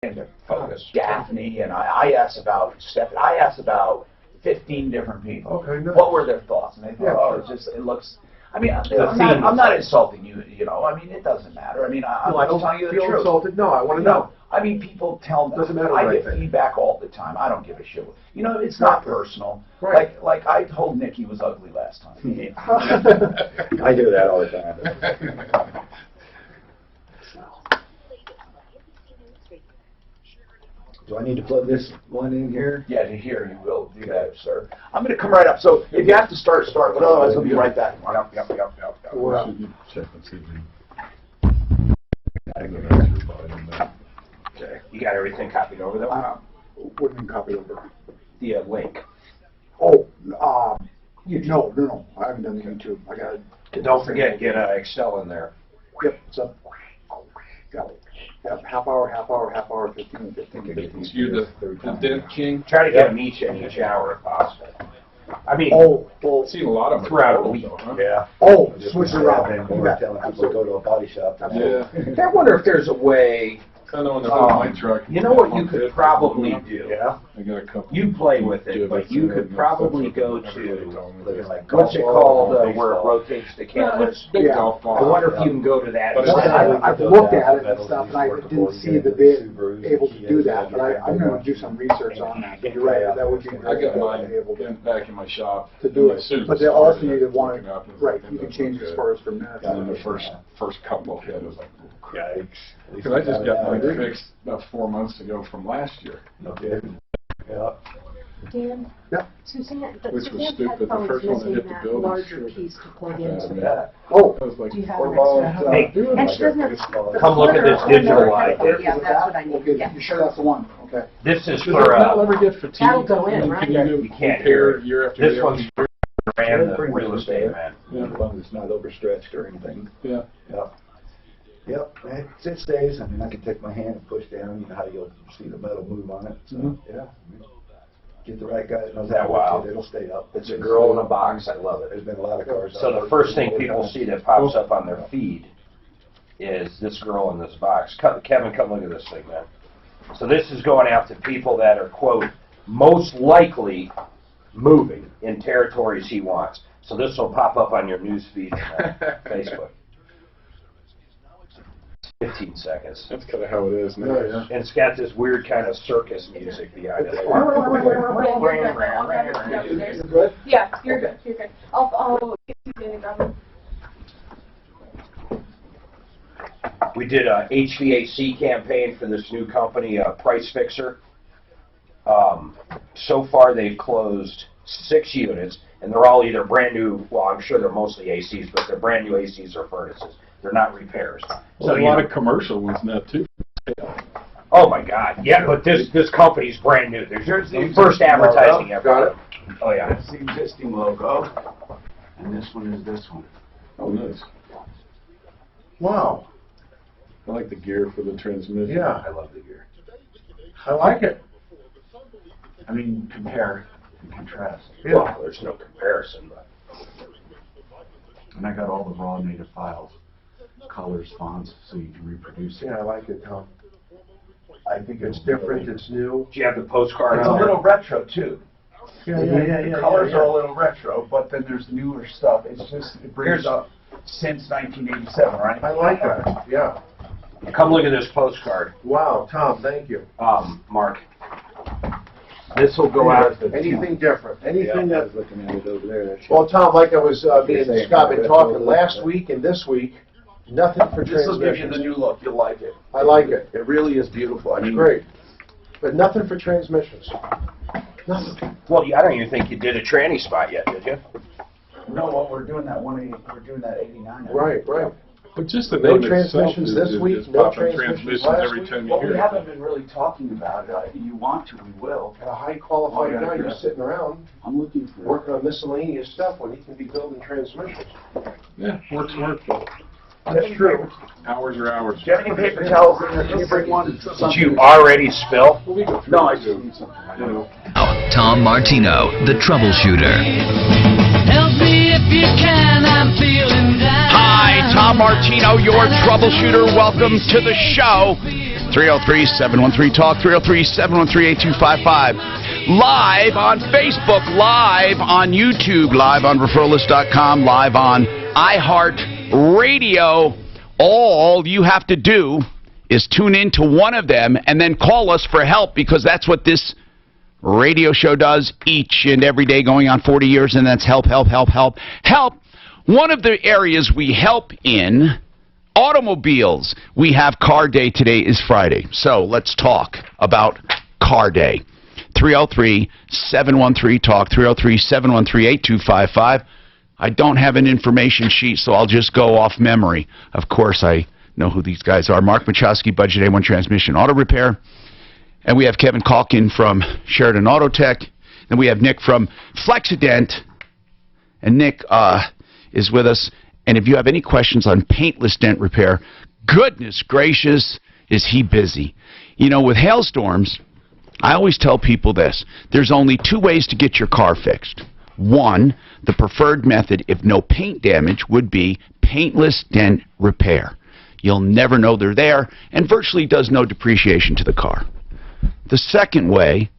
into focus. Daphne and I asked about Stephanie. I asked about 15 different people. Okay, nice. What were their thoughts? And they thought, Yeah, oh, sure. it just, it looks, I mean, I'm not insulting you, you know, I mean, it doesn't matter. I mean, I'm I don't telling you the feel truth. insulted. No, I want to know. I mean, people tell me, Doesn't matter I what I get think. feedback all the time. I don't give a shit. You know, it's not personal. Right. Like I told Nick he was ugly last time. I do that all the time. Do I need to plug this one in here? Yeah, to hear you will do that, sir. I'm going to come right up. So if you have to start, but otherwise I'll be right back. Yep. Well, Check and see. Okay. You got everything copied over there? what do you mean copy over? The link. Oh, no. I haven't done the YouTube. I got it. Don't forget, get Excel in there. Yep, it's up. Got it. Yep, half hour, 15. You're the dent king. Try to get them each in each hour if possible. I mean, I've seen a lot of them throughout the week. though, huh? Yeah. Oh, switch it around. We're telling people to go to a body shop. Yeah. I wonder if there's a way. I know when they're on my truck. You know what you could probably do? Yeah. I got a couple. You play with it, but divots you there, could and probably that's go what everybody to, told me. Looking like what's it golf called, ball, where it baseball. rotates the Yeah, cameras? it's big Yeah. golf ball. I wonder if you can go to that. But it's I've looked at it and stuff, and I didn't see the bid able to do that, but I'm going to do some research on that. You're right, that would be I great got to mine be able to back in my shop. do My it. suit But they also started need to want looking up and to, right, looking you can up change good. as far as for minutes. And then the first couple hit, it was like, Yikes. because I just got mine fixed about 4 months ago from last year. Okay. Yeah. Dan? Yep. Suzanne, Which was Suzanne's stupid. The headphone's first one that missing hit the that building larger shook. piece to plug Yeah, into. man. Oh, I was like, Do you have What an about, extra? Hey, And she doesn't have. Come look at this digital light. Yeah, that's what I need, okay, yeah. you sure that's the one? Okay. This is Does for, that ever get fatigued? That'll go in, I mean, right? Can you You can't repair hear year after this year? one's for Rand, the real estate man. Yeah. As long as it's not overstretched or anything. Yeah. Yep. Yep, it stays. I mean, I can take my hand and push down, you know how you'll see the metal move on it. So, yeah. Get the right guy that knows how to work it, it'll stay up. It's a girl in a box. I love There's it. been a lot of cars. So the first thing people see that pops up on their feed is this girl in this box. Kevin, come look at this thing, man. So this is going out to people that are, quote, most likely moving in territories he wants. So this will pop up on your news feed and Facebook. 15 seconds. That's kind of how it is now. Yeah. And it's got this weird kind of circus music behind it. Yeah, you're good, you're good. I'll get you in the We did a HVAC campaign for this new company, Price Fixer. So far they've closed 6 units, and they're all either brand new, well, I'm sure they're mostly ACs, but they're brand new ACs or furnaces. They're not repairs. Well, a you lot know- of commercial ones now too. Oh my God, yeah, but this company's brand new. There's your first advertising ever. Got it. Oh yeah. That's the existing logo, and this one is this one. Oh, nice. Wow. I like the gear for the transmission. Yeah, I love the gear. I like it. I mean, compare and contrast. Yeah. Well, there's no comparison, but And I got all the raw native files, colors, fonts, so you can reproduce it. Yeah, I like it, Tom. I think it's different, it's new. do you have the postcard It's a on there? little retro too. Yeah, The colors are a little retro, but then there's newer stuff. It's just, it brings Here's- up since 1987, right? I like that, yeah. Come look at this postcard, Wow, Tom, thank you. Mark. This will go out. Anything different, Yeah, anything I that, was looking at it over there. That well, Tom, like I was, me and Saying Scott been retro talking look. last week and this week, nothing for This will give you transmissions. the new look. You'll like it. I like it. It really is beautiful. I mean, Great. But nothing for transmissions. Nothing. Well, I don't even think you did a tranny spot yet, did you? no, well, we're doing that 180. We're doing that 89. Right, right. But just the No name itself transmissions is, this is, week, is no popping transmissions transmissions last every week. time you Well, hear we it. haven't been really talking about it. You want to, we will. Got a high qualified Oh, yeah, guy yeah. just sitting around I'm looking for working on miscellaneous stuff when he can be building transmissions. Yeah, works, but That's true. hours are hours. Do you have any paper towels in there? Can you bring one? Did you already spill? Well, we go through No, I it, just too. need something. I You know. know. Tom Martino, the Troubleshooter. Help me if you can, I'm feeling down. Hi, Tom Martino, your troubleshooter. Welcome to the show. 303-713-TALK, 303-713-8255. Live on Facebook, live on YouTube, live on referralist.com, live on iHeartRadio. All you have to do is tune in to one of them and then call us for help, because that's what this radio show does each and every day going on 40 years, and that's help, help, help, help, help. One of the areas we help in, automobiles. We have Car Day. Today is Friday. So let's talk about Car Day. 303-713-TALK, 303-713-8255. I don't have an information sheet, so I'll just go off memory. Of course, I know who these guys are. Mark Machowski, Budget A1 Transmission Auto Repair. And we have Kevin Calkin from Sheridan Auto Tech. And we have Nick from Flexident. And Nick is with us. And if you have any questions on paintless dent repair, goodness gracious, is he busy. You know, with hailstorms, I always tell people this. There's only two ways to get your car fixed. One, the preferred method, if no paint damage, would be paintless dent repair. You'll never know they're there, and virtually does no depreciation to the car. The second way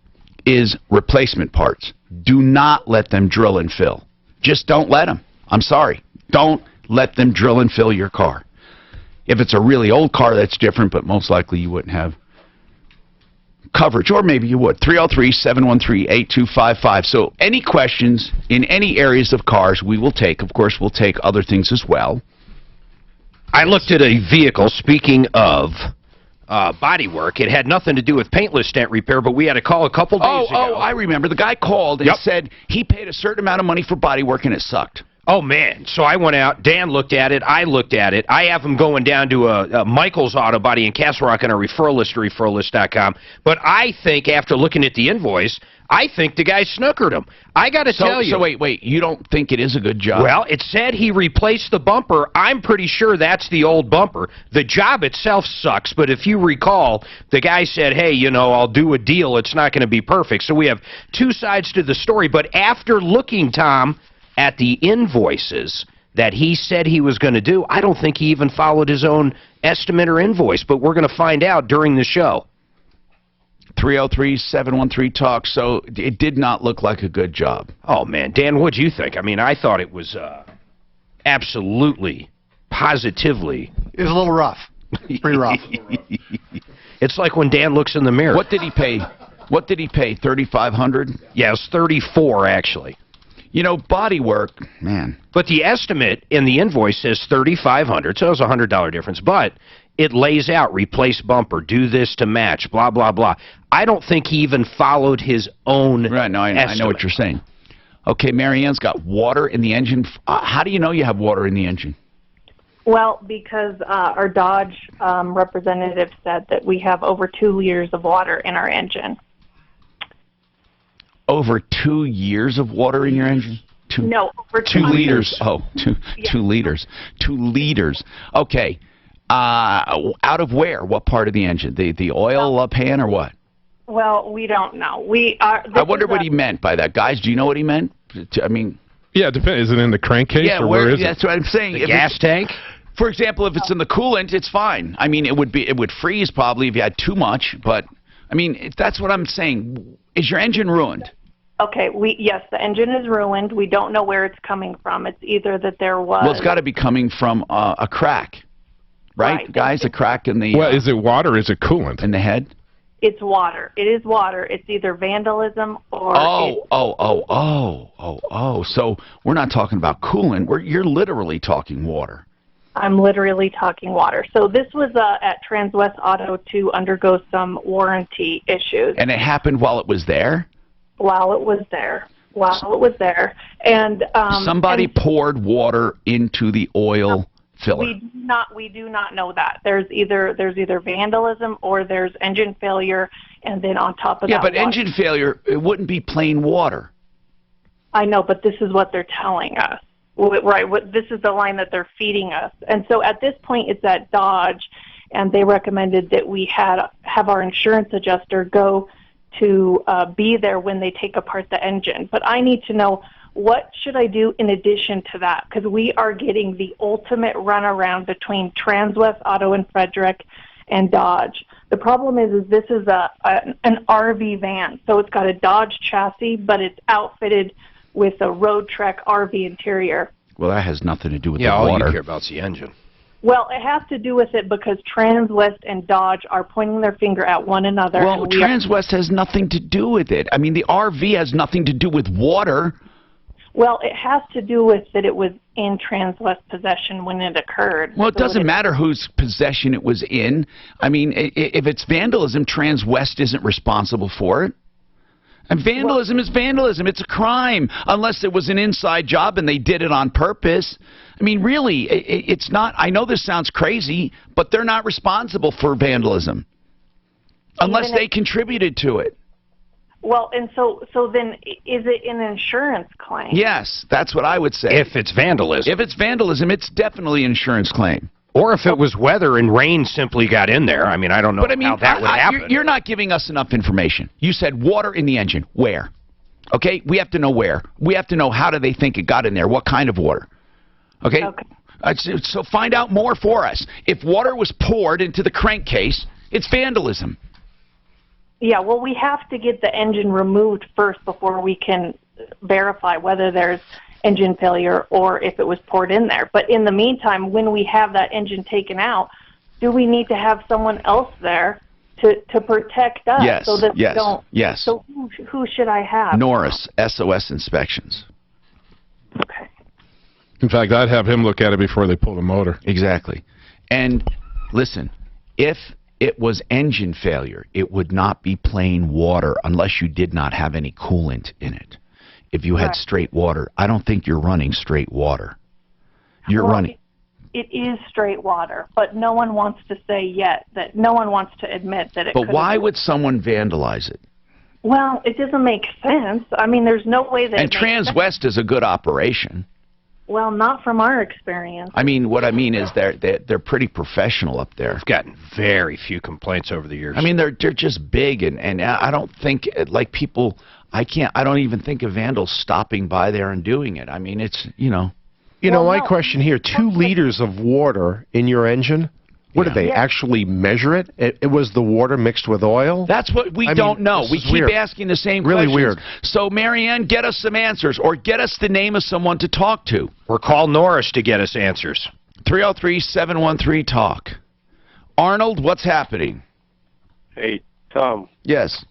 is replacement parts. Do not let them drill and fill. Just don't let them. I'm sorry. Don't let them drill and fill your car. If it's a really old car, that's different, but most likely you wouldn't have coverage, or maybe you would. 303-713-8255. So any questions in any areas of cars, we will take. Of course, we'll take other things as well. I looked at a vehicle, speaking of body work. It had nothing to do with paintless dent repair, but we had a call a couple days ago. Oh, I remember. The guy called and said he paid a certain amount of money for body work and it sucked. Oh, man. So I went out. Dan looked at it. I looked at it. I have him going down to a Michael's Auto Body in Castle Rock on a referral list, referralist.com. But I think, after looking at the invoice, I think the guy snookered him. I got to tell you. So wait. You don't think it is a good job? Well, it said he replaced the bumper. I'm pretty sure that's the old bumper. The job itself sucks, but if you recall, the guy said, hey, you know, I'll do a deal. It's not going to be perfect. So we have two sides to the story. But after looking, Tom, at the invoices that he said he was going to do, I don't think he even followed his own estimate or invoice, but we're going to find out during the show. 303-713-TALK. So it did not look like a good job. Oh, man. Dan, what'd you think? I mean, I thought it was absolutely, positively. It was a little rough. Pretty rough. It's like when Dan looks in the mirror. What did he pay? What did he pay? $3,500? Yeah, it was $34, actually. You know, body work, man. But the estimate in the invoice says $3,500, so it was a $100 difference. But it lays out, replace bumper, do this to match, blah, blah, blah. I don't think he even followed his own Right, no, I know what you're saying. Okay, Marianne's got water in the engine. How do you know you have water in the engine? Well, because our Dodge representative said that we have over 2 liters of water in our engine. Over 2 years of water in your engine? No, over 2 liters. Oh, 2 liters. 2 liters. Okay. Out of where? What part of the engine? The oil pan or what? Well, we don't know. We are. I wonder what he meant by that. Guys, do you know what he meant? I mean... Yeah, it depends. Is it in the crankcase or where is it? That's what I'm saying. The gas tank? For example, if it's in the coolant, it's fine. I mean, it would freeze probably if you had too much, but I mean, that's what I'm saying. Is your engine ruined? Okay, yes, the engine is ruined. We don't know where it's coming from. It's either that there was... Well, it's got to be coming from a crack, right, guys? A crack in the... Well, is it water or is it coolant? In the head? It's water. It is water. It's either vandalism or... So we're not talking about coolant. You're literally talking water. I'm literally talking water. So this was at Transwest Auto to undergo some warranty issues. And it happened while it was there? While it was there. And somebody poured water into the oil filler. We do not know that. There's either vandalism or there's engine failure, and then on top of that... Yeah, but engine failure, it wouldn't be plain water. I know, but this is what they're telling us. Right, this is the line that they're feeding us. And so at this point, it's at Dodge, and they recommended that we have our insurance adjuster go to be there when they take apart the engine. But I need to know, what should I do in addition to that? Because we are getting the ultimate runaround between Transwest Auto in Frederick and Dodge. The problem is this is an RV van, so it's got a Dodge chassis, but it's outfitted with a Road Trek RV interior. Well, that has nothing to do with yeah, the all water. you care about is the engine. Well, it has to do with it because Transwest and Dodge are pointing their finger at one another. Well, Transwest has nothing to do with it. I mean, the RV has nothing to do with water. Well, it has to do with that it was in Transwest possession when it occurred. Well, it doesn't matter whose possession it was in. I mean, if it's vandalism, Transwest isn't responsible for it. And vandalism is vandalism. It's a crime, unless it was an inside job and they did it on purpose. I mean, really, it's not. I know this sounds crazy, but they're not responsible for vandalism unless they contributed to it. Well, and so then is it an insurance claim? Yes, that's what I would say. If it's vandalism. If it's vandalism, it's definitely an insurance claim. Or if it was weather and rain simply got in there. I mean, I don't know how that would happen. You're not giving us enough information. You said water in the engine. Where? Okay, we have to know where. We have to know how do they think it got in there, what kind of water. Okay? So find out more for us. If water was poured into the crankcase, it's vandalism. Yeah, well, we have to get the engine removed first before we can verify whether there's engine failure or if it was poured in there. But in the meantime, when we have that engine taken out, do we need to have someone else there to protect us? Yes, so that yes, we don't, yes. So who should I have? Norris, SOS Inspections. Okay. In fact, I'd have him look at it before they pull the motor. Exactly. And listen, if it was engine failure, it would not be plain water unless you did not have any coolant in it. If you had straight water, I don't think you're running straight water. You're running. It is straight water, but no one wants to say yet that no one wants to admit that it. But why would someone vandalize it? Well, it doesn't make sense. I mean, there's no way that. And Transwest is a good operation. Well, not from our experience. I mean, what I mean is they're pretty professional up there. I've gotten very few complaints over the years. I mean, they're just big, and I don't think like people. I don't even think of vandals stopping by there and doing it. I mean, it's, you know. You know, my question here, 2 liters of water in your engine, what did they actually measure it? It was the water mixed with oil? That's what we don't know. We keep asking the same questions. Really weird. So, Marianne, get us some answers, or get us the name of someone to talk to. Or call Norris to get us answers. 303-713-TALK. Arnold, what's happening? Hey, Tom. Yes.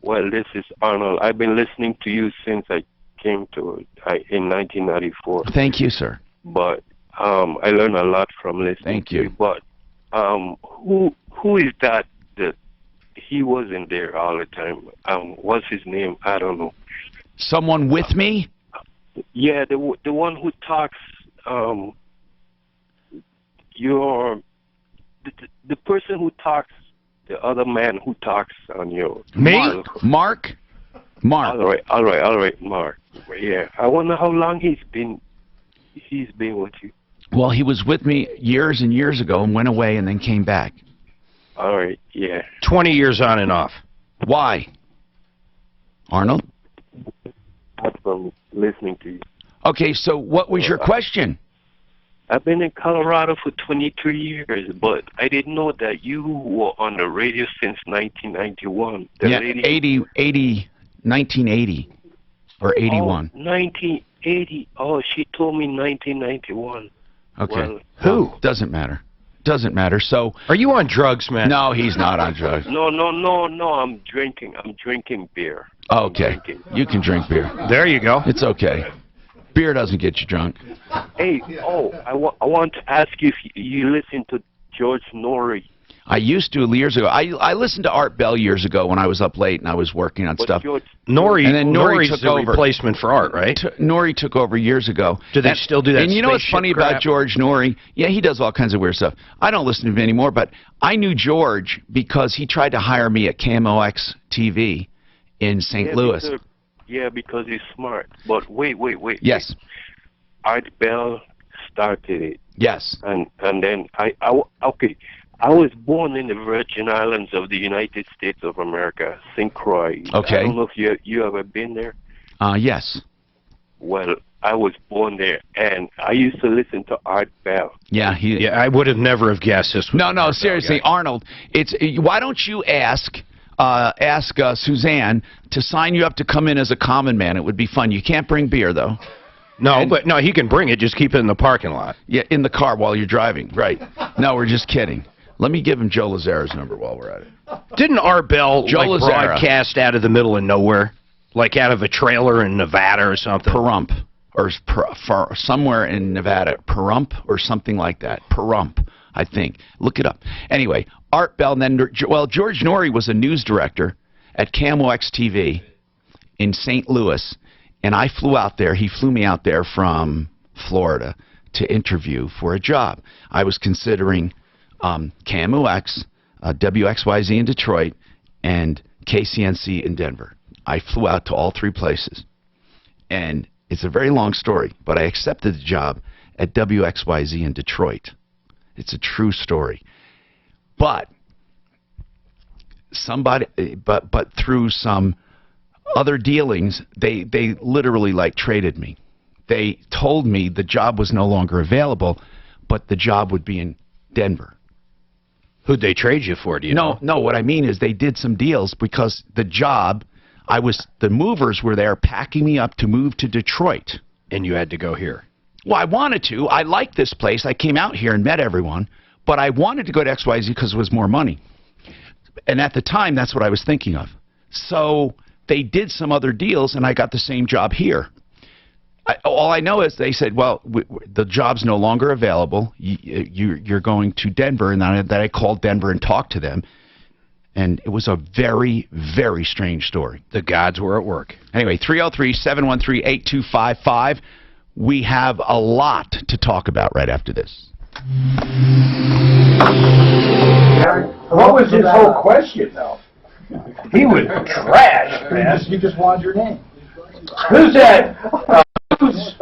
Well, this is Arnold. I've been listening to you since I came to in 1994. Thank you, sir. But I learned a lot from listening. Thank you. But who is that he wasn't there all the time? What's his name? I don't know. Someone with me? Yeah, the one who talks. The person who talks. The other man who talks on your... Me? Mark? All right, Mark. Yeah, I wonder how long he's been with you. Well, he was with me years and years ago and went away and then came back. All right, yeah. 20 years on and off. Why? Arnold? That's from listening to you. Okay, so what was your question? I've been in Colorado for 23 years, but I didn't know that you were on the radio since 1991. Yeah, 1980 or 81. 1980. Oh, she told me 1991. Okay. Well, who? Doesn't matter. Doesn't matter. So, are you on drugs, man? No, he's not on drugs. No. I'm drinking beer. Okay. You can drink beer. There you go. It's okay. Beer doesn't get you drunk. Hey, I want to ask you if you listen to George Norrie. I used to years ago. I listened to Art Bell years ago when I was up late and I was working on stuff. Norrie's took the over. Replacement for Art, right? Norrie took over years ago. Do they still do that? And you know what's funny about George Norrie? Yeah, he does all kinds of weird stuff. I don't listen to him anymore, but I knew George because he tried to hire me at KMOX TV in St. Louis. Because he's smart. But wait. Yes. Art Bell started it. Yes. And then I was born in the Virgin Islands of the United States of America, St. Croix. Okay. I don't know if you ever been there. Yes. Well, I was born there, and I used to listen to Art Bell. Yeah, I would have never have guessed this. No, seriously, Arnold. Why don't you ask Suzanne to sign you up to come in as a common man? It would be fun. You can't bring beer though. No, but he can bring it. Just keep it in the parking lot. Yeah, in the car while you're driving. Right. No, we're just kidding. Let me give him Joe Lazara's number while we're at it. Didn't Art Bell broadcast out of the middle of nowhere, like out of a trailer in Nevada or something? Pahrump, or somewhere in Nevada, Pahrump or something like that. Pahrump, I think. Look it up. Anyway, Art Bell. And then, George Norrie was a news director at KMOX TV in St. Louis, and I flew out there. He flew me out there from Florida to interview for a job. I was considering KMOX, WXYZ in Detroit, and KCNC in Denver. I flew out to all three places. And it's a very long story, but I accepted the job at WXYZ in Detroit. It's a true story. But through some other dealings, they literally traded me. They told me the job was no longer available, but the job would be in Denver. Who'd they trade you for, do you know? No, what I mean is they did some deals because the job, the movers were there packing me up to move to Detroit. And you had to go here. Well, I wanted to. I liked this place. I came out here and met everyone, but I wanted to go to XYZ because it was more money. And at the time, that's what I was thinking of. So they did some other deals, and I got the same job here. All I know is they said, well, the job's no longer available. You're going to Denver. And then I called Denver and talked to them. And it was a very, very strange story. The gods were at work. Anyway, 303-713-8255. We have a lot to talk about right after this. What was his whole question, though? He was trash, man. You just wanted your name. Who's that? Who's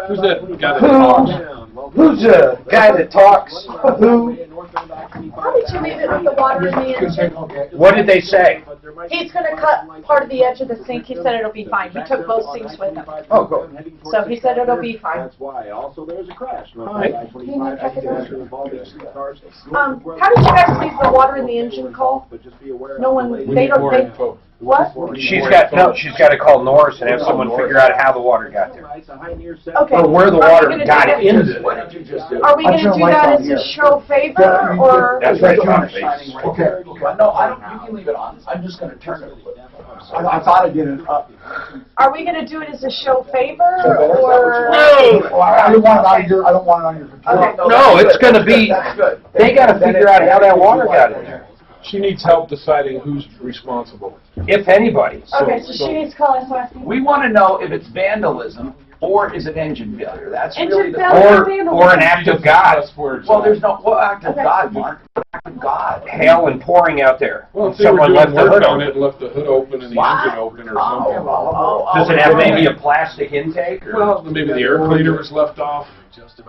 the guy that talks? Who? How did you leave it with the water in the engine? What did they say? He's going to cut part of the edge of the sink. He said it'll be fine. He took both sinks with him. Oh, good. So he said it'll be fine. That's why. Also, there's a crash. How did you guys leave the water in the engine, Cole? No one, they don't, what? She's got to call Norris and have someone figure out how the water got there. Okay. Or where the water got into it. Are we going to do that as a show favor, or? That's right, John. Okay. No, I don't. You can leave it on. I'm just going to turn it. I thought I did it up. Are we going to do it as a show favor, or? No! I don't want it on your computer. Okay. No, it's going to be, they got to figure out how that water got in there. She needs help deciding who's responsible. If anybody. Okay, so she needs to call us last We want to know if it's vandalism or is it engine failure. That's engine really the failure or an act of God. Well, there's no act of God, Mark. What act of God? Hail and pouring out there. Well, if they were doing work on it and left the hood open and the engine open or something. Does it have maybe a plastic intake? Or? Well, maybe the air cleaner was left off.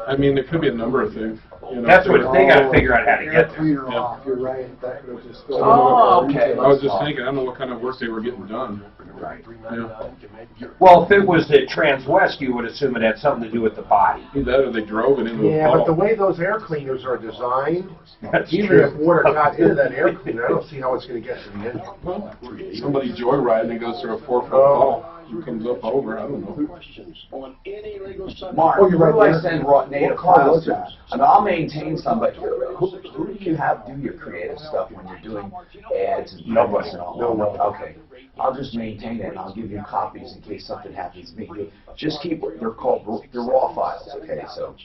I mean, there could be a number of things. You know, that's what they got to figure out how to get there. You're right. That was just okay. I was just thinking, I don't know what kind of work they were getting done. Right. Yeah. Well, if it was at Transwest, you would assume it had something to do with the body. That or they drove it into a Yeah, puddle. but the way those air cleaners are designed, That's even true. if water got into that air cleaner, I don't see how it's going to get to the engine. Well, somebody joyriding and goes through a 4-foot puddle. Who comes up over? I don't know. Mark, you're right, who do I there. send native files to? And I'll maintain somebody. Who do you have do your creative stuff when you're doing ads and Nobody. and all? No. Okay. I'll just maintain it and I'll give you copies in case something happens to me. Just keep they're raw files, okay? So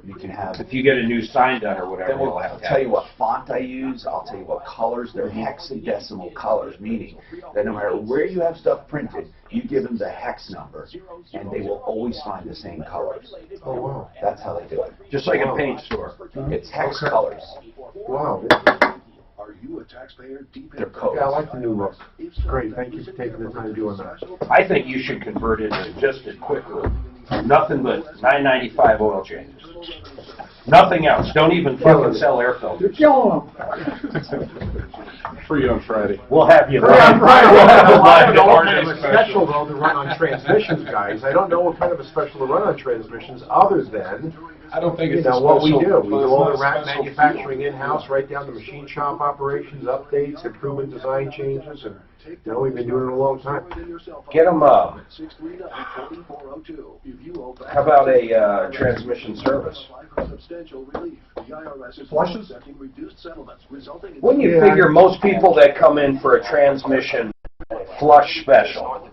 you can have. If you get a new sign done or whatever, Then we'll have I'll to tell you what font I use. I'll tell you what colors. They're hexadecimal colors, meaning that no matter where you have stuff printed, you give them the hex number, and they will always find the same colors. Oh, wow. That's how they do it. Just like a paint store. It's hex colors. Wow. Are you a taxpayer? They're codes. Yeah, I like the new look. It's great. Thank you for taking the time doing that. I think you should convert it to just a quick Nothing but $9.95 oil changes. Nothing else. Don't even fucking sell air You're filters. killing them. Free on Friday. We'll have you. I don't know what kind of a special though to run on transmissions, guys. I don't know what kind of a special to run on transmissions other than, I don't think you it's know, a what we special- do. We but do it's all not the a rack special manufacturing in-house, right down to machine shop operations, updates, improvement design changes, and, you know, we've been doing it a long time. Get them up. How about a transmission service? Flushes? Wouldn't you figure most people that come in for a transmission flush special,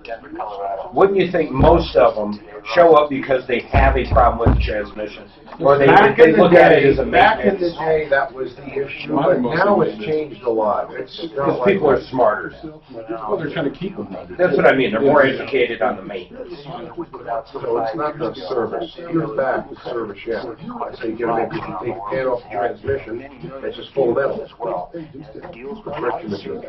wouldn't you think most of them show up because they have a problem with the transmission? Or they look at it as a Back in the maintenance? day, that was the issue, but now it's changed a lot. It's not Because like people are smarter. Well, they're trying to keep them under. That's what I mean, they're more educated on the maintenance. So it's not the service. Years back, the service, yeah. So you get them, you take the pan off the transmission, it's just full of metal. Friction material.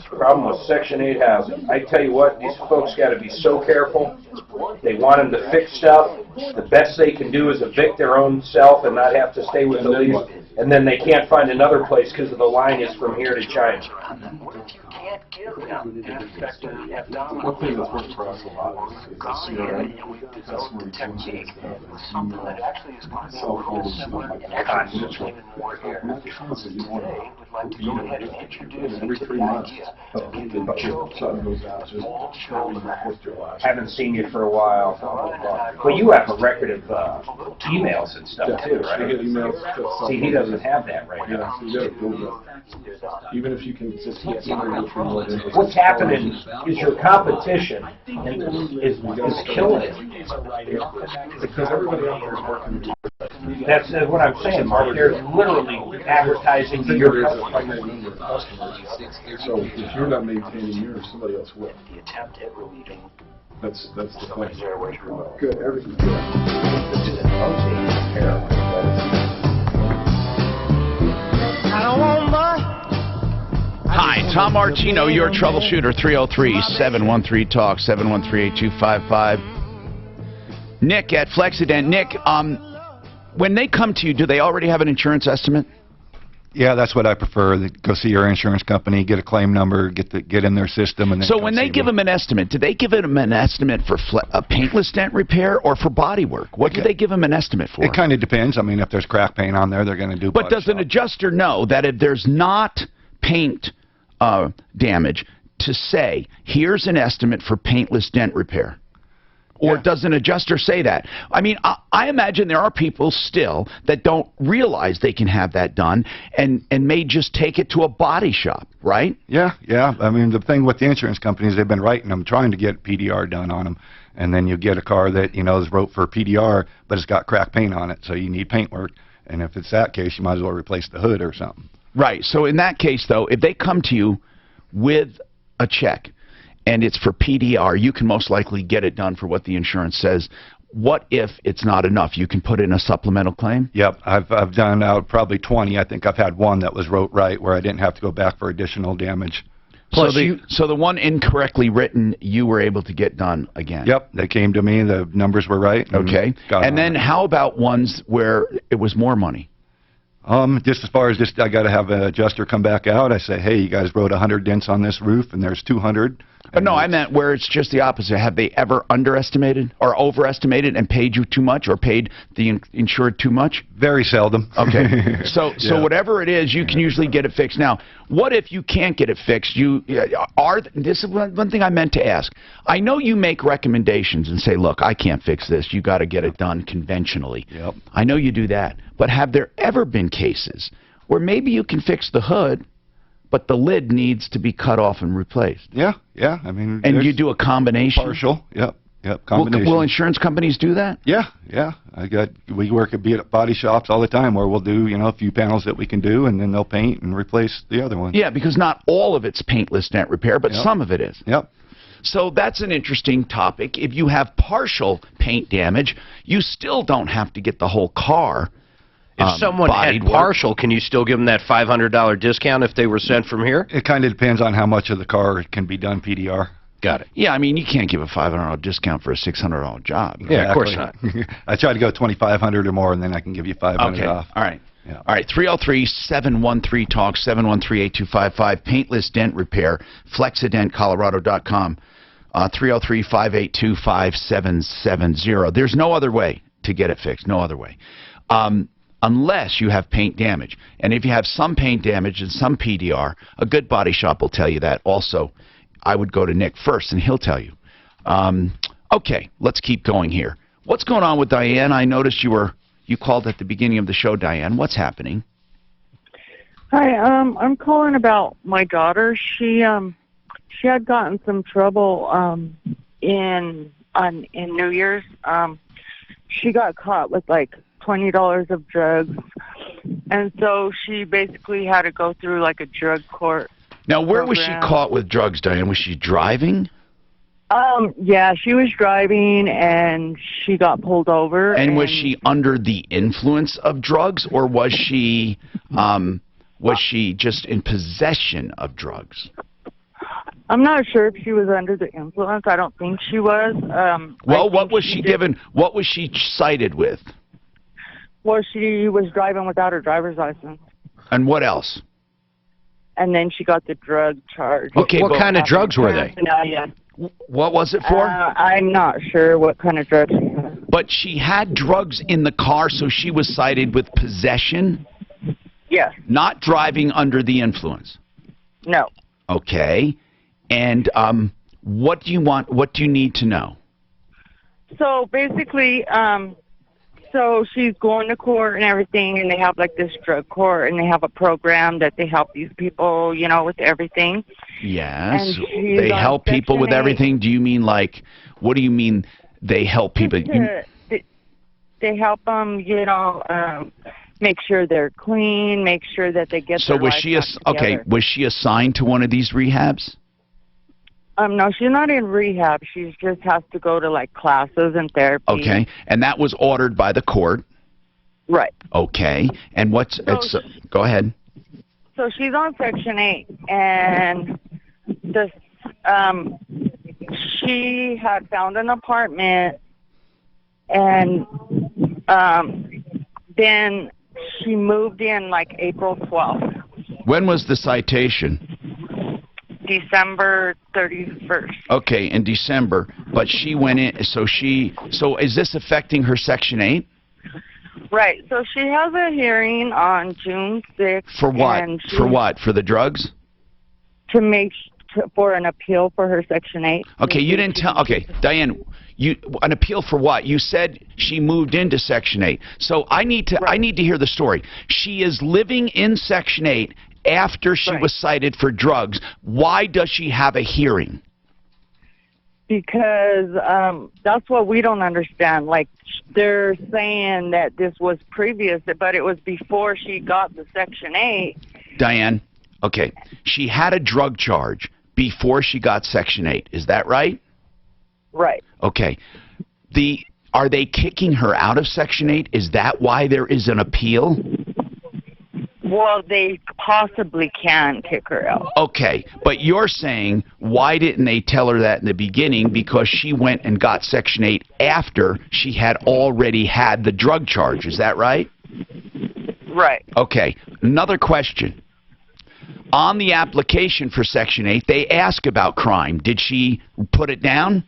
Problem with Section 8 housing. I tell you what, these folks gotta be so careful. They want them to fix stuff. The best they can do is evict their own self and not have to stay with the lease. And then they can't find another place because the line is from here to China. One thing that's worked for us a lot is the CRM. That's where we change stuff. Cell phones, confidential. Not constant, you want to every 3 months. Something goes out, just show me what's your last. Haven't seen you for a while. Well, you have a record of emails and stuff too, I get right? emails. See, he doesn't have that right now. Yeah, so you gotta build that. Even if you can just get somebody to reload it. What's happening is your competition is killing it. Because everybody out there is working. That's what I'm saying, Mark. They're literally advertising to your There is a customer. finite number of customers. So if you're not maintaining yours, somebody else will. That's the thing. Good, everything's good. Hi, Tom Martino, your troubleshooter, 303-713-TALK, 713-8255. Nick at Flexident. Nick, when they come to you, do they already have an insurance estimate? Yeah, that's what I prefer. Go see your insurance company, get a claim number, get in their system, and then So when they give them an estimate, do they give them an estimate for a paintless dent repair or for body work? What do they give them an estimate for? It kind of depends. I mean, if there's crack paint on there, they're going to do. But does an adjuster know that if there's not paint damage, to say, here's an estimate for paintless dent repair? Or does an adjuster say that? I mean, I imagine there are people still that don't realize they can have that done and may just take it to a body shop, right? Yeah. I mean, the thing with the insurance companies, they've been writing them, trying to get PDR done on them. And then you get a car that, you know, is wrote for PDR, but it's got crack paint on it, so you need paint work. And if it's that case, you might as well replace the hood or something. Right. So in that case, though, if they come to you with a check, and it's for PDR, you can most likely get it done for what the insurance says. What if it's not enough? You can put in a supplemental claim? Yep, I've done out probably 20. I think I've had one that was wrote right where I didn't have to go back for additional damage. Plus so the one incorrectly written, you were able to get done again? Yep, they came to me, the numbers were right. Okay. And then how about ones where it was more money? Just as far as this, I got to have an adjuster come back out. I say, hey, you guys wrote 100 dents on this roof, and there's 200. But no, I meant where it's just the opposite. Have they ever underestimated or overestimated and paid you too much or paid the insured too much? Very seldom. Okay. So whatever it is, you can usually get it fixed. Now, what if you can't get it fixed? This is one thing I meant to ask. I know you make recommendations and say, look, I can't fix this. You got to get it done conventionally. Yep. I know you do that. But have there ever been cases where maybe you can fix the hood, but the lid needs to be cut off and replaced? Yeah. I mean, and you do a combination? Partial. Yep. Combination. Will insurance companies do that? Yeah. We work at body shops all the time where we'll do, a few panels that we can do, and then they'll paint and replace the other ones. Yeah, because not all of it's paintless dent repair, but some of it is. Yep. So that's an interesting topic. If you have partial paint damage, you still don't have to get the whole car. If someone had partial, can you still give them that $500 discount if they were sent from here? It kind of depends on how much of the car can be done PDR. Got it. Yeah, I mean, you can't give a $500 discount for a $600 job. Yeah, of course not. I try to go 2,500 or more, and then I can give you 500 Okay. off. All right. Yeah. All right. 303-713-TALK, 713-8255. Paintless Dent Repair. Flexidentcolorado.com. 303-582-5770. There's no other way to get it fixed. No other way. Unless you have paint damage. And if you have some paint damage and some PDR, a good body shop will tell you that. Also, I would go to Nick first, and he'll tell you. Okay, let's keep going here. What's going on with Diane? I noticed you called at the beginning of the show, Diane. What's happening? Hi, I'm calling about my daughter. She had gotten some trouble in New Year's. She got caught with like $20 of drugs, and so she basically had to go through like a drug court. Now, where was she caught with drugs, Diane? Was she driving? Yeah, she was driving and she got pulled over. And was she under the influence of drugs, or was she just in possession of drugs? I'm not sure if she was under the influence. I don't think she was. Well, what was she given? What was she cited with? Well, she was driving without her driver's license. And what else? And then she got the drug charge. Okay, what kind of drugs were they? What was it for? I'm not sure what kind of drugs she had. But she had drugs in the car, so she was cited with possession? Yes. Not driving under the influence? No. Okay. And what do you want? What do you need to know? So basically, so she's going to court and everything, and they have like this drug court, and they have a program that they help these people, you know, with everything. Yes. They help people with everything. Do you mean like, what do you mean they help people? They help them, you know, make sure they're clean, make sure that they get So their was life she back together. was she assigned to one of these rehabs? No, she's not in rehab. She just has to go to like classes and therapy. Okay. And that was ordered by the court. Right. Okay. And what's go ahead. So she's on Section 8, and this she had found an apartment, and then she moved in like April 12th. When was the citation? December 31st. Okay, in December. But she went in, so is this affecting her Section 8? Right. So she has a hearing on June 6th. For what? For what? For the drugs? For an appeal for her Section 8. Okay, you didn't tell. Okay, Diane, an appeal for what? You said she moved into Section 8. So I need to hear the story. She is living in Section 8 after she was cited for drugs. Why does she have a hearing? Because that's what we don't understand. Like, they're saying that this was previous, but it was before she got the Section 8. Diane, okay, she had a drug charge before she got Section 8. Is that right? Right. Okay. Are they kicking her out of Section 8? Is that why there is an appeal? Well, they possibly can kick her out. Okay, but you're saying, why didn't they tell her that in the beginning? Because she went and got Section 8 after she had already had the drug charge. Is that right? Right. Okay, another question. On the application for Section 8, they ask about crime. Did she put it down?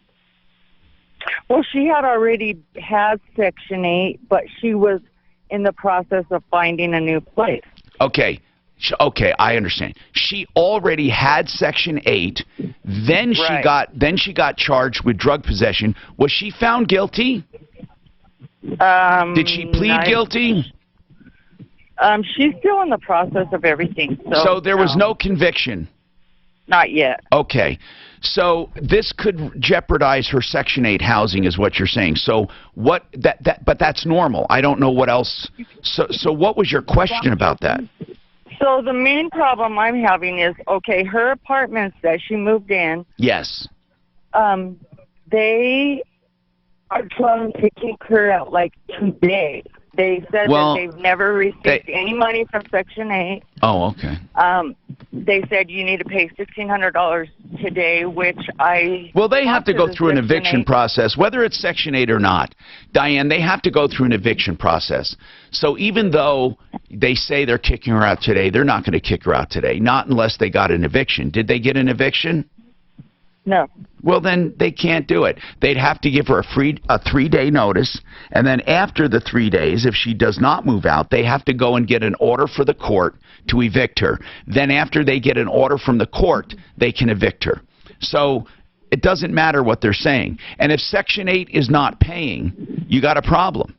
Well, she had already had Section 8, but she was in the process of finding a new place. Okay. Okay, I understand. She already had Section 8. Then she got charged with drug possession. Was she found guilty? Did she plead guilty? She's still in the process of everything. So there was no conviction? Not yet. Okay. So this could jeopardize her Section 8 housing is what you're saying. So but that's normal. I don't know what else. So what was your question about that? So the main problem I'm having is, okay, her apartments that she moved in. Yes. They are trying to kick her out like today. They said Well, that they've never received any money from Section 8. Oh, okay. They said you need to pay $1,600 today, which I... Well, they have to go through an eviction 8. process, whether it's Section 8 or not. Diane, they have to go through an eviction process. So even though they say they're kicking her out today, they're not going to kick her out today, not unless they got an eviction. Did they get an eviction? No. Well, then they can't do it. They'd have to give her a 3-day notice, and then after the 3 days, if she does not move out, they have to go and get an order for the court to evict her. Then after they get an order from the court, they can evict her. So it doesn't matter what they're saying. And if Section 8 is not paying, you got a problem.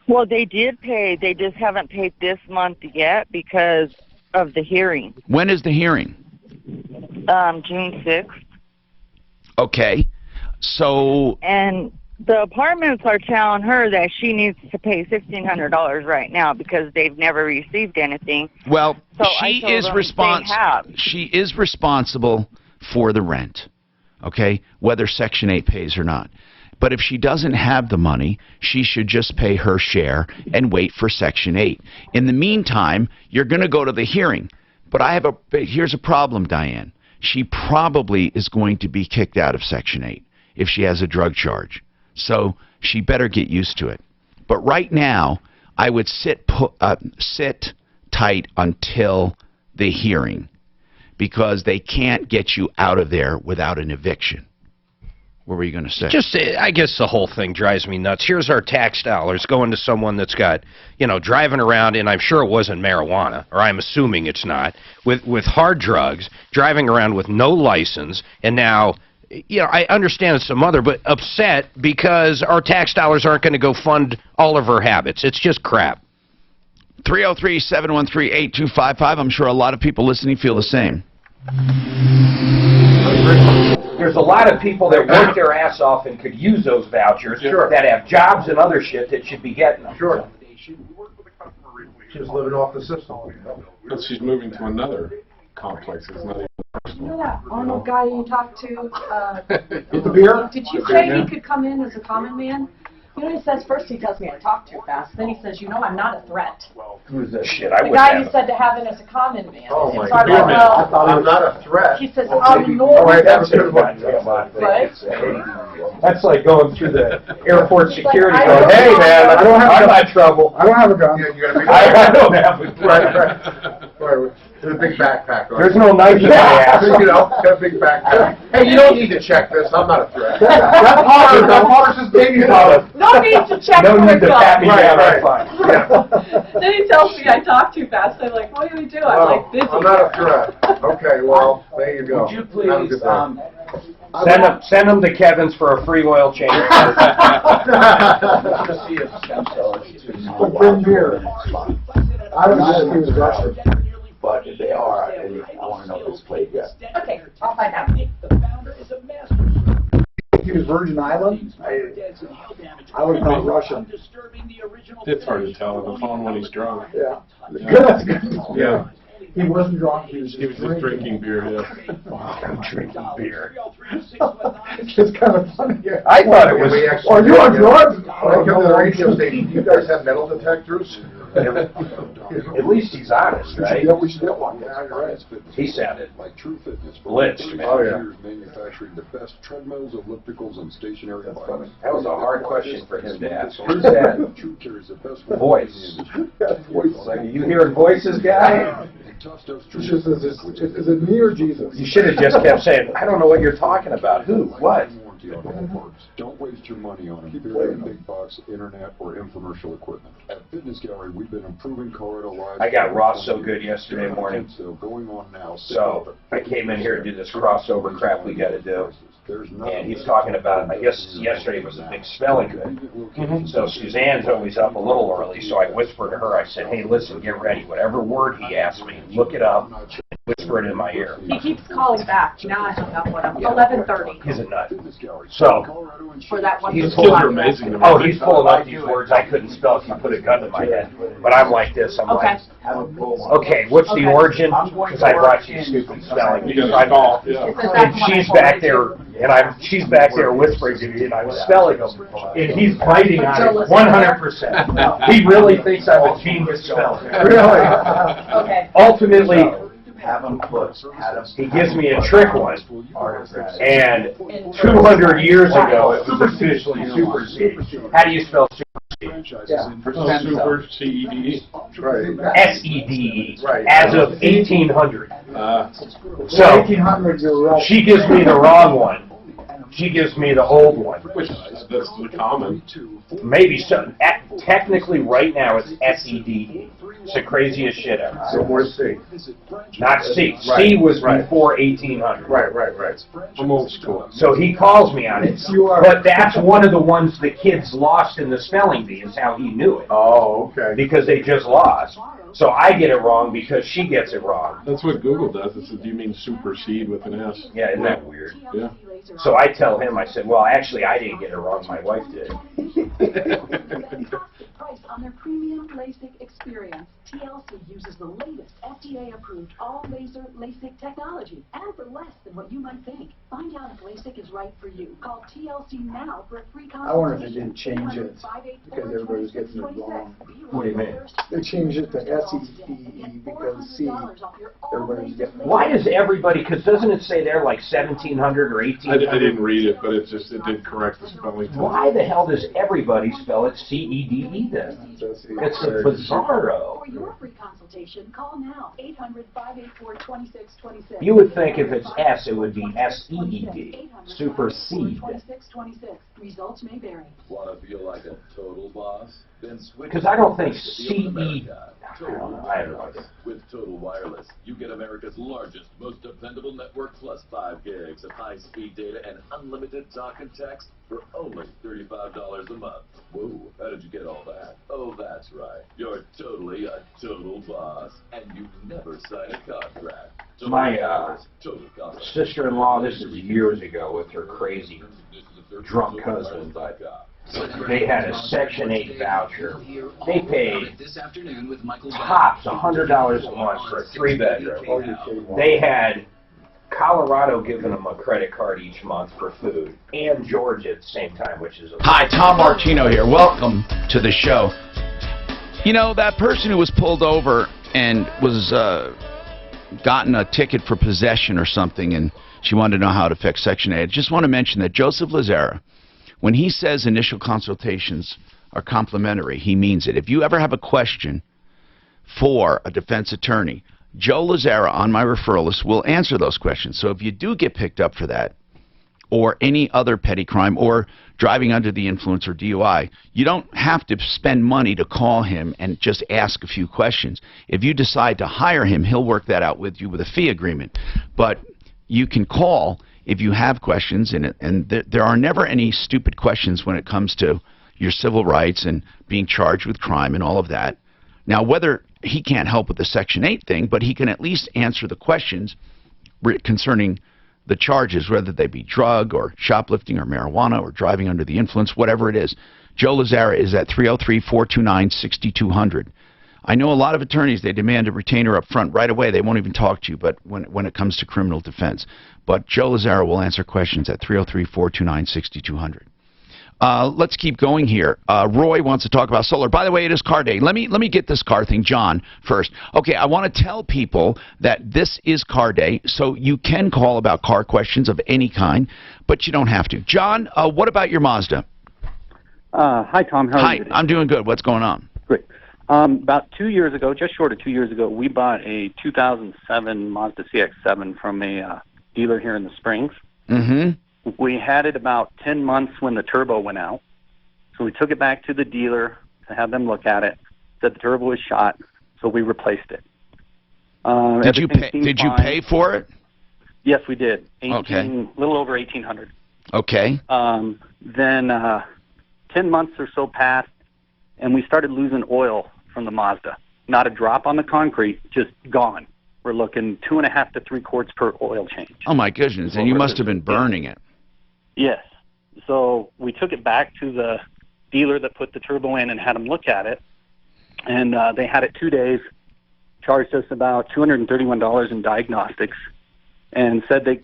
Well, they did pay. They just haven't paid this month yet because of the hearing. When is the hearing? June 6th. Okay. So... And the apartments are telling her that she needs to pay $1,600 right now because they've never received anything. Well, So she is responsible for the rent, okay, whether Section 8 pays or not. But if she doesn't have the money, she should just pay her share and wait for Section 8. In the meantime, you're going to go to the hearing. But here's a problem, Diane. She probably is going to be kicked out of Section 8 if she has a drug charge. So she better get used to it. But right now, I would sit tight until the hearing because they can't get you out of there without an eviction. What were you going to say? Just, I guess the whole thing drives me nuts. Here's our tax dollars going to someone that's got, driving around, and I'm sure it wasn't marijuana, or I'm assuming it's not, with hard drugs, driving around with no license, and now, I understand it's some other, but upset because our tax dollars aren't going to go fund all of her habits. It's just crap. 303-713-8255. I'm sure a lot of people listening feel the same. There's a lot of people that work their ass off and could use those vouchers that have jobs and other shit that should be getting them. Sure. She's living off the system. But she's moving to another complex. It's not even You know that Arnold guy you talked to? With the beer? Did you say he could come in as a common man? You know what he says? First he tells me I talk too fast. Then he says, I'm not a threat. Who's this shit? The guy you said to have in as a common man. Oh my So I God. well, I thought I'm not a threat. he says, I'm normal. Oh, wait, that was good one. That's like going through the airport security like, going, hey man, I'm not trouble. I don't have a gun. Yeah, you got a big I don't have a Right. There's a big backpack on. There's no knife in my ass. Got a big backpack. Hey, you don't need to check this. I'm not a threat. That powder's just baby powder. No need to check No for need to pat a me gun. down, Right, I'm fine. Yeah. Then he tells me I talk too fast. I'm like, what do we do? I'm Well, like busy. I'm not a threat. Okay, well, there you go. Would you Have a please, good day. Send them to Kevin's for a free oil change. to see if stem cells But bring beer. I don't know if he was Russian. but if they are, I want to know if it's played yet. Okay, I'll find out. He was Virgin Island. I would thought Russian. It's hard to tell on the phone when he's drunk. Yeah. That's good. Yeah. He wasn't drunk. He was just Drinking beer, yeah. I'm drinking beer. It's kind of funny. I thought it was. Are you on drugs? When I come to the radio station, you guys have metal detectors? At least he's honest, right? We should get one. Yeah, you're right. He sounded like True Fitness. blitzed, man. Oh, yeah. Manufacturing the best treadmills, ellipticals, and stationary bikes. That was a hard question for him to ask. Who's that? True carries the best Voice. voice. Like, you hearing voices, guy? Is it me or Jesus? You should have just kept saying, I don't know what you're talking about. Who? What? Don't waste your money on inferior big box, internet, or infomercial equipment. At Fitness Gallery, we've been improving Colorado lives. I got Ross so good yesterday morning. Going on now. So I came in here to do this crossover crap we got to do. And he's talking about, I guess yesterday was a big smelling good. So Suzanne's always up a little early, so I whispered to her, I said, hey, listen, get ready. Whatever word he asks me, look it up. whispering in my ear. He keeps calling back. Now I hung up on him. 11:30 He's a nut. So, for that one. he's little pulling, podcast. oh, he's pulling up these words I couldn't spell if you put a gun to my head. But I'm like this, I'm Okay. like, okay, what's the origin? Because I brought you stupid spelling. And she's back there, and she's back there whispering to me, and I'm spelling them. And he's biting on it 100%. He really thinks I'm a genius speller. Really. Okay. Ultimately, Have them put, he gives me a trick one, and 200 years ago, it was officially superseded. How do you spell supersede? Super C-E-D. Right. S-E-D-E, Right. as of 1800. So, 1800s, you're right. she gives me the wrong one. She gives me the old one. Which that's the common. Maybe so. Technically, right now, it's S-E-D-E. It's the craziest shit ever. So where's C? Not C. C Right, was right. before 1800. Right. I'm old school. So he calls me on it. But that's one of the ones the kids lost in the spelling bee, is how he knew it. Oh, okay. Because they just lost. So I get it wrong because she gets it wrong. That's what Google does. It says, do you mean supersede with an S? Yeah, isn't that weird? Yeah. So I tell him, I said, well, actually, I didn't get it wrong. My wife did. Price on their premium LASIK experience. TLC uses the latest FDA-approved all-laser LASIK technology, and for less than what you might think. Find out if LASIK is right for you. Call TLC now for a free consultation. I wonder if they didn't change it because everybody was getting it wrong. What do you mean? They changed it to S-E-E because C, everybody was getting it. Why does everybody, because doesn't it say there like 1700 or 1800? I didn't read it, but it did correct the spelling. Why the hell does everybody spell it C-E-D-E then? It's a bizarro. For your free consultation, call now. 800-584-2626. You would think if it's S, it would be S-E-E-D. Supersede. 2626. Results may vary. Want to feel like a total boss? Then switch. Because I don't think to C-E... America. I don't know. I have no idea. With Total Wireless, you get America's largest, most dependable network plus 5 gigs of high-speed data and unlimited talk and text for only $35 a month. Whoa, how did you get all that? Oh, that's right. You're totally a total boss, and you never sign a contract. Total My Wireless, total contract. sister-in-law, this is years ago with her crazy drunk cousin, but they had a Section 8 voucher. They paid tops $100 a month for a 3-bedroom. They had Colorado giving them a credit card each month for food, and Georgia at the same time, which is... Hi, Tom Martino here. Welcome to the show. You know, that person who was pulled over and was gotten a ticket for possession or something, and she wanted to know how to fix Section 8. I just want to mention that Joseph Lazara, when he says initial consultations are complimentary, he means it. If you ever have a question for a defense attorney, Joe Lazara on my referral list will answer those questions. So if you do get picked up for that, or any other petty crime, or driving under the influence or DUI, you don't have to spend money to call him and just ask a few questions. If you decide to hire him, he'll work that out with you with a fee agreement. But you can call if you have questions, and there are never any stupid questions when it comes to your civil rights and being charged with crime and all of that. Now, whether he can't help with the Section 8 thing, but he can at least answer the questions concerning the charges, whether they be drug or shoplifting or marijuana or driving under the influence, whatever it is. Joe Lazara is at 303-429-6200. I know a lot of attorneys, they demand a retainer up front right away. They won't even talk to you but when it comes to criminal defense. But Joe Lazara will answer questions at 303-429-6200. Let's keep going here. Roy wants to talk about solar. By the way, it is car day. Let me get this car thing, John, first. Okay, I want to tell people that this is car day, so you can call about car questions of any kind, but you don't have to. John, what about your Mazda? Hi, Tom. How are you today? I'm doing good. What's going on? Great. About 2 years ago, just short of 2 years ago, we bought a 2007 Mazda CX-7 from a dealer here in the Springs. Mm-hmm. We had it about 10 months when the turbo went out. So we took it back to the dealer to have them look at it. Said the turbo was shot, so we replaced it. Did you pay for it? Yes, we did. Okay. A little over $1,800. Okay. Then 10 months or so passed, and we started losing oil from the Mazda. Not a drop on the concrete, just gone. we're looking 2.5 to 3 quarts per oil change. Oh my goodness! And you must have been burning it. Yes. So we took it back to the dealer that put the turbo in and had them look at it, and they had it 2 days, charged us about $231 in diagnostics, and said they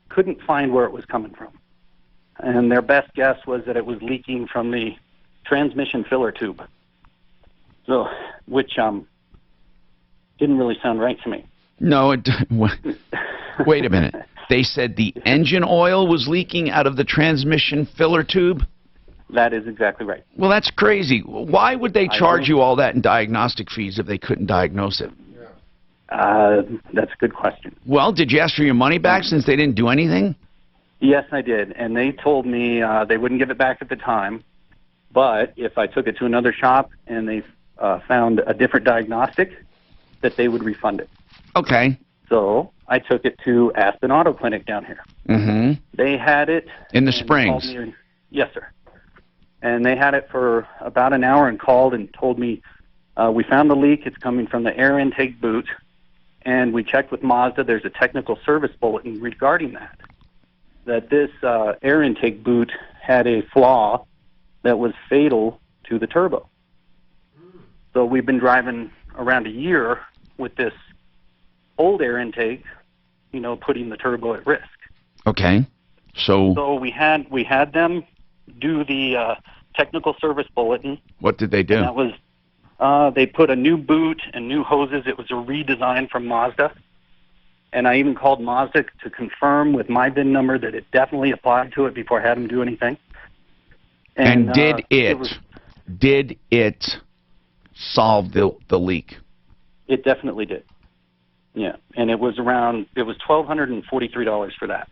couldn't find where it was coming from. And their best guess was that it was leaking from the transmission filler tube. So, which didn't really sound right to me. No, wait a minute. They said the engine oil was leaking out of the transmission filler tube? That is exactly right. Well, that's crazy. Why would they charge you all that in diagnostic fees if they couldn't diagnose it? That's a good question. Well, did you ask for your money back since they didn't do anything? Yes, I did. And they told me they wouldn't give it back at the time, but if I took it to another shop and they found a different diagnostic, that they would refund it. Okay. So I took it to Aspen Auto Clinic down here. Mm-hmm. They had it in the and Springs. called me. Yes, sir. And they had it for about an hour and called and told me, we found the leak. It's coming from the air intake boot. And we checked with Mazda. There's a technical service bulletin regarding that this air intake boot had a flaw that was fatal to the turbo. So we've been driving around a year with this old air intake, putting the turbo at risk. Okay. So we had them do the technical service bulletin. What did they do? And that was they put a new boot and new hoses. It was a redesign from Mazda. And I even called Mazda to confirm with my VIN number that it definitely applied to it before I had them do anything. And did it solve the leak? It definitely did. Yeah, and it was $1,243 for that.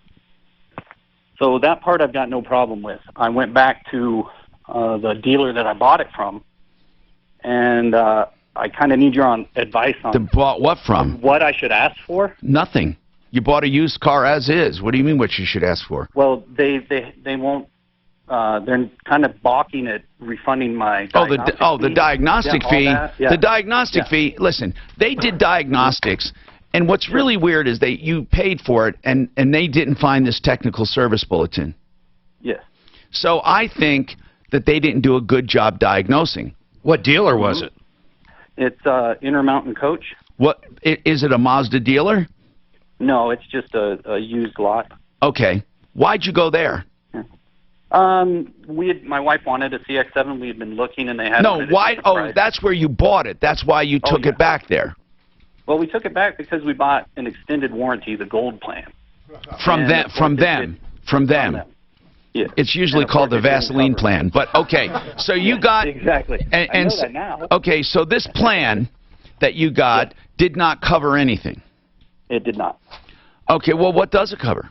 So that part I've got no problem with. I went back to the dealer that I bought it from, and I kind of need your advice on bought what from? What I should ask for. Nothing. You bought a used car as is. What do you mean what you should ask for? Well, they won't. They're kind of balking at refunding my diagnostic the diagnostic fee. Yeah. The diagnostic fee. Listen, they did diagnostics, and what's really weird is you paid for it, and they didn't find this technical service bulletin. Yes. So I think that they didn't do a good job diagnosing. What dealer was it? It's Intermountain Coach. What is it? A Mazda dealer? No, it's just a used lot. Okay. Why'd you go there? My wife wanted a CX-7. We had been looking, and they had. No, why? Oh, that's where you bought it. That's why you took it back there. Well, we took it back because we bought an extended warranty, the Gold Plan. From them. Yeah. It's usually called the Vaseline plan. But okay, so you got exactly. And I know that now. Okay, so this plan that you got did not cover anything. It did not. Okay, well, what does it cover?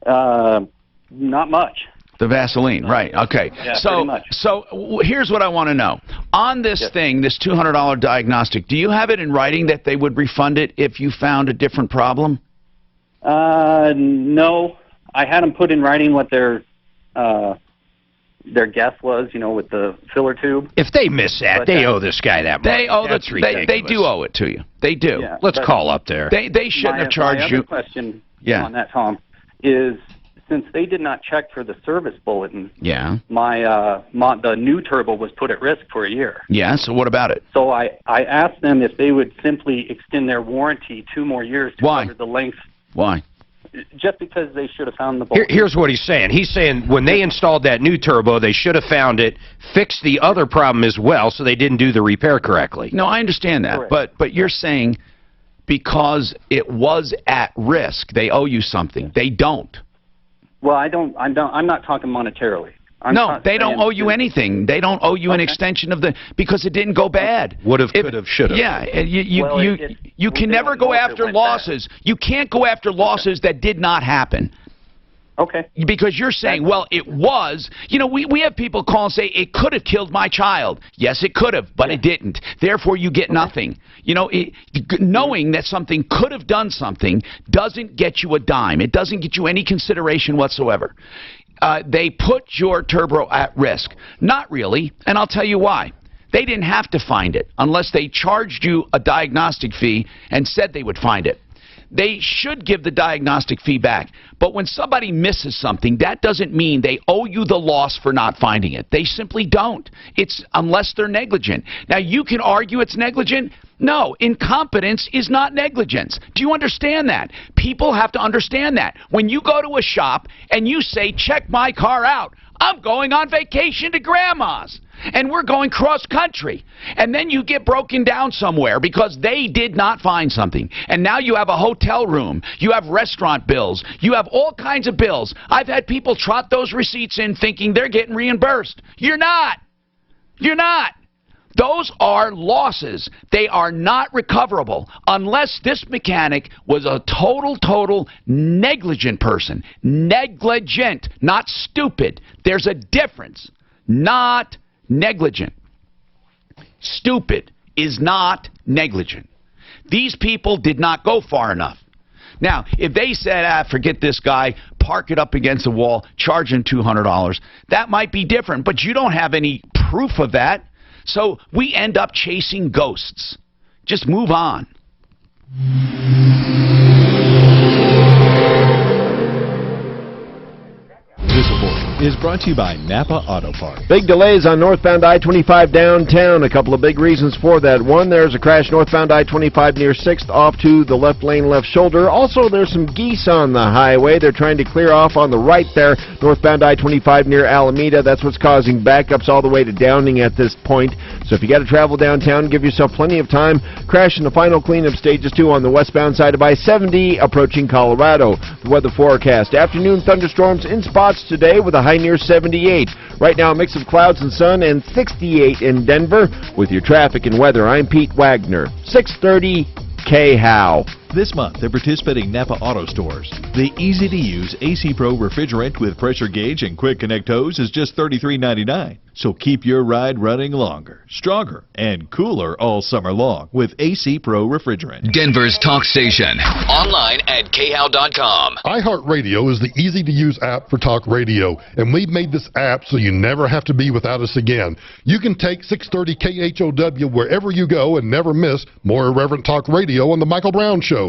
Not much. The Vaseline, right? Okay. Yeah, pretty much. So here's what I want to know. On this thing, this $200 diagnostic, do you have it in writing that they would refund it if you found a different problem? No. I had them put in writing what their guess was, with the filler tube. If they miss that, they owe this guy that money. That's ridiculous. They do owe it to you. They do. Yeah, Let's call up there. They shouldn't have charged you. My other question on that, Tom, is since they did not check for the service bulletin, the new turbo was put at risk for a year. Yeah, so what about it? So I asked them if they would simply extend their warranty 2 more years to cover the length. Why? Just because they should have found the bulletin. Here's what he's saying. He's saying when they installed that new turbo, they should have found it, fixed the other problem as well, so they didn't do the repair correctly. No, I understand that. Correct. But you're saying because it was at risk, they owe you something. They don't. Well, I'm not talking monetarily. No, they don't owe you anything. They don't owe you an extension of because it didn't go bad. Would have, could have, should have. Yeah, you can never go after losses. You can't go after losses that did not happen. Okay. Because you're saying, well, it was. We have people call and say, it could have killed my child. Yes, it could have, but it didn't. Therefore, you get nothing. Knowing that something could have done something doesn't get you a dime. It doesn't get you any consideration whatsoever. They put your turbo at risk. Not really, and I'll tell you why. They didn't have to find it unless they charged you a diagnostic fee and said they would find it. They should give the diagnostic fee back. But when somebody misses something, that doesn't mean they owe you the loss for not finding it. They simply don't. It's unless they're negligent. Now, you can argue it's negligent. No, incompetence is not negligence. Do you understand that? People have to understand that. When you go to a shop and you say, check my car out, I'm going on vacation to grandma's, and we're going cross country, and then you get broken down somewhere because they did not find something, and now you have a hotel room, you have restaurant bills, you have all kinds of bills. I've had people trot those receipts in thinking they're getting reimbursed. You're not. You're not. Those are losses. They are not recoverable unless this mechanic was a total negligent person. Negligent, not stupid. There's a difference. Not negligent. Stupid is not negligent. These people did not go far enough. Now, if they said, forget this guy, park it up against the wall, charge him $200, that might be different, but you don't have any proof of that. So we end up chasing ghosts. Just move on. This report is brought to you by Napa Auto Parts. Big delays on northbound I-25 downtown. A couple of big reasons for that. One, there's a crash northbound I-25 near 6th off to the left lane, left shoulder. Also, there's some geese on the highway. They're trying to clear off on the right there, northbound I-25 near Alameda. That's what's causing backups all the way to Downing at this point. So if you got to travel downtown, give yourself plenty of time. Crash in the final cleanup stages, too, on the westbound side of I-70 approaching Colorado. The weather forecast. Afternoon thunderstorms in spots today with a high near 78. Right now, a mix of clouds and sun and 68 in Denver. With your traffic and weather, I'm Pete Wagner. 630 K-How. This month at participating Napa Auto Stores, the easy-to-use AC Pro refrigerant with pressure gauge and quick connect hose is just $33.99. So keep your ride running longer, stronger, and cooler all summer long with AC Pro refrigerant. Denver's talk station. Online at khow.com. iHeartRadio is the easy-to-use app for talk radio, and we've made this app so you never have to be without us again. You can take 630 KHOW wherever you go and never miss more irreverent talk radio on The Michael Brown Show.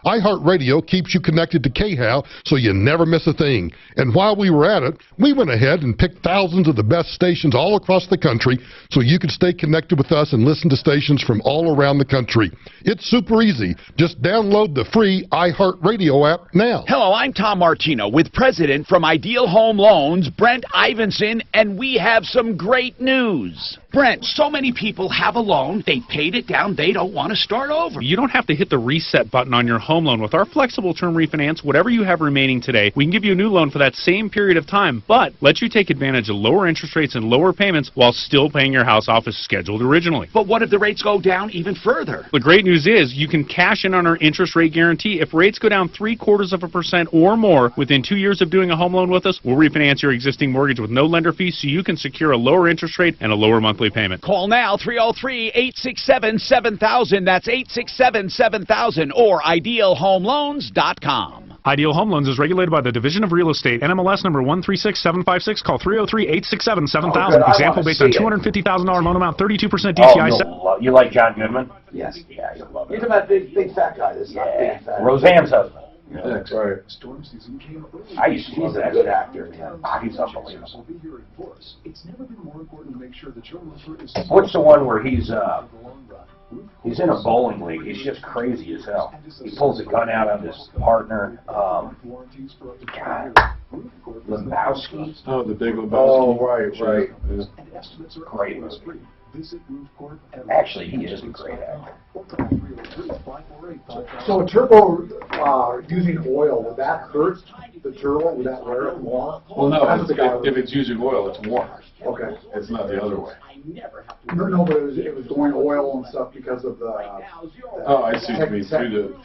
iHeartRadio keeps you connected to KHOW so you never miss a thing. And while we were at it, we went ahead and picked thousands of the best stations all across the country so you could stay connected with us and listen to stations from all around the country. It's super easy. Just download the free iHeartRadio app now. Hello, I'm Tom Martino with President from Ideal Home Loans, Brent Ivinson, and we have some great news. Brent, so many people have a loan, they paid it down, they don't want to start over. You don't have to hit the reset button on your home loan. With our flexible term refinance, whatever you have remaining today, we can give you a new loan for that same period of time, but let you take advantage of lower interest rates and lower payments while still paying your house off as scheduled originally. But what if the rates go down even further? The great news is you can cash in on our interest rate guarantee. If rates go down 0.75% or more within 2 years of doing a home loan with us, we'll refinance your existing mortgage with no lender fees so you can secure a lower interest rate and a lower monthly payment. Call now, 303-867-7000. That's 867-7000 or idealhomeloans.com. Ideal Home Loans is regulated by the Division of Real Estate, NMLS number 136756. Call 303-867-7000. Example based on $250,000 loan amount, 32% DTI. Oh, no. You like John Goodman? Yes. Yeah, you'll love it. You're talking about big fat guy. This is not big fat. Roseanne's husband. Yeah, that's right. Storm season came early. I used to He's love a that good guy. actor, man. He's unbelievable. It's never been more important to make sure that your roofer is What's the one where he's in a bowling league? He's just crazy as hell. He pulls a gun out on his partner. God, Lebowski. Oh, the Big Lebowski. Oh, right. Yeah. Great movie. Actually, he is a great actor. So a turbo using oil, would that hurt the turbo? Would that wear it more? Well, no, That's what the guy if it's using oil, it's warmer. Okay. It's not the other way. No, but it was going oil and stuff because of the. Oh, I see what you mean.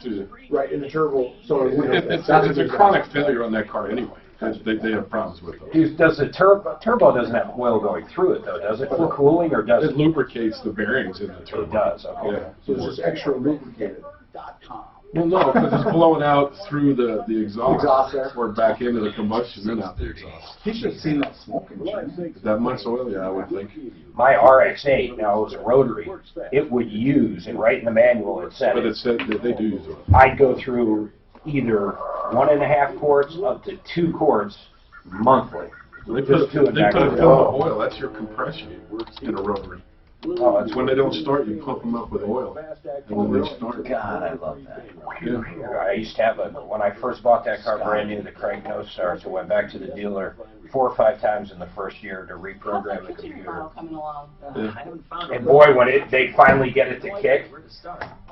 Through the right in the turbo. So it's a chronic failure on that car anyway. They have problems with those. Does the turbo doesn't have oil going through it though? Does it for cooling or does it? It lubricates the bearings in the turbo. It does. Okay. Yeah. So it's just extra lubricated. Well, no, because it's blowing out through the exhaust. Exhaust there. Or back into the combustion, then out the exhaust. He should have seen that smoking. That much oil, yeah, I would think. My RX-8, now it was a rotary, it would use, and right in the manual it said But it said that they do use oil. I'd go through either 1.5 quarts up to 2 quarts monthly. They Just put to a it back film in of the oil. oil, that's your compression in a rotary. Oh, that's When they don't start, you pump them up with oil. And when they start. God, I love that. Yeah. I used to have when I first bought that car brand new, the crank no starts, I went back to the dealer 4 or 5 times in the first year to reprogram the computer. And boy, when they finally get it to kick,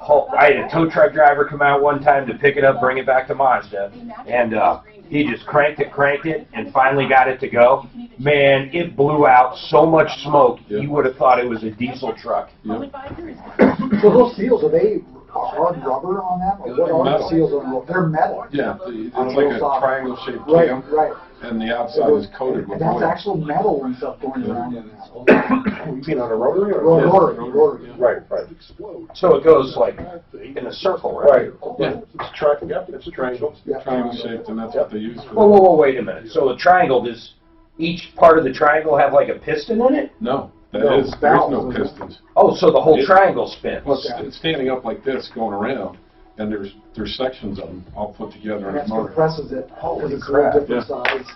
I had a tow truck driver come out one time to pick it up, bring it back to Mazda, and he just cranked it, and finally got it to go. Man, it blew out so much smoke, you would have thought it was a diesel truck. So those seals, are they hard rubber on them, or what are the Metal. seals on them? They're metal. Yeah, it's On like both a sides. triangle-shaped Right, cam, right. and the outside is coated with And that's oil. actual metal and stuff going around in that. You mean on a rotary or? Rotary. Right, right. So it goes like in a circle, right? Yeah, It's triangle, it's a triangle. triangle-shaped, and that's what they use for Whoa, wait a minute. So a triangle, does each part of the triangle have like a piston in it? No, No, there is no valves. pistons. Oh, so the whole It- triangle spins. Well, it's standing up like this, going around, and there's sections of them all put together in And a that's motor. what presses it, because it's crap. a different size.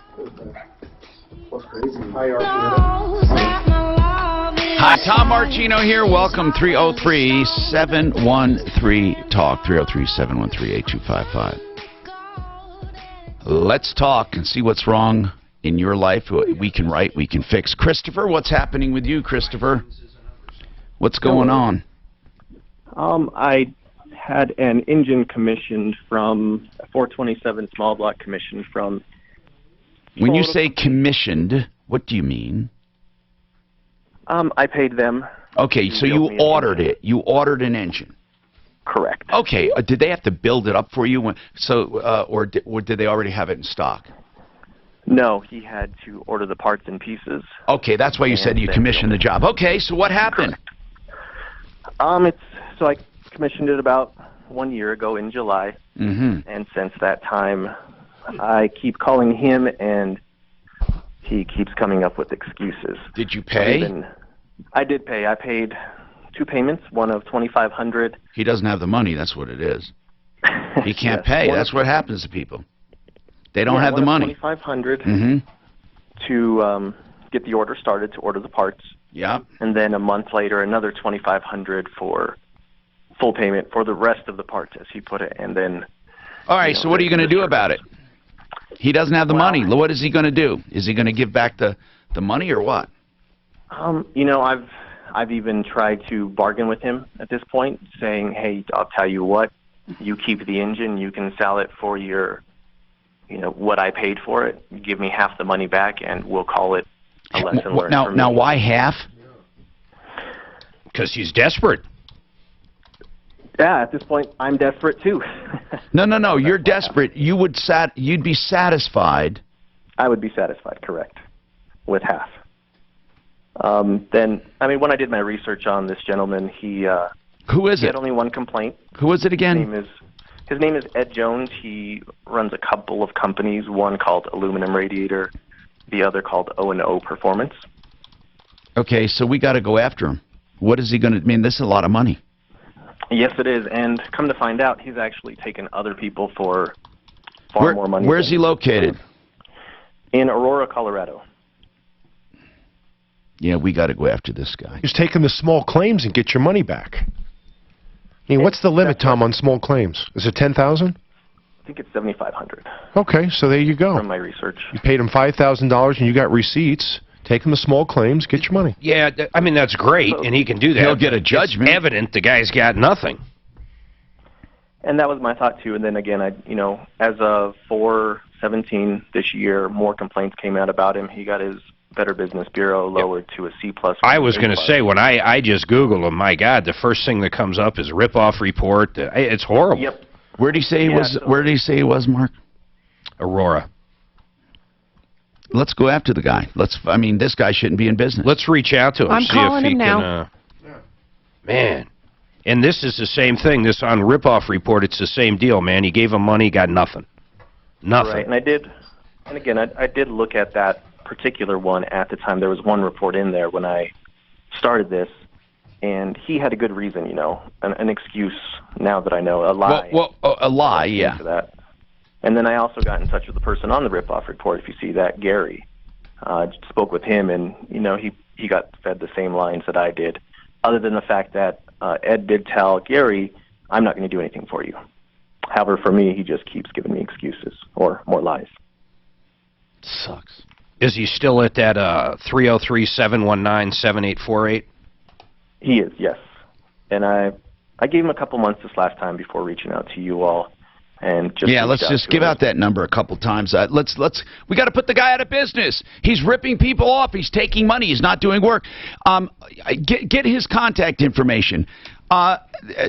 What's crazy? Hi, Tom Marchino here. Welcome, 303-713-TALK, 303-713-8255. Let's talk and see what's wrong in your life. What we can right, we can fix. Christopher, what's happening with you, Christopher? What's going on? I had an engine commissioned from a 427 small block commission from. When you say commissioned, what do you mean? I paid them. Okay, so you ordered it. You ordered an engine. Correct. Okay, did they have to build it up for you? Or did they already have it in stock? No, he had to order the parts and pieces. Okay, that's why you said you commissioned the job. Okay, so what happened? So I commissioned it about 1 year ago in July, and since that time, I keep calling him, and he keeps coming up with excuses. Did you pay? I did pay. I paid 2 payments, one of $2,500. He doesn't have the money. That's what it is. He can't Yes, pay. one That's of- what happens to people. They don't have the money. $2,500 to get the order started, to order the parts. Yeah. And then a month later, another $2,500 for full payment for the rest of the parts, as he put it. And then. All right, so what are you going to do about it? He doesn't have the money. What is he going to do? Is he going to give back the money or what? I've even tried to bargain with him at this point, saying, "Hey, I'll tell you what, you keep the engine, you can sell it for your, what I paid for it. Give me half the money back, and we'll call it a lesson learned." Now, why half? Because he's desperate. Yeah, at this point, I'm desperate too. No. You're desperate. You'd be satisfied. I would be satisfied, correct, with half. When I did my research on this gentleman, he Who is he it? had only one complaint. Who is it again? His name is Ed Jones. He runs a couple of companies, one called Aluminum Radiator, the other called O&O Performance. Okay, so we got to go after him. What is he going to? I mean, this is a lot of money. Yes, it is. And come to find out, he's actually taken other people for far more money. Where's he located? In Aurora, Colorado. Yeah, we got to go after this guy. Just take him to small claims and get your money back. I mean, what's the limit, Tom, on small claims? Is it 10,000? I think it's $7,500 Okay, so there you go. from my research. You paid him $5,000 and you got receipts. Take him to small claims, get your money. Yeah, that's great, and he can do that. He'll get a judgment. It's evident the guy's got nothing. And that was my thought too. And then again, as of 4/17 this year, more complaints came out about him. He got his Better Business Bureau lowered to a C+. I was going to say, when I just Googled him, my God, the first thing that comes up is rip-off report. It's horrible. Yep. Where did he say he was? Where did he say he was, Mark? Aurora. Let's go after the guy. This guy shouldn't be in business. Let's reach out to him. I'm see calling if he him can, now. man, And this is the same thing. This on Ripoff Report, it's the same deal, man. You gave him money, got nothing. Nothing. Right, and I did look at that particular one at the time. There was one report in there when I started this, and he had a good reason, you know, an excuse. Now that I know, a lie. A lie, yeah. To that. And then I also got in touch with the person on the Ripoff Report. If you see that, Gary, spoke with him, and you know he got fed the same lines that I did. Other than the fact that Ed did tell Gary, "I'm not going to do anything for you." However, for me, he just keeps giving me excuses or more lies. Sucks. Is he still at that 303-719-7848? He is, yes. And I gave him a couple months this last time before reaching out to you all. And just let's just give out that number a couple times. We got to put the guy out of business. He's ripping people off. He's taking money. He's not doing work. Get his contact information.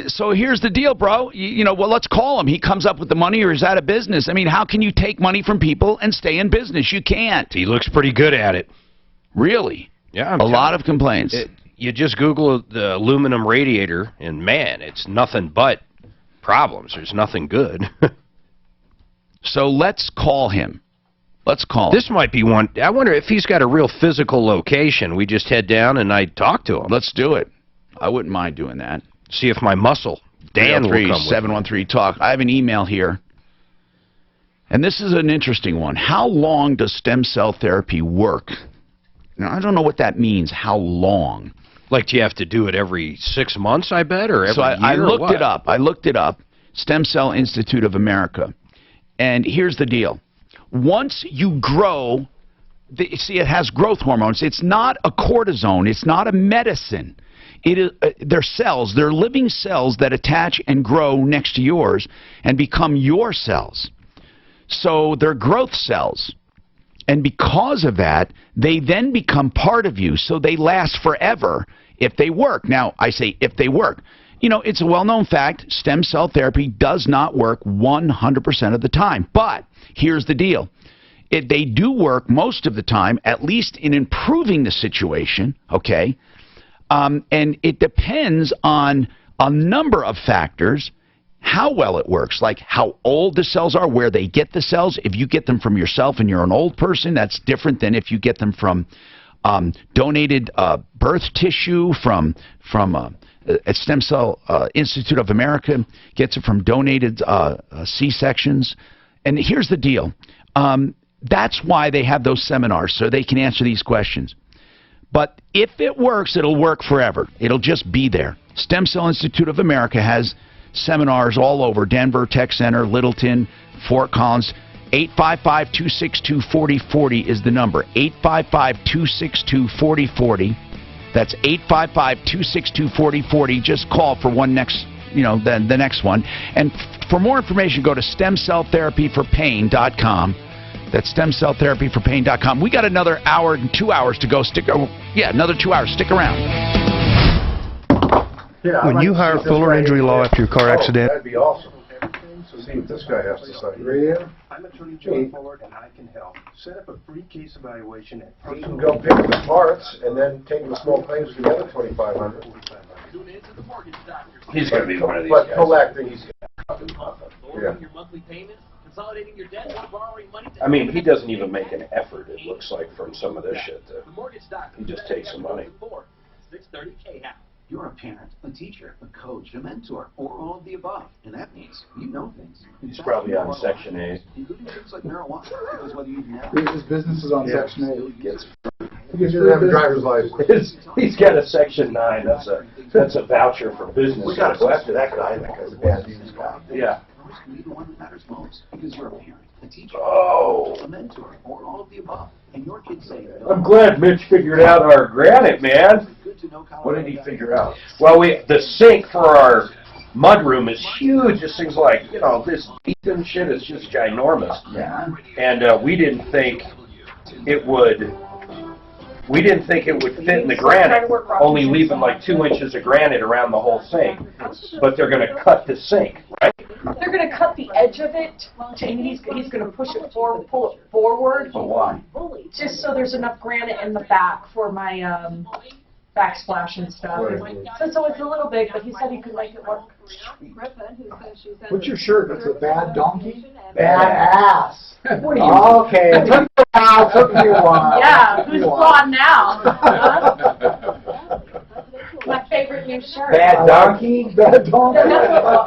So here's the deal, bro. Well, let's call him. He comes up with the money or he's out of business. I mean, how can you take money from people and stay in business? You can't. He looks pretty good at it. Really? Yeah. A lot of complaints. You just Google the aluminum radiator, and man, it's nothing but problems. There's nothing good. So let's call him. Let's call him. This might be one. I wonder if he's got a real physical location. We just head down and I talk to him. Let's do it. I wouldn't mind doing that. See if my muscle, Dan, will come with 713-TALK. I have an email here. And this is an interesting one. How long does stem cell therapy work? Now, I don't know what that means, how long. Like, do you have to do it every 6 months, I bet, or every year? I looked it up. I looked it up. Stem Cell Institute of America. And here's the deal. Once you grow, see, it has growth hormones. It's not a cortisone. It's not a medicine. They're cells. They're living cells that attach and grow next to yours and become your cells. So they're growth cells. And because of that, they then become part of you. So they last forever if they work. Now, I say if they work. You know, it's a well-known fact, stem cell therapy does not work 100% of the time. But here's the deal. They do work most of the time, at least in improving the situation, okay? And it depends on a number of factors, how well it works, like how old the cells are, where they get the cells. If you get them from yourself and you're an old person, that's different than if you get them from donated birth tissue from Stem Cell Institute of America, gets it from donated C-sections. And here's the deal. That's why they have those seminars, so they can answer these questions. But if it works, it'll work forever. It'll just be there. Stem Cell Institute of America has seminars all over Denver, Tech Center, Littleton, Fort Collins. 855-262-4040 is the number. 855-262-4040. That's 855-262-4040. Just call for one next, the next one. And for more information, go to stemcelltherapyforpain.com. That's stemcelltherapyforpain.com. We got another hour and 2 hours to go. Another 2 hours. Stick around. Yeah, When you hire Fuller Injury Law after your car accident, that'd be awesome. See what this guy has to say. Radio? I'm Attorney John Ford, and I can help. Set up a free case evaluation at You can go pick the parts and then take the small claims for the other $2,500. He's going to be one of these But guys. collecting, he's Yeah. I mean, he doesn't even make an effort, it looks like, from some of this shit. He just takes some money. You're a parent, a teacher, a coach, a mentor, or all of the above. And that means you know things. He's probably on Section 8. Including things like marijuana. Because whether you've never... His business is on Section 8. He doesn't have a driver's license. He's got a Section 9. That's a voucher for business. We got to go after that guy. That guy's a bad news guy. Yeah. Can be the one that matters most. Because you're a parent, a teacher, a mentor, or all of the above. And your kids say... I'm glad Mitch figured out our granite, man. What did he figure out? Well, the sink for our mudroom is huge. This thing's like, this Ethan shit is just ginormous. Yeah. And we didn't think it would. We didn't think it would fit in the granite, only leaving like 2 inches of granite around the whole sink. But they're going to cut the sink, right? They're going to cut the edge of it, and he's going to push it forward, pull it forward. But why? Just so there's enough granite in the back for my backsplash and stuff. So it's a little big, but he said he could make it work. What's your shirt? That's a bad donkey? Bad ass. What are you? Okay, it took me a while, took me a while. Yeah, who's blonde now? My favorite new shirt. Bad donkey? Bad donkey.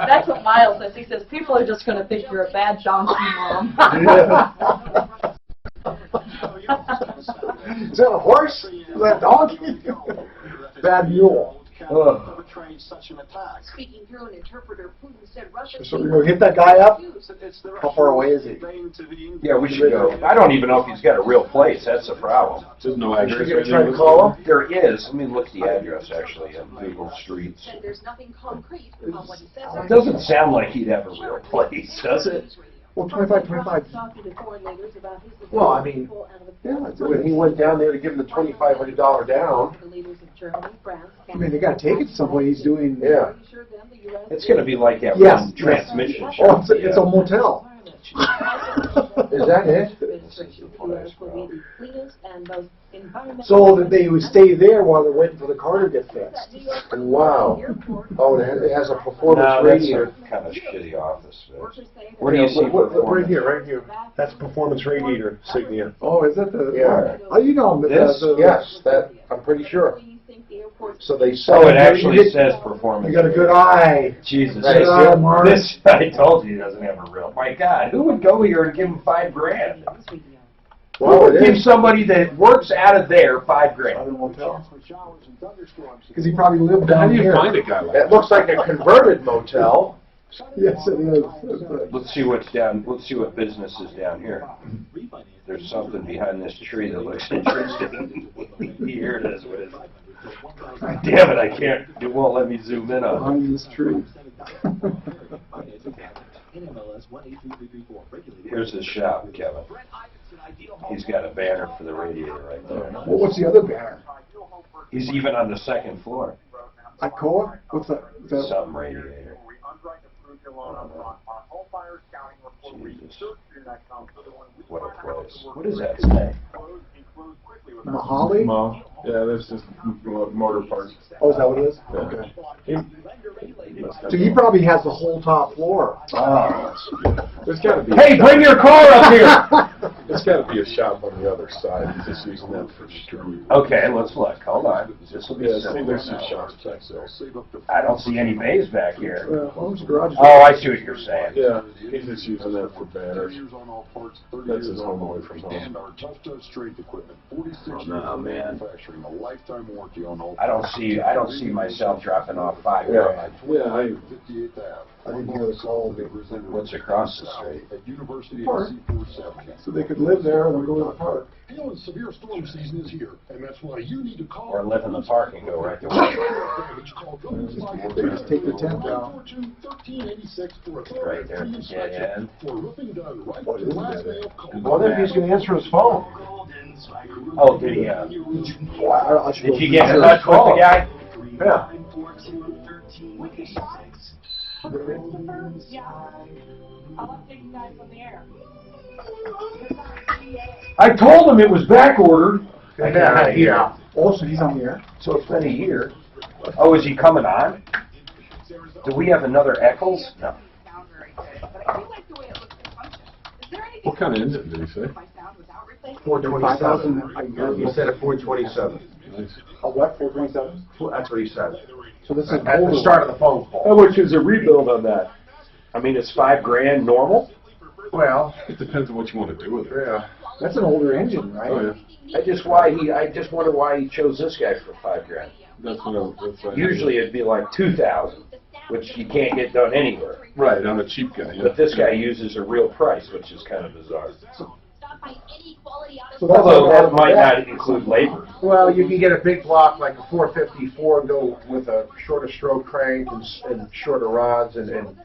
That's what Miles says. He says, people are just going to think you're a bad donkey, Mom. Is that a horse? Is that a donkey? Bad mule. Speaking through an interpreter, Putin said Russia. So we're going to hit that guy up? How far away is he? Yeah, we should go. I don't even know if he's got a real place. That's the problem. There's no address. You're going to try to call him? There is. Let me look the address, actually, on Google Streets. There's nothing concrete about what he says. It doesn't sound like he'd have a real place, does it? Well, 25. Well, I mean, yeah, when he went down there to give him the $2,500 down. I mean, they got to take it to somewhere. He's doing. Yeah. It's going to be like that Yes. one transmission Oh, shop. it's a motel. Is that it? So that they would stay there while they're waiting for the car to get fixed. Wow. Oh, it has a performance No, that's radiator. a kind of shitty office space. Where do you see Right performance? here, right here. That's performance radiator insignia. Oh, is that the? Yeah. How do you know? This? Yes, that I'm pretty sure. So they Oh, sell it actually says performance. You got a good eye. Jesus. Good eye, Mark. This, I told you, he doesn't have a real. My God, who would go here and give him $5,000? Who would give somebody that works out of there $5,000? Because he probably lived How down do you here. find a guy like It looks like a converted motel. Yes, it is. Let's see what's down. Let's see what business is down here. There's something behind this tree that looks interesting. Here it is. What is it? Damn it! I can't. It won't let me zoom in on it. Behind this tree. Here's the shop, Kevin. He's got a banner for the radiator right there. Well, what's the other banner? He's even on the second floor. Icoa? What's that? Is that Some radiator. Jesus. What a place. What does that say? Mahali? Yeah, that's just motor parts. Oh, is that what it is? Okay. So he probably has the whole top floor. There's got to be. Hey, bring your car up here! There's got to be a shop on the other side. He's just using that for street. Okay, let's look. Hold on. This will be Yeah, simple. there's some shops back there. I don't see any bays back here. Well, there's a garage. Oh, I see what you're saying. Yeah, he's just using that for banners. That's his home away from home. Oh, man. I don't see myself dropping off $5,000. Yeah, I didn't hear the call. What's across the street? Park. So they could live there and go to the park. The severe storm season is here, and that's why you need to call. Or live in the park and go right to work. They just take the tent down. Right there. Yeah, yeah. What is that? Well, then he's going to answer his phone. Oh, did he? Did you get a Let's touch with call the guy? Yeah. I told him it was back ordered. Yeah. Oh, so he's on the air? So it's been a year. Oh, is he coming on? Do we have another Eccles? No. What kind of engine did he say? 427. He said a 427. A what, 427? That's what he said. So this is At the older. start of the phone call. Which is a rebuild on that. I mean, it's $5,000 normal? Well, It depends on what you want to do with it. yeah. That's an older engine, right? Oh, yeah. I just wonder why he chose this guy for $5,000. That's what Usually it'd be like $2,000, which you can't get done anywhere. Right, I'm a cheap guy. Yeah. But this guy uses a real price, which is kind of bizarre. So that's Although a lot that of might that. not include labor. Well, you can get a big block like a 454 and go with a shorter stroke crank and shorter rods and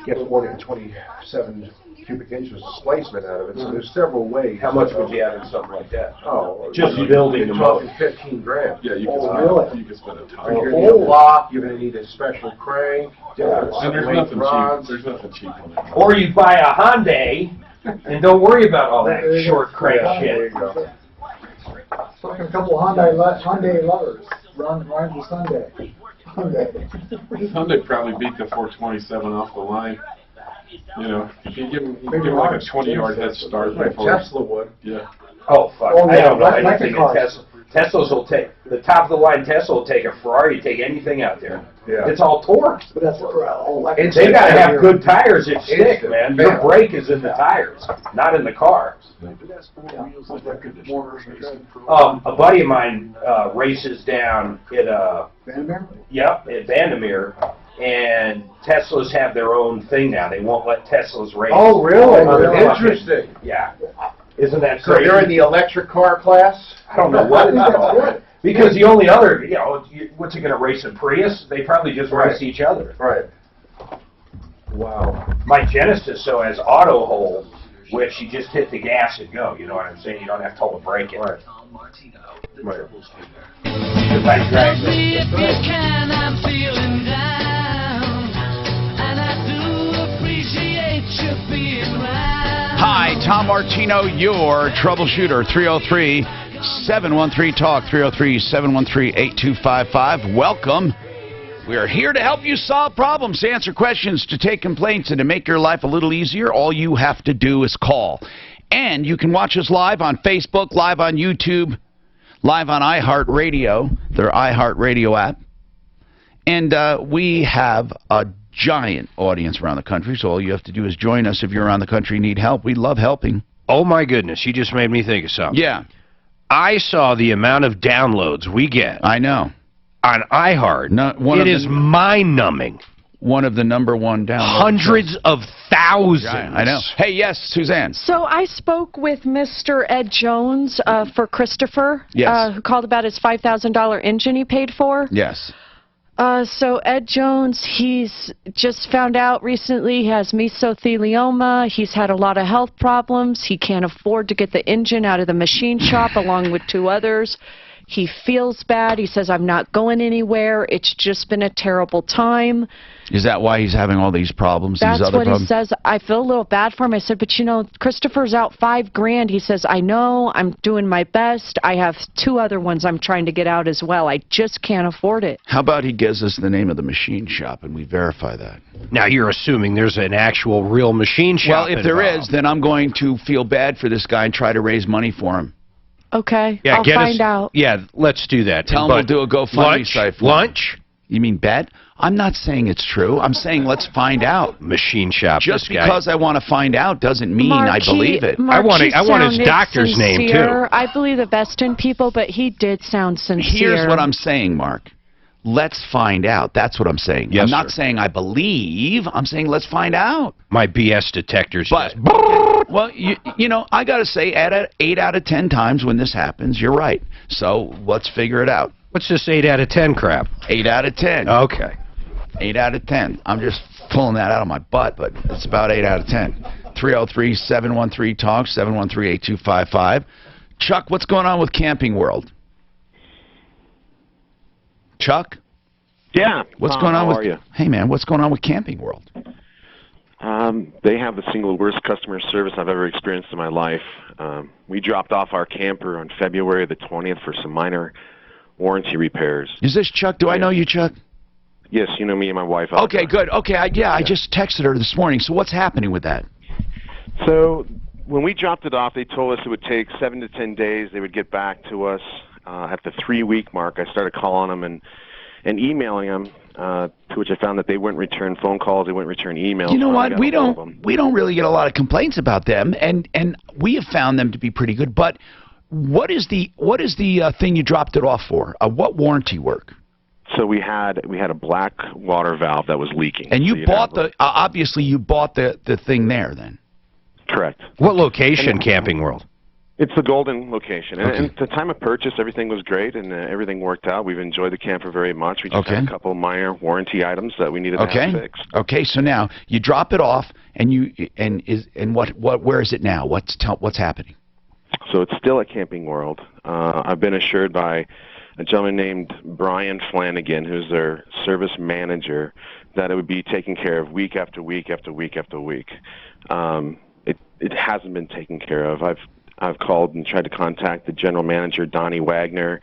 get 427 cubic inches displacement out of it. So there's several ways. How much would you have in something like that? Oh, Just you're building them up. talking 15 grand. Yeah, you Oh, can really? you can spend a For ton. your whole block, you're going to need a special crank, And there's weight nothing rods. cheap. There's nothing cheap on that. Or you buy a Hyundai and don't worry about all that short crank Yeah, there shit. you go. Talking a couple of Hyundai lovers, rhymes with Sunday. Hyundai probably beat the 427 off the line. You know, if you give them Maybe like a March, 20-yard head start Like before. Tesla would. Yeah. Oh, fuck. Oh, I yeah, don't know like anything the in cars. Tesla. Teslas will take, the top of the line Tesla will take a Ferrari, take anything out there. Yeah. It's all torque. But that's all electric. They gotta have good tires that stick, Instant. man. Your brake is in the tires, not in the car. A buddy of mine races down at Vandermeer? at Vandermeer, and Teslas have their own thing now. They won't let Teslas race. Oh, really? on the fucking- Interesting. Yeah. Isn't that So crazy? they're in the electric car class? I don't know what it's called. Because the only other, what's it going to race a Prius? They probably just race each other. Right. Wow. My Genesis, so has auto hold, which you just hit the gas and go. You know what I'm saying? You don't have to hold the brake in. Right. Right. Because I dragged it. Hi, Tom Martino, your troubleshooter. 303-713-TALK, 303-713-8255. Welcome. We are here to help you solve problems, to answer questions, to take complaints, and to make your life a little easier. All you have to do is call. And you can watch us live on Facebook, live on YouTube, live on iHeartRadio, their iHeartRadio app. And we have a giant audience around the country, so all you have to do is join us if you're around the country and need help. We love helping. Oh, my goodness. You just made me think of something. Yeah. I saw the amount of downloads we get. I know. On iHeart. It is mind-numbing. One of the number one downloads. Hundreds of thousands. Yeah, I know. Hey, yes, Suzanne. So I spoke with Mr. Ed Jones for Christopher, Yes. who called about his $5,000 engine he paid for. Yes. So Ed Jones, he's just found out recently he has mesothelioma. He's had a lot of health problems. He can't afford to get the engine out of the machine shop along with two others. He feels bad. He says, I'm not going anywhere. It's just been a terrible time. Is that why he's having all these problems? That's these other what problems? he says. I feel a little bad for him. I said, but you know, Christopher's out $5,000. He says, I know, I'm doing my best. I have two other ones I'm trying to get out as well. I just can't afford it. How about he gives us the name of the machine shop and we verify that? Now, you're assuming there's an actual real machine shop Well, if there is, then I'm going to feel bad for this guy and try to raise money for him. Okay, Yeah, I'll find out. Yeah, let's do that. Tell him we'll do a GoFundMe site for him. Lunch? You mean bet? I'm not saying it's true. I'm saying let's find out. Machine shop. Just this guy. because I want to find out doesn't mean I believe it. I want his doctor's name, too. I believe the best in people, but he did sound sincere. Here's what I'm saying, Mark. Let's find out. That's what I'm saying. Yes, I'm not sir. saying I believe. I'm saying let's find out. My BS detector's But, well, you know, I got to say, 8 out of 10 times when this happens, you're right. So let's figure it out. What's this 8 out of 10 crap? 8 out of 10. Okay. 8 out of 10. I'm just pulling that out of my butt, but it's about 8 out of 10. 303-713-TALK, 713-8255. Chuck, what's going on with Camping World? Chuck? Yeah. What's Tom, going on how with are you? Hey man, what's going on with Camping World? They have the single worst customer service I've ever experienced in my life. We dropped off our camper on February the 20th for some minor warranty repairs. Is this Chuck? Do I know you, Chuck? Yes, you know me and my wife. Okay, good. Okay, I just texted her this morning. So what's happening with that? So when we dropped it off, they told us it would take 7 to 10 days. They would get back to us. At the 3-week mark, I started calling them and emailing them, to which I found that they wouldn't return phone calls, they wouldn't return emails. You know Finally what? got We a hold of them. don't really get a lot of complaints about them, and we have found them to be pretty good. But what is the thing you dropped it off for? What warranty work? So we had a black water valve that was leaking. And So you you'd bought have the obviously you bought the thing there then. Correct. What location, Camping World? It's the Golden location. And, Okay. and at the time of purchase, everything was great, and everything worked out. We've enjoyed the camper very much. We just had a couple minor warranty items that we needed to have fixed. Okay, so now you drop it off, and where is it now? What's happening? So it's still at Camping World. I've been assured by a gentleman named Brian Flanagan, who's their service manager, that it would be taken care of week after week after week after week. It hasn't been taken care of. I've called and tried to contact the general manager, Donnie Wagner.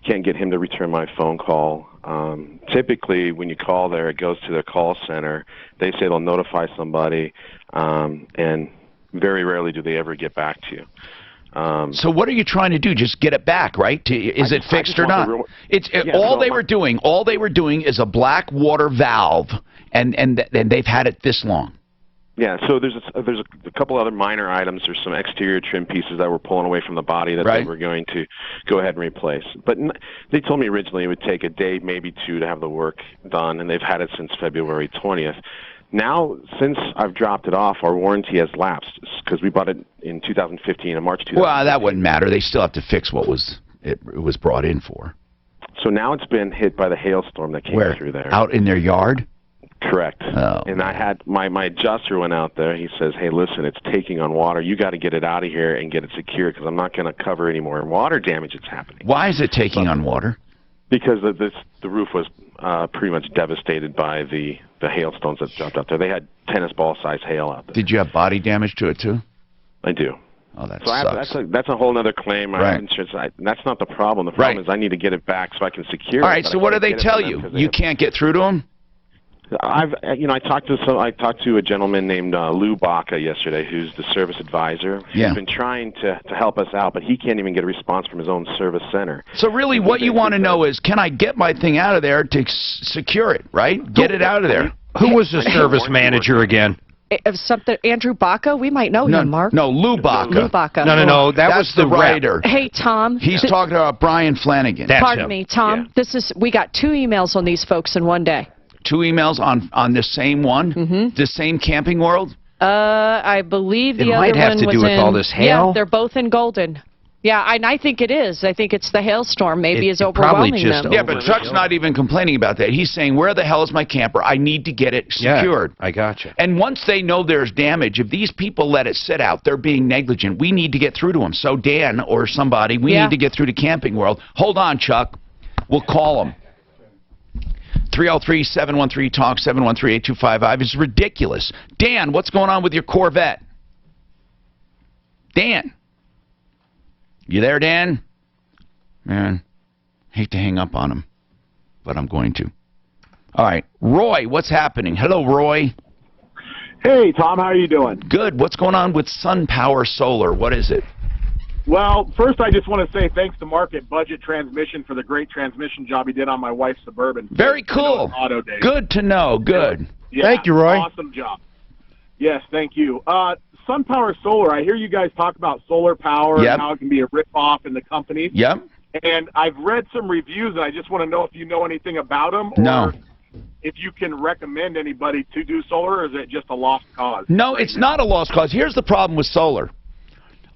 Can't get him to return my phone call. Typically, when you call there, it goes to their call center. They say they'll notify somebody, and very rarely do they ever get back to you. So what are you trying to do? Just get it back, right? Is it fixed or not? All they were doing is a black water valve, and they've had it this long. Yeah, so there's a couple other minor items. There's some exterior trim pieces that were pulling away from the body that they were going to go ahead and replace. But they told me originally it would take a day, maybe two, to have the work done, and they've had it since February 20th. Now, since I've dropped it off, our warranty has lapsed because we bought it in 2015, in March 2015. Well, that wouldn't matter. They still have to fix what it was brought in for. So now it's been hit by the hailstorm that came through there. Out in their yard? Correct. Oh. And I had my adjuster went out there. He says, "Hey, listen, it's taking on water. You got to get it out of here and get it secured because I'm not going to cover any more water damage that's happening." Why is it taking on water? Because the roof was pretty much devastated by the hailstones that dropped out there. They had tennis ball size hail out there. Did you have body damage to it too? I do. Oh, that sucks. That's a whole other claim. I have insurance. That's not the problem. The problem is I need to get it back so I can secure it. All right. So what do they tell you? You can't get through to them? I talked to a gentleman named Lou Baca yesterday, who's the service advisor. Yeah. He's been trying to help us out, but he can't even get a response from his own service center. So really, what you want to know is, can I get my thing out of there to secure it? Right? Get it out of there. Who was the service manager again? Andrew Baca? We might know him, Mark. No, Lou Baca. Lou Baca. No. That was the writer. Hey, Tom. He's talking about Brian Flanagan. Pardon me, Tom. Yeah. We got 2 emails on these folks in one day. 2 emails on the same one? Mm-hmm. The same Camping World? I believe the other one was in... It might have to do with all this hail. Yeah, they're both in Golden. Yeah, and I think it is. I think it's the hailstorm maybe is overwhelming them. Yeah, but Chuck's not even complaining about that. He's saying, where the hell is my camper? I need to get it secured. Yeah, I gotcha. And once they know there's damage, if these people let it sit out, they're being negligent. We need to get through to them. So Dan or somebody, we need to get through to Camping World. Hold on, Chuck. We'll call them. 303-713-TALK, 713-8255. It's ridiculous. Dan, what's going on with your Corvette? Dan. You there, Dan? Man, hate to hang up on him, but I'm going to. All right. Roy, what's happening? Hello, Roy. Hey, Tom, how are you doing? Good. What's going on with SunPower Solar? What is it? Well, first I just want to say thanks to Mark at Budget Transmission for the great transmission job he did on my wife's Suburban. Very cool. Auto days. Good to know. Good. Yeah, thank you, Roy. Awesome job. Yes, thank you. SunPower Solar, I hear you guys talk about solar power and how it can be a rip-off in the company. Yep. And I've read some reviews, and I just want to know if you know anything about them or if you can recommend anybody to do solar, or is it just a lost cause? No, it's not a lost cause. Here's the problem with solar.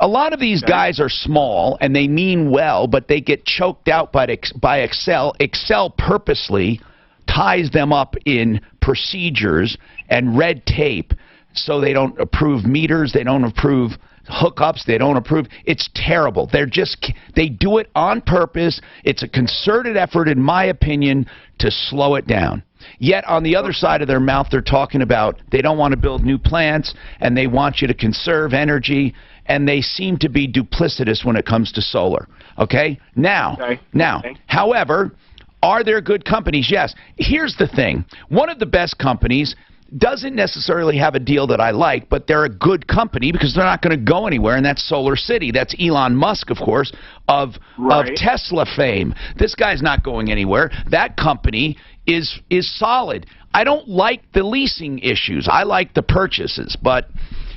A lot of these guys are small, and they mean well, but they get choked out by Excel. Excel purposely ties them up in procedures and red tape so they don't approve meters, they don't approve hookups, they don't approve. It's terrible. They do it on purpose. It's a concerted effort, in my opinion, to slow it down. Yet on the other side of their mouth, they're talking about they don't want to build new plants and they want you to conserve energy, and they seem to be duplicitous when it comes to solar. Okay? Now, however, are there good companies? Yes. Here's the thing. One of the best companies doesn't necessarily have a deal that I like, but they're a good company because they're not going to go anywhere, and that's Solar City. That's Elon Musk, of course, of Tesla fame. This guy's not going anywhere. That company is solid. I don't like the leasing issues. I like the purchases, but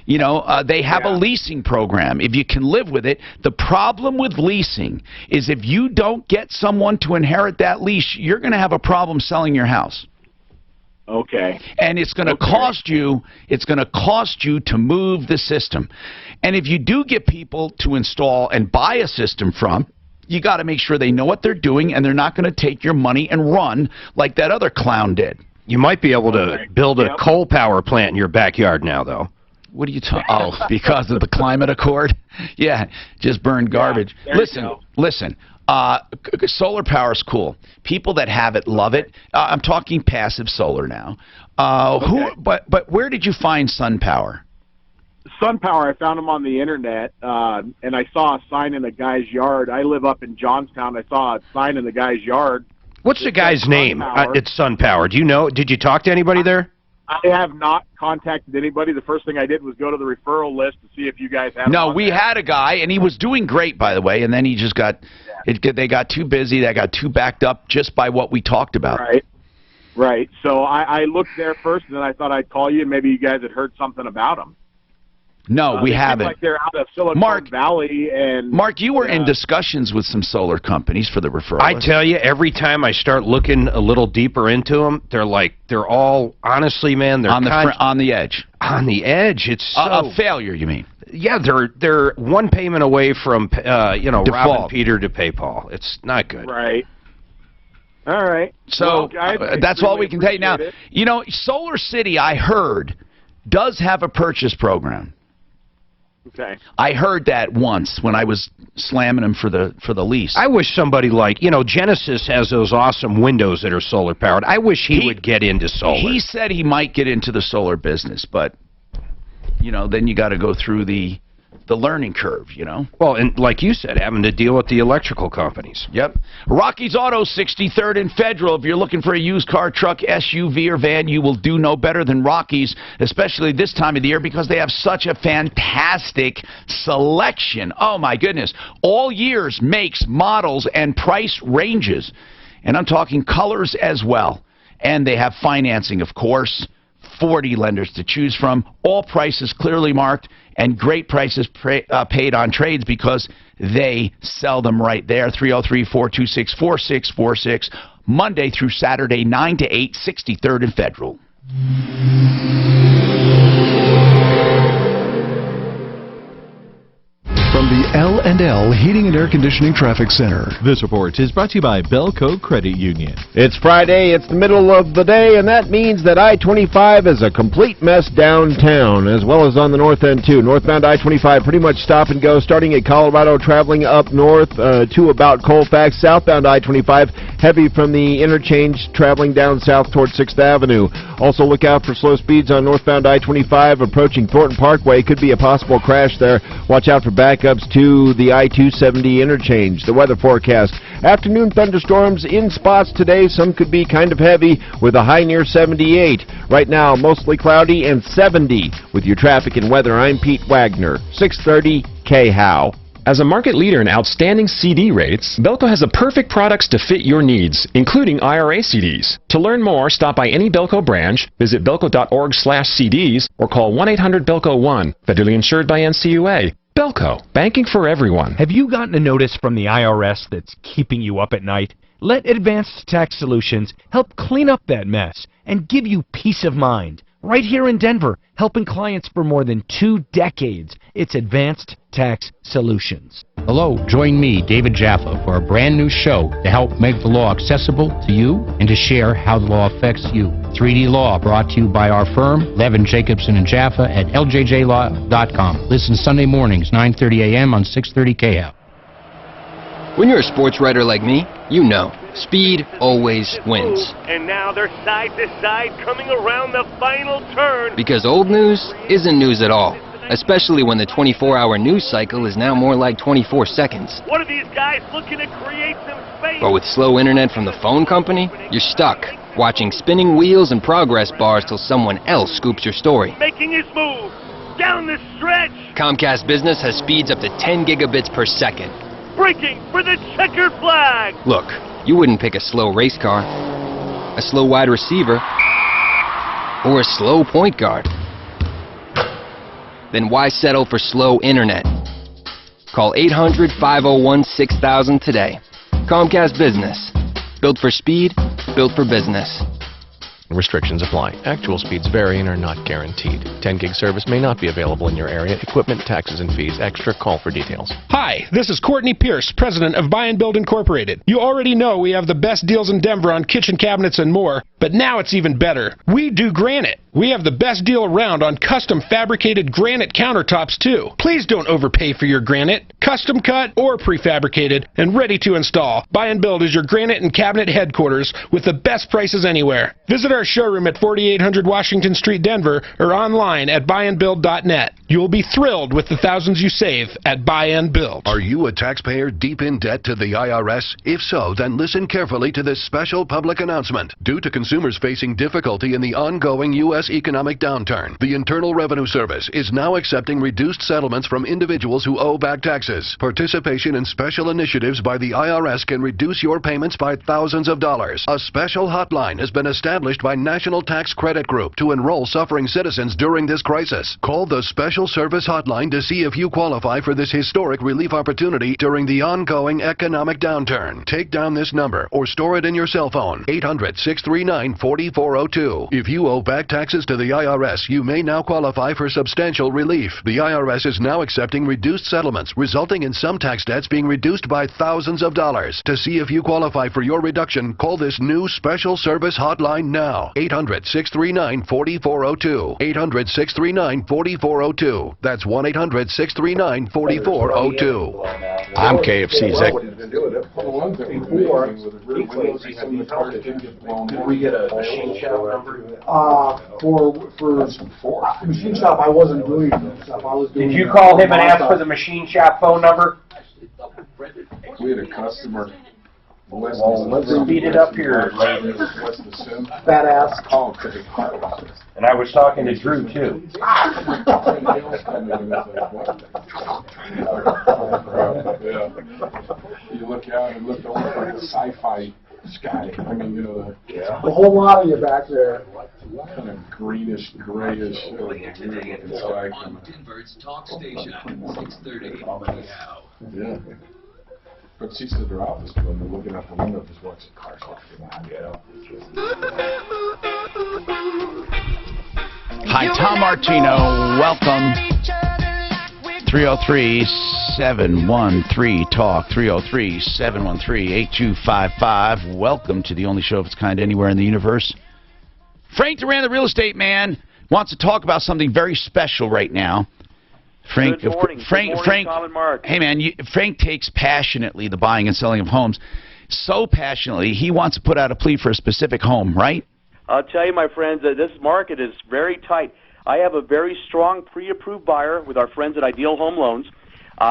you know, they have a leasing program. If you can live with it, the problem with leasing is if you don't get someone to inherit that lease, you're going to have a problem selling your house. Okay. And it's going to cost you. It's going to cost you to move the system. And if you do get people to install and buy a system from, you got to make sure they know what they're doing and they're not going to take your money and run like that other clown did. You might be able to build a coal power plant in your backyard now, though. What are you talking? Oh, because of the climate accord? Yeah, just burn garbage. Listen. Solar power is cool. People that have it love it. I'm talking passive solar now. But where did you find SunPower? SunPower, I found them on the internet, and I saw a sign in a guy's yard. I live up in Johnstown. I saw a sign in the guy's yard. What's the guy's name? It's SunPower. Do you know? Did you talk to anybody there? I have not contacted anybody. The first thing I did was go to the referral list to see if you guys have. No, we had a guy, and he was doing great, by the way, and then he just got, they got too busy, they got too backed up just by what we talked about. Right. So I looked there first, and then I thought I'd call you, and maybe you guys had heard something about them. No, we they haven't. Seem like they're out of Silicon Valley, and Mark, you were in discussions with some solar companies for the referral. I tell you, every time I start looking a little deeper into them, they're all, honestly, man, they're on the edge. On the edge. It's so, a failure, you mean? Yeah, they're one payment away from robbing Peter to pay Paul. It's not good. Right. All right. So that's all we can tell you now. You know, Solar City, I heard, does have a purchase program. Okay. I heard that once when I was slamming him for the lease. I wish somebody like, Genesis has those awesome windows that are solar powered. I wish he would get into solar. He said he might get into the solar business, but then you got to go through the learning curve, Well, and like you said, having to deal with the electrical companies. Yep. Rocky's Auto, 63rd and Federal. If you're looking for a used car, truck, SUV, or van, you will do no better than Rocky's, especially this time of the year because they have such a fantastic selection. Oh, my goodness. All years, makes, models, and price ranges. And I'm talking colors as well. And they have financing, of course. 40 lenders to choose from, all prices clearly marked, and great prices paid on trades because they sell them right there. 303-426-4646, Monday through Saturday, 9 to 8, 63rd and Federal. From the L&L Heating and Air Conditioning Traffic Center. This report is brought to you by Belco Credit Union. It's Friday, it's the middle of the day, and that means that I-25 is a complete mess downtown, as well as on the north end, too. Northbound I-25 pretty much stop and go, starting at Colorado, traveling up north to about Colfax. Southbound I-25, heavy from the interchange, traveling down south toward 6th Avenue. Also look out for slow speeds on northbound I-25, approaching Thornton Parkway. Could be a possible crash there. Watch out for backups to the I-270 interchange. The weather forecast. Afternoon thunderstorms in spots today. Some could be kind of heavy with a high near 78. Right now, mostly cloudy and 70. With your traffic and weather, I'm Pete Wagner, 630 KHOW. As a market leader in outstanding CD rates, Belco has the perfect products to fit your needs, including IRA CDs. To learn more, stop by any Belco branch, visit belco.org/CDs, or call 1-800-BELCO-1, federally insured by NCUA. Belco, banking for everyone. Have you gotten a notice from the IRS that's keeping you up at night? Let Advanced Tax Solutions help clean up that mess and give you peace of mind. Right here in Denver, helping clients for more than 2 decades. It's Advanced Tax Solutions. Hello, join me, David Jaffa, for a brand new show to help make the law accessible to you and to share how the law affects you. 3D Law, brought to you by our firm, Levin, Jacobson & Jaffa at ljjlaw.com. Listen Sunday mornings, 9:30 a.m. on 630 KHOW. When you're a sports writer like me, you know, speed always wins. And now they're side to side coming around the final turn. Because old news isn't news at all, especially when the 24-hour news cycle is now more like 24 seconds. What are these guys looking to create some space? But with slow internet from the phone company, you're stuck, watching spinning wheels and progress bars till someone else scoops your story. Making his move down the stretch. Comcast Business has speeds up to 10 gigabits per second. Breaking for the checkered flag. Look, you wouldn't pick a slow race car, a slow wide receiver, or a slow point guard. Then why settle for slow internet? Call 800-501-6000 today. Comcast Business. Built for speed, built for business. Restrictions apply. Actual speeds vary and are not guaranteed. 10 gig service may not be available in your area. Equipment, taxes, and fees extra. Call for details. Hi, this is Courtney Pierce, president of Buy and Build Incorporated. You already know we have the best deals in Denver on kitchen cabinets and more, but now it's even better. We do granite. We have the best deal around on custom fabricated granite countertops too. Please don't overpay for your granite. Custom cut or prefabricated and ready to install. Buy and Build is your granite and cabinet headquarters with the best prices anywhere. Visit our our showroom at 4800 Washington Street, Denver, or online at buyandbuild.net. You'll be thrilled with the thousands you save at Buy and Build. Are you a taxpayer deep in debt to the IRS? If so, then listen carefully to this special public announcement. Due to consumers facing difficulty in the ongoing U.S. economic downturn, the Internal Revenue Service is now accepting reduced settlements from individuals who owe back taxes. Participation in special initiatives by the IRS can reduce your payments by thousands of dollars. A special hotline has been established by National Tax Credit Group to enroll suffering citizens during this crisis. Call the Special Service Hotline to see if you qualify for this historic relief opportunity during the ongoing economic downturn. Take down this number or store it in your cell phone, 800-639-4402. If you owe back taxes to the IRS, you may now qualify for substantial relief. The IRS is now accepting reduced settlements, resulting in some tax debts being reduced by thousands of dollars. To see if you qualify for your reduction, call this new Special Service Hotline now, 800-639-4402. 800-639-4402. That's 1-800-639-4402. I'm KFC's. Did we get a machine shop number? For machine shop, I wasn't doing stuff. I was doing. Did you call him and ask for the machine shop phone number? We had a customer. Well, let's speed it up here. Fat ass. And I was talking to Drew too. Yeah. You look out and look almost like a sci-fi sky. I mean, you know, A whole lot of you back there. kind of greenish, grayish. Denver's talk station, 630 now. Yeah. But she said their office when they're looking out the window, just watching cars walking by. Hi, Tom Martino. Welcome. 303-713-TALK. 303-713-8255. Welcome to the only show of its kind anywhere in the universe. Frank Duran, the real estate man, wants to talk about something very special right now. Frank, Good morning. Frank, Good morning, Frank, Tom and Mark. Hey man, Frank takes passionately the buying and selling of homes. So passionately, he wants to put out a plea for a specific home, right? I'll tell you, my friends, that this market is very tight. I have a very strong pre-approved buyer with our friends at Ideal Home Loans,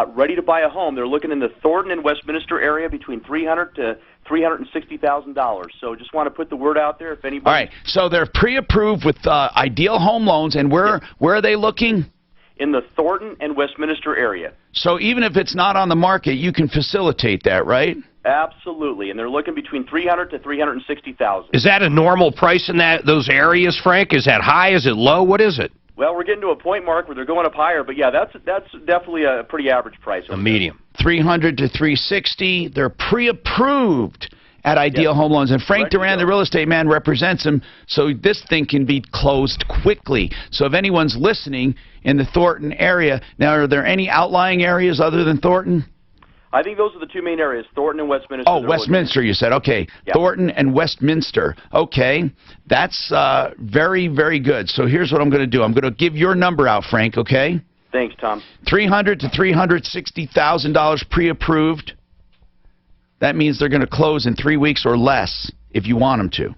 ready to buy a home. They're looking in the Thornton and Westminster area between $300,000 to $360,000. So just want to put the word out there if anybody. All right. So they're pre-approved with Ideal Home Loans, and where are they looking? In the Thornton and Westminster area. So even if it's not on the market, you can facilitate that, right? Absolutely, and they're looking between $300,000 to $360,000. Is that a normal price in those areas, Frank? Is that high? Is it low? What is it? Well, we're getting to a point, Mark, where they're going up higher, but yeah, that's definitely a pretty average price. A medium. 300 to 360. They're pre-approved at Ideal Home Loans, and Frank Duran, the real estate man, represents them, so this thing can be closed quickly. So if anyone's listening in the Thornton area, now are there any outlying areas other than Thornton? I think those are the two main areas, Thornton and Westminster. Oh, Westminster, you said. Okay. Yeah. Thornton and Westminster. Okay. That's very, very good. So here's what I'm going to do. I'm going to give your number out, Frank, okay? Thanks, Tom. $300,000 to $360,000 pre-approved. That means they're going to close in 3 weeks or less if you want them to.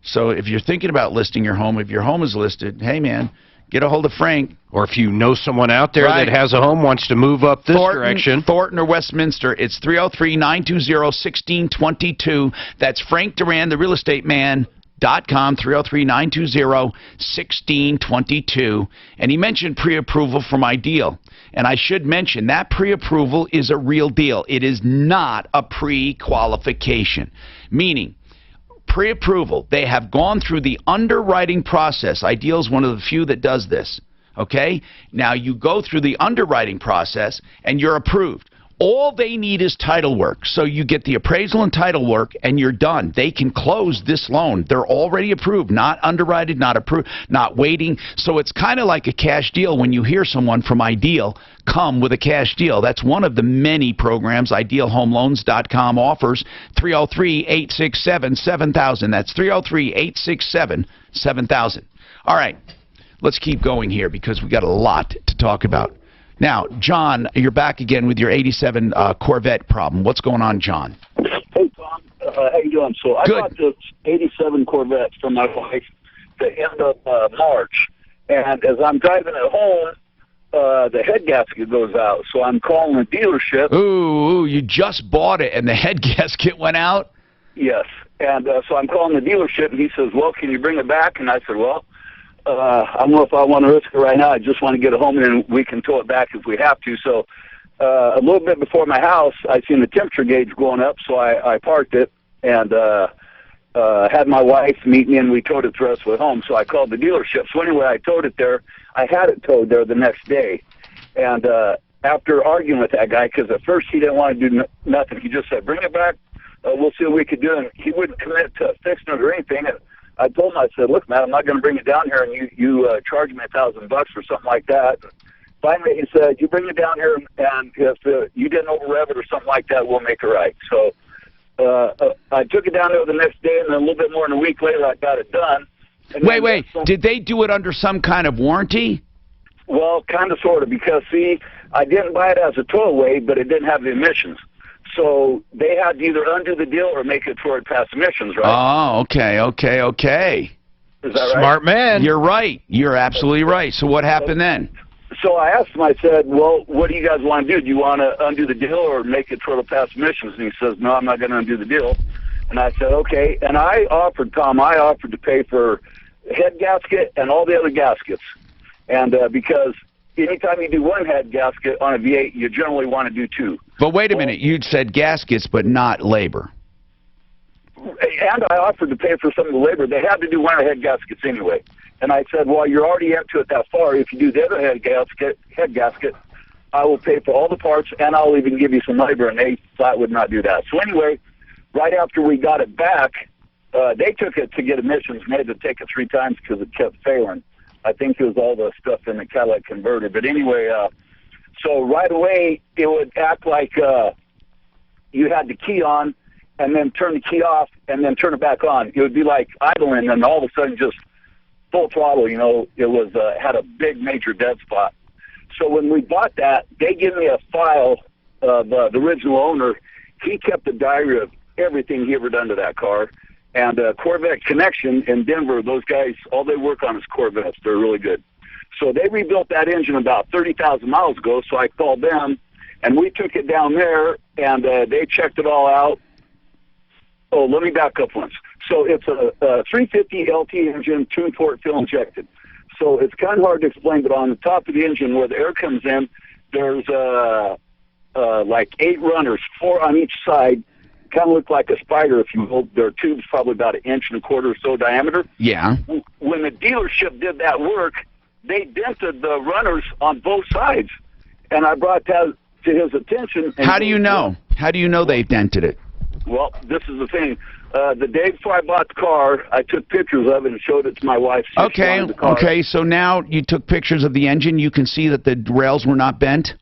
So if you're thinking about listing your home, if your home is listed, hey, man, get a hold of Frank. Or if you know someone out there that has a home, wants to move up this direction. Thornton or Westminster, it's 303-920-1622. That's Frank Duran, the real estate man.com, 303-920-1622. And he mentioned pre-approval from Ideal. And I should mention that pre-approval is a real deal. It is not a pre-qualification, meaning pre-approval. They have gone through the underwriting process. Ideal is one of the few that does this. Okay? Now you go through the underwriting process and you're approved. All they need is title work. So you get the appraisal and title work and you're done. They can close this loan. They're already approved, not underwritten, not approved, not waiting. So it's kind of like a cash deal when you hear someone from Ideal come with a cash deal. That's one of the many programs IdealHomeLoans.com offers. 303-867-7000. That's 303-867-7000. All right. Let's keep going here because we got a lot to talk about. Now, John, you're back again with your 87 Corvette problem. What's going on, John? Hey, Tom. How you doing? So I Good. bought this '87 Corvette from my wife the end of March, and as I'm driving it home, the head gasket goes out. So I'm calling the dealership. Ooh, you just bought it and the head gasket went out? Yes, and so I'm calling the dealership, and he says, "Well, can you bring it back?" And I said, "Well, I don't know if I want to risk it right now. I just want to get it home, and then we can tow it back if we have to." So a little bit before my house, I seen the temperature gauge going up, so I parked it and had my wife meet me, and we towed it the rest of the way home. So I called the dealership. So anyway, I towed it there. I had it towed there the next day, and after arguing with that guy, because at first he didn't want to do nothing, he just said, "Bring it back. We'll see what we could do." And he wouldn't commit to fixing it or anything. And I told him, I said, "Look, man, I'm not going to bring it down here, and you charge me $1,000 or something like that." Finally, he said, "You bring it down here, and if you didn't over-rev it or something like that, we'll make it right." So I took it down there the next day, and then a little bit more than a week later, I got it done. And Wait. Did they do it under some kind of warranty? Well, kind of, sort of, because, see, I didn't buy it as a towaway, but it didn't have the emissions. So they had to either undo the deal or make it toward past emissions, right? Oh, okay. Is that right? Smart man. You're right. You're absolutely right. So what happened then? So I asked him, I said, "Well, what do you guys want to do? Do you want to undo the deal or make it toward the past emissions?" And he says, "No, I'm not going to undo the deal." And I said, "Okay." And I offered to pay for head gasket and all the other gaskets. And because anytime you do one head gasket on a V8, you generally want to do two. But wait a minute. You'd said gaskets, but not labor. And I offered to pay for some of the labor. They had to do one of the head gaskets anyway. And I said, "Well, you're already into it that far. If you do the other head gasket, I will pay for all the parts, and I'll even give you some labor." And they flat would not do that. So anyway, right after we got it back, they took it to get emissions, and they had to take it 3 times because it kept failing. I think it was all the stuff in the catalytic converter. But anyway, so right away, it would act like you had the key on, and then turn the key off, and then turn it back on. It would be like idling, and all of a sudden just full throttle, it was had a big major dead spot. So when we bought that, they gave me a file of the original owner. He kept a diary of everything he ever done to that car. And Corvette Connection in Denver, those guys, all they work on is Corvettes. They're really good. So they rebuilt that engine about 30,000 miles ago, so I called them, and we took it down there, and they checked it all out. Oh, let me back up once. So it's a 350 LT engine, tuned port fuel injected. So it's kind of hard to explain, but on the top of the engine where the air comes in, there's like 8 runners, 4 on each side, kind of look like a spider, if you will. Their tube's probably about 1.25 inches or so diameter. Yeah. When the dealership did that work, they dented the runners on both sides. And I brought that to his attention. And How do you know? How do you know they dented it? Well, this is the thing. The day before I bought the car, I took pictures of it and showed it to my wife. Okay, so now you took pictures of the engine. You can see that the rails were not bent?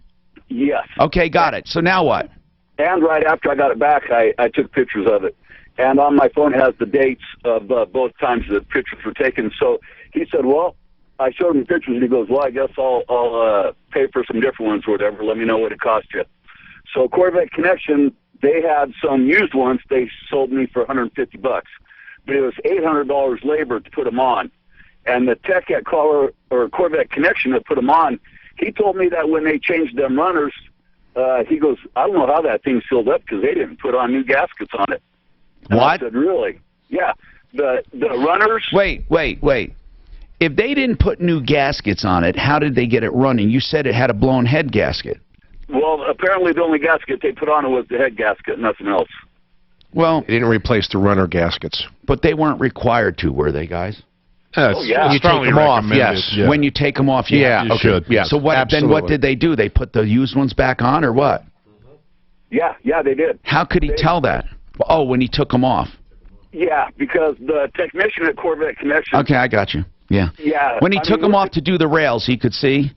Yes. Okay, got it. So now what? And right after I got it back, I took pictures of it. And on my phone it has the dates of both times the pictures were taken. So he said, well, I showed him the pictures, and he goes, well, I guess I'll pay for some different ones or whatever. Let me know what it cost you. So Corvette Connection, they had some used ones they sold me for $150, but it was $800 labor to put them on. And the tech at Corvette Connection that put them on, he told me that when they changed them runners, he goes, I don't know how that thing sealed up because they didn't put on new gaskets on it. And what? I said, really? Yeah. The runners. Wait. If they didn't put new gaskets on it, how did they get it running? You said it had a blown head gasket. Well, apparently the only gasket they put on it was the head gasket, nothing else. Well, they didn't replace the runner gaskets. But they weren't required to, were they, guys? Yeah. You take them off, yes. Yeah. When you take them off, you should. Yeah. So then what did they do? They put the used ones back on, or what? Yeah, they did. How could he tell that? Oh, when he took them off. Yeah, because the technician at Corvette Connection. Okay, I got you. Yeah. Yeah. When he took them off to do the rails, he could see?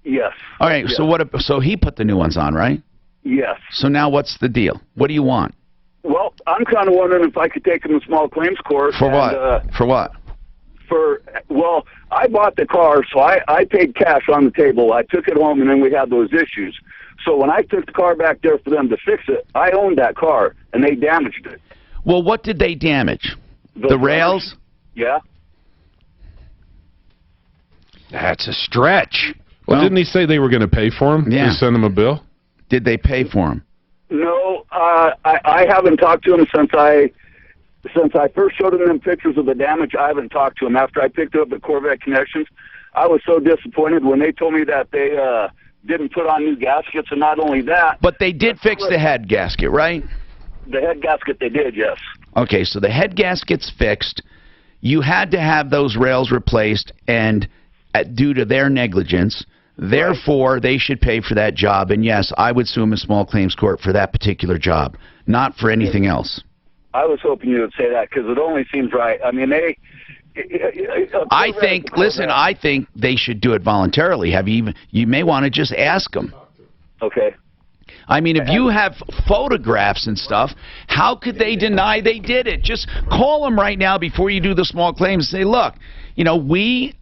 Yes. All right, yes. So he put the new ones on, right? Yes. So now what's the deal? What do you want? Well, I'm kind of wondering if I could take him to small claims court. For what? For what? Well, I bought the car, so I paid cash on the table. I took it home, and then we had those issues. So when I took the car back there for them to fix it, I owned that car, and they damaged it. Well, what did they damage? The rails? Yeah. That's a stretch. Well, didn't he say they were going to pay for him? Yeah. They send him a bill? Did they pay for him? No, I haven't talked to him since I first showed him them pictures of the damage. I haven't talked to him. After I picked up the Corvette Connections, I was so disappointed when they told me that they didn't put on new gaskets, and not only that... But they did fix the head gasket, right? The head gasket they did, yes. Okay, so the head gasket's fixed. You had to have those rails replaced, and due to their negligence, therefore they should pay for that job. And yes, I would sue them in small claims court for that particular job, not for anything else. I was hoping you would say that because it only seems right. I mean, I think they should do it voluntarily. You may want to just ask them. Okay. I mean, if you have photographs and stuff, how could they deny they did it? Just call them right now before you do the small claims and say, look, we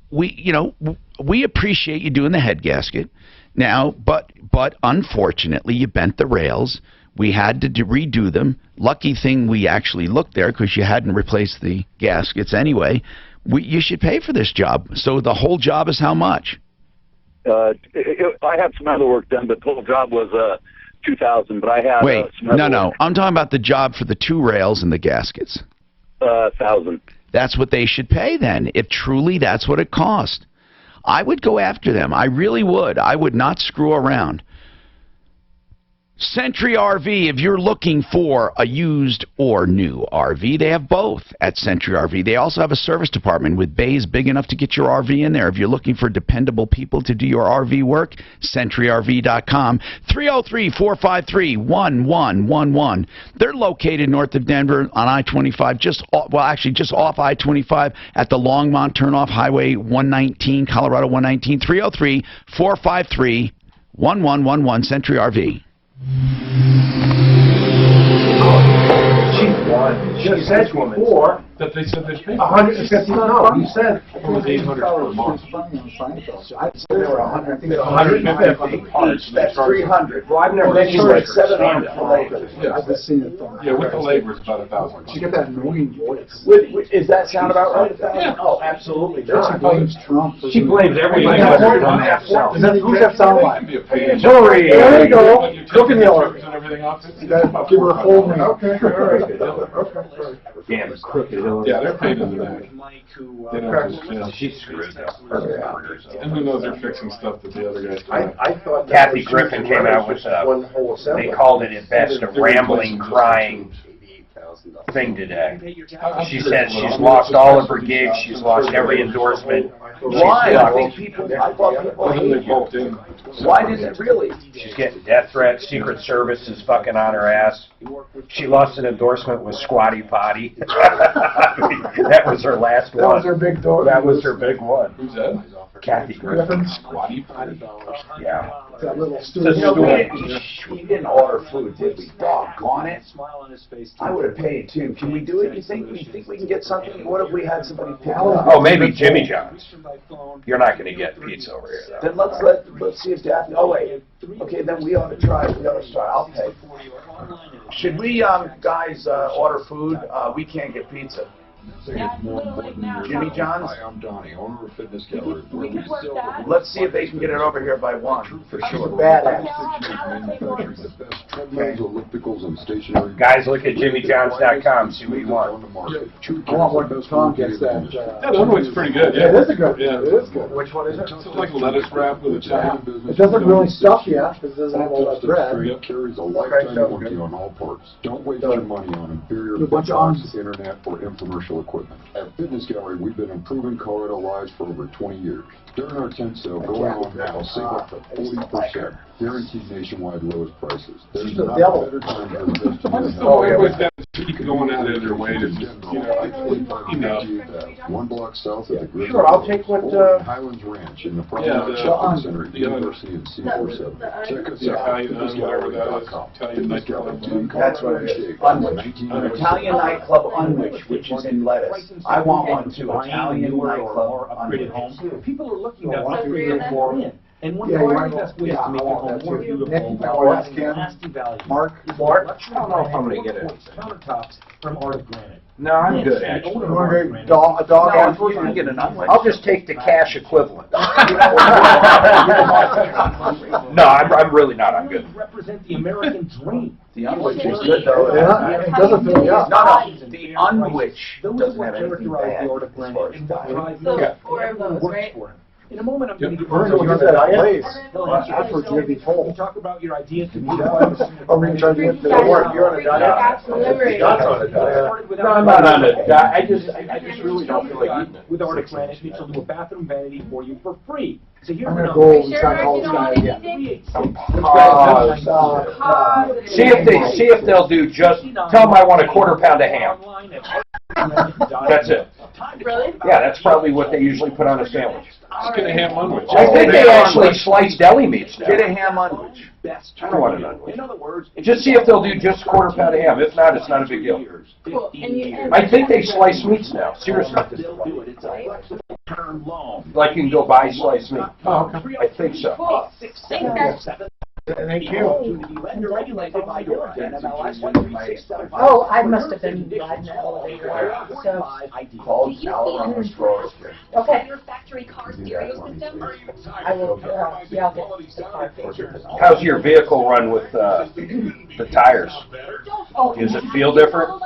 appreciate you doing the head gasket. Now, but unfortunately, you bent the rails. We had to redo them. Lucky thing we actually looked there because you hadn't replaced the gaskets anyway. You should pay for this job. So the whole job is how much? I had some other work done, but the whole job was $2,000. But I had wait, some other no. work. I'm talking about the job for the two rails and the gaskets. $1,000. That's what they should pay then. If truly that's what it cost, I would go after them. I really would. I would not screw around. Century RV, if you're looking for a used or new RV, they have both at Century RV. They also have a service department with bays big enough to get your RV in there. If you're looking for dependable people to do your RV work, CenturyRV.com, 303-453-1111. They're located north of Denver on I-25, just off I-25 at the Longmont turnoff, Highway 119, Colorado 119, 303-453-1111, Century RV. She said before that they said they paid. $150. No, you said it was $800 per month. I'd say they were $150 each. That's $300. Well, I've never seen like $700 for labor. I've been seeing it from. Yeah, with the labor, it's about $1,000. You get that annoying voice. Is that sound about right? Yeah. Oh, absolutely. She blames Trump. She blames everybody. Who's that sound like? Hillary. There you go. Cooking Hillary. You gotta give her a whole name. Okay, all right. Okay. Damn, crooked Hillary. Yeah, they're paid in the neck. She's screwed up. And who knows, they're fixing stuff that the other guys can't. I thought Kathy Griffin came out with they called it at best a rambling, crying thing today. She said she's lost all of her gigs, she's lost every endorsement. Why? I thought people hate her. Why did it really? She's getting death threats, Secret Service is fucking on her ass. She lost an endorsement with Squatty Potty. That was her last one. That was her big door. That was her big one. Who's that? Kathy Griffin. Squatty Potty. Yeah. That little We didn't order food, did we? Doggone it. I would have paid too. Can we do it? You think we can get something? What if we had somebody pick it up? Oh, maybe Jimmy John's. You're not going to get pizza over here, though. Then let's see if Daphne. Oh wait. Okay, then we ought to try. I'll pay. Should we guys order food? We can't get pizza. Jimmy John's? Hi, I'm Donnie, owner of Fitness Gallery. Let's see if they can get it over here by 1, for sure. Manufacturing the best treadmills, ellipticals, and stationary. Guys, look at JimmyJohns.com, see what you want. I want what Tom gets that. Yeah, the other one's pretty good. Yeah, it is a good. Yeah. It is good. Which one is it? It's like lettuce wrap with Italian business. It doesn't really stuff you because it doesn't have all that bread. It carries a lifetime warranty on all parts. Don't waste your money on inferior internet or infomercial equipment. At Fitness Gallery, we've been improving Colorado lives for over 20 years. During our tent sale going on now, save up to 40%. Guaranteed nationwide lowest prices. There's not a better time to invest in your health. With that, going out of their way to one block south of the Griffin. Sure, I'll take what Highlands Ranch in the Promenade Shopping Center at the University of C47. Check us out. That's what it is. Unwich. An Italian nightclub Unwich, which is in Lettuce. I want one too. Italian nightclub Unwich. People are looking at 3 or 4 And one part of the best way is to make your home more beautiful while adding lasting value. Mark, I don't know if I'm going to get it. Countertops from Art of Granite. No, I'm good, actually. A No, I'll just take the cash equivalent. No, I'm really not. I'm good. Represent the American dream. The unwich is good though. It doesn't fill you up. No, the unwich Those doesn't what have anything characterize bad the Art of as Granite far as and what style. drives Yeah. works for him. In a moment, I'm going to give We're you gonna get that place. Afterwards, you'll be full. Talk about your ideas to meet Are we charging it to the work? You're on a diet? Scott's on a diet. No, I'm not on a diet. I just really don't feel like eating it. With Art of Granite, Mitch will do a bathroom vanity for you for free. So here's I'm the gonna number. go and try to call this guy again. See if they'll do just, tell them I want a quarter pound of ham. That's it. Really? Yeah, that's probably what they usually put on a sandwich. Just get a ham sandwich. I think they actually slice deli meats now. Get a ham sandwich. I don't want an onion. Just see if they'll do just a quarter pound of ham. If not, it's not a big deal. Cool. And I think they slice meats now. Seriously. Like you can go buy sliced meat. Oh, okay. I think so. Cool. Thanks, guys. Thank you. Oh, I must have been riding the elevator. So, Called Alabama Stores. okay. Your factory car stereo system? I will, yeah, I'll get the car fixed. How's your vehicle run with the tires? Does it feel different?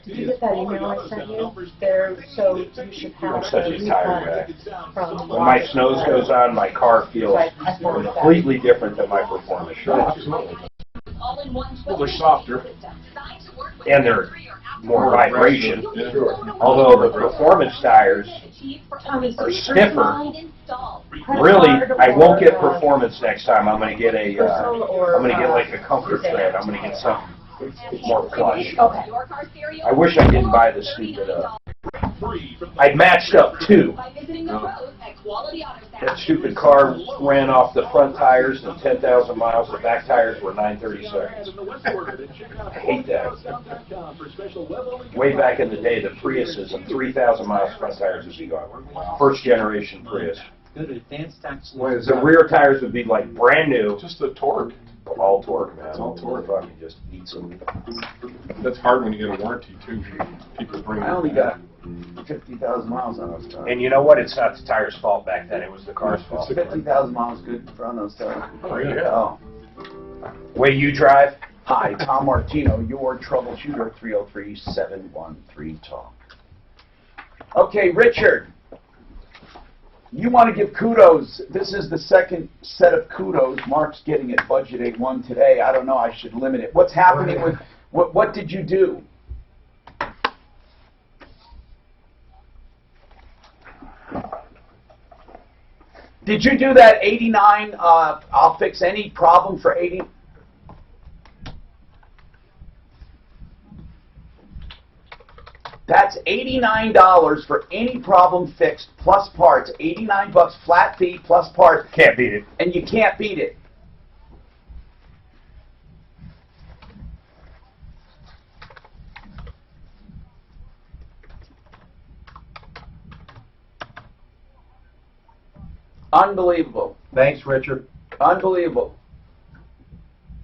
Did you get that email I sent you? There, so you should have. I'm such a tire guy. From When my snows goes on, my car feels completely different than my performance. Well, they're softer. And they're more vibration. Although the performance tires are stiffer. Really, I won't get performance next time. I'm going to get like a comfort tread. I'm going to get something more plush. Okay. I wish I didn't buy the stupid. I matched up two. That stupid car ran off the front tires in 10,000 miles. The back tires were 930 seconds. I hate that. Way back in the day, the Priuses and 3,000 miles front tires would be gone. First generation Prius. The rear tires would be like brand new. Just the torque. All torque, man. All torque. Fucking just eat some. That's hard when you get a warranty too. People bring. I only got 50,000 miles on those tires. And you know what? It's not the tire's fault back then. It was the car's fault. 50,000 miles good for on those tires. Oh, yeah. Oh. Way you drive? Hi, Tom Martino, your troubleshooter, 303-713-TALK. Okay, Richard. You want to give kudos. This is the second set of kudos. Mark's getting it budget A1 today. I don't know. I should limit it. What's happening with, what did you do? Did you do that 89, I'll fix any problem for 80? That's $89 for any problem fixed plus parts. $89 flat fee plus parts. Can't beat it. And you can't beat it. Unbelievable. Thanks, Richard. Unbelievable.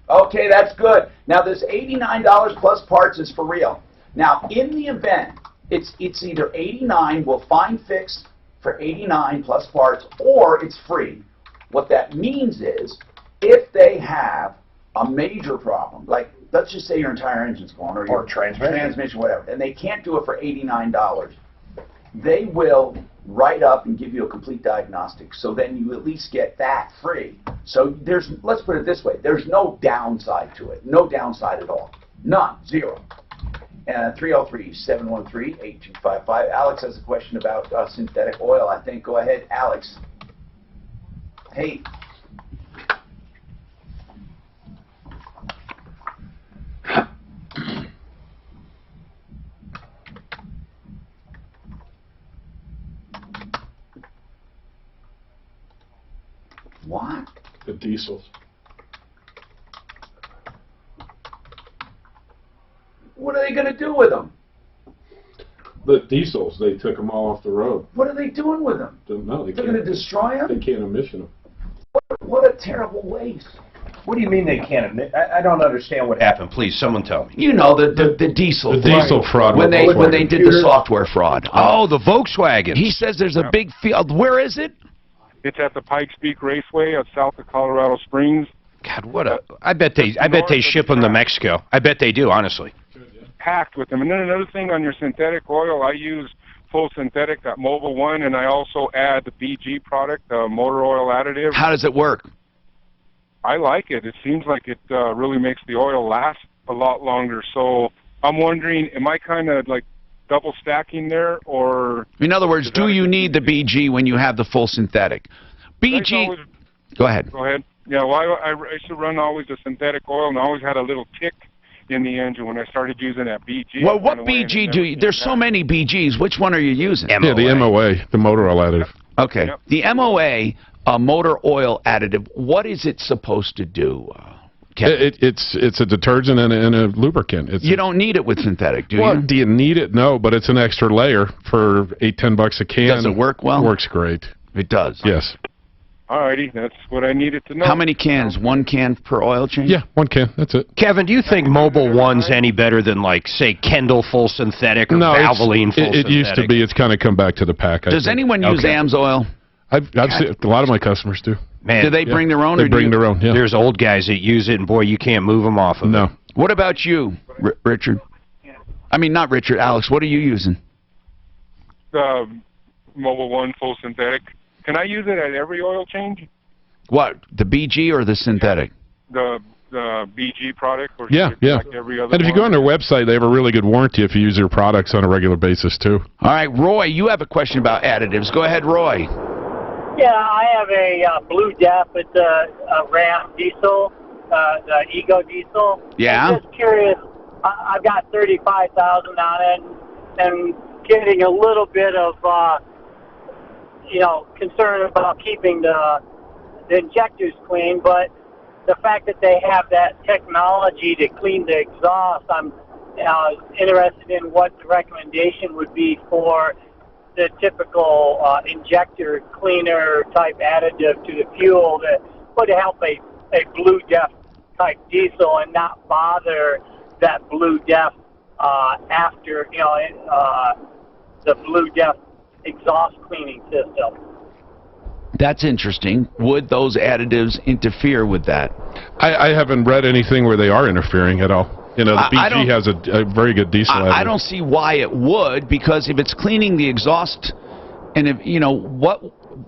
Okay, that's good. Now this $89 plus parts is for real. Now, in the event, it's either $89, we'll find fixed for $89 plus parts, or it's free. What that means is, if they have a major problem, like let's just say your entire engine's gone, or your transmission, whatever, and they can't do it for $89, they will write up and give you a complete diagnostic. So then you at least get that free. So there's, let's put it this way, there's no downside to it. No downside at all. None. Zero. 303-713-8255. Alex has a question about synthetic oil, I think. Go ahead, Alex. Hey. What? The diesels. What are they going to do with them? The diesels, they took them all off the road. What are they doing with them? Don't know. They're going to destroy them? They can't emission them. terrible waste. What do you mean they can't admit? I don't understand what happened. Please, someone tell me. You know, the diesel. The diesel fraud. When they did the software fraud. Oh, the Volkswagen. He says there's a big field. Where is it? It's at the Pikes Peak Raceway south of Colorado Springs. God, what a! I bet they ship them to Mexico. I bet they do, honestly. Packed with them. And then another thing on your synthetic oil, I use full synthetic, that Mobile One, and I also add the BG product, the motor oil additive. How does it work? I like it. It seems like it really makes the oil last a lot longer. So I'm wondering, am I kind of like double stacking there, or? In other words, do you need the BG when you have the full synthetic? BG. Go ahead. Go ahead. Yeah, well, I used to run always the synthetic oil, and I always had a little tick in the engine when I started using that BG. Well, what BG do you? There's so many BGs. Which one are you using? Yeah, the MOA, the motor oil additive. Okay. Yep. The MOA, motor oil additive, what is it supposed to do? It's a detergent and a lubricant. You don't need it with synthetic, do you? Do you need it? No, but it's an extra layer for $8-10 a can. Does it work well? It works great. It does? Yes. Alrighty, that's what I needed to know. How many cans? 1 can per oil change? Yeah, 1 can. That's it. Kevin, do you think Mobile One's any better than, like, say, Kendall full synthetic or Valvoline full synthetic? It used to be. It's kind of come back to the pack. Does anyone use AMS oil? I've seen a lot of my customers do. Man, do they bring their own? They bring their own. Yeah. There's old guys that use it, and boy, you can't move them off of it. What about you, Richard? I mean, not Richard. Alex, what are you using? The Mobile One full synthetic. Can I use it at every oil change? What, the BG or the synthetic? The BG product? Or Yeah. Like every other And if you go on their website, they have a really good warranty if you use their products on a regular basis, too. All right, Roy, you have a question about additives. Go ahead, Roy. Yeah, I have a Blue Def. It's a Ram diesel, the Ego diesel. Yeah. I'm just curious. I've got 35,000 on it, and getting a little bit of, concern about keeping the injectors clean. But the fact that they have that technology to clean the exhaust, I'm interested in what the recommendation would be for the typical injector cleaner type additive to the fuel that would help a Blue Def type diesel and not bother that Blue Def after the Blue Def exhaust cleaning system. That's interesting. Would those additives interfere with that? I haven't read anything where they are interfering at all. You know, the BG has a very good diesel additive. I don't see why it would, because if it's cleaning the exhaust, and if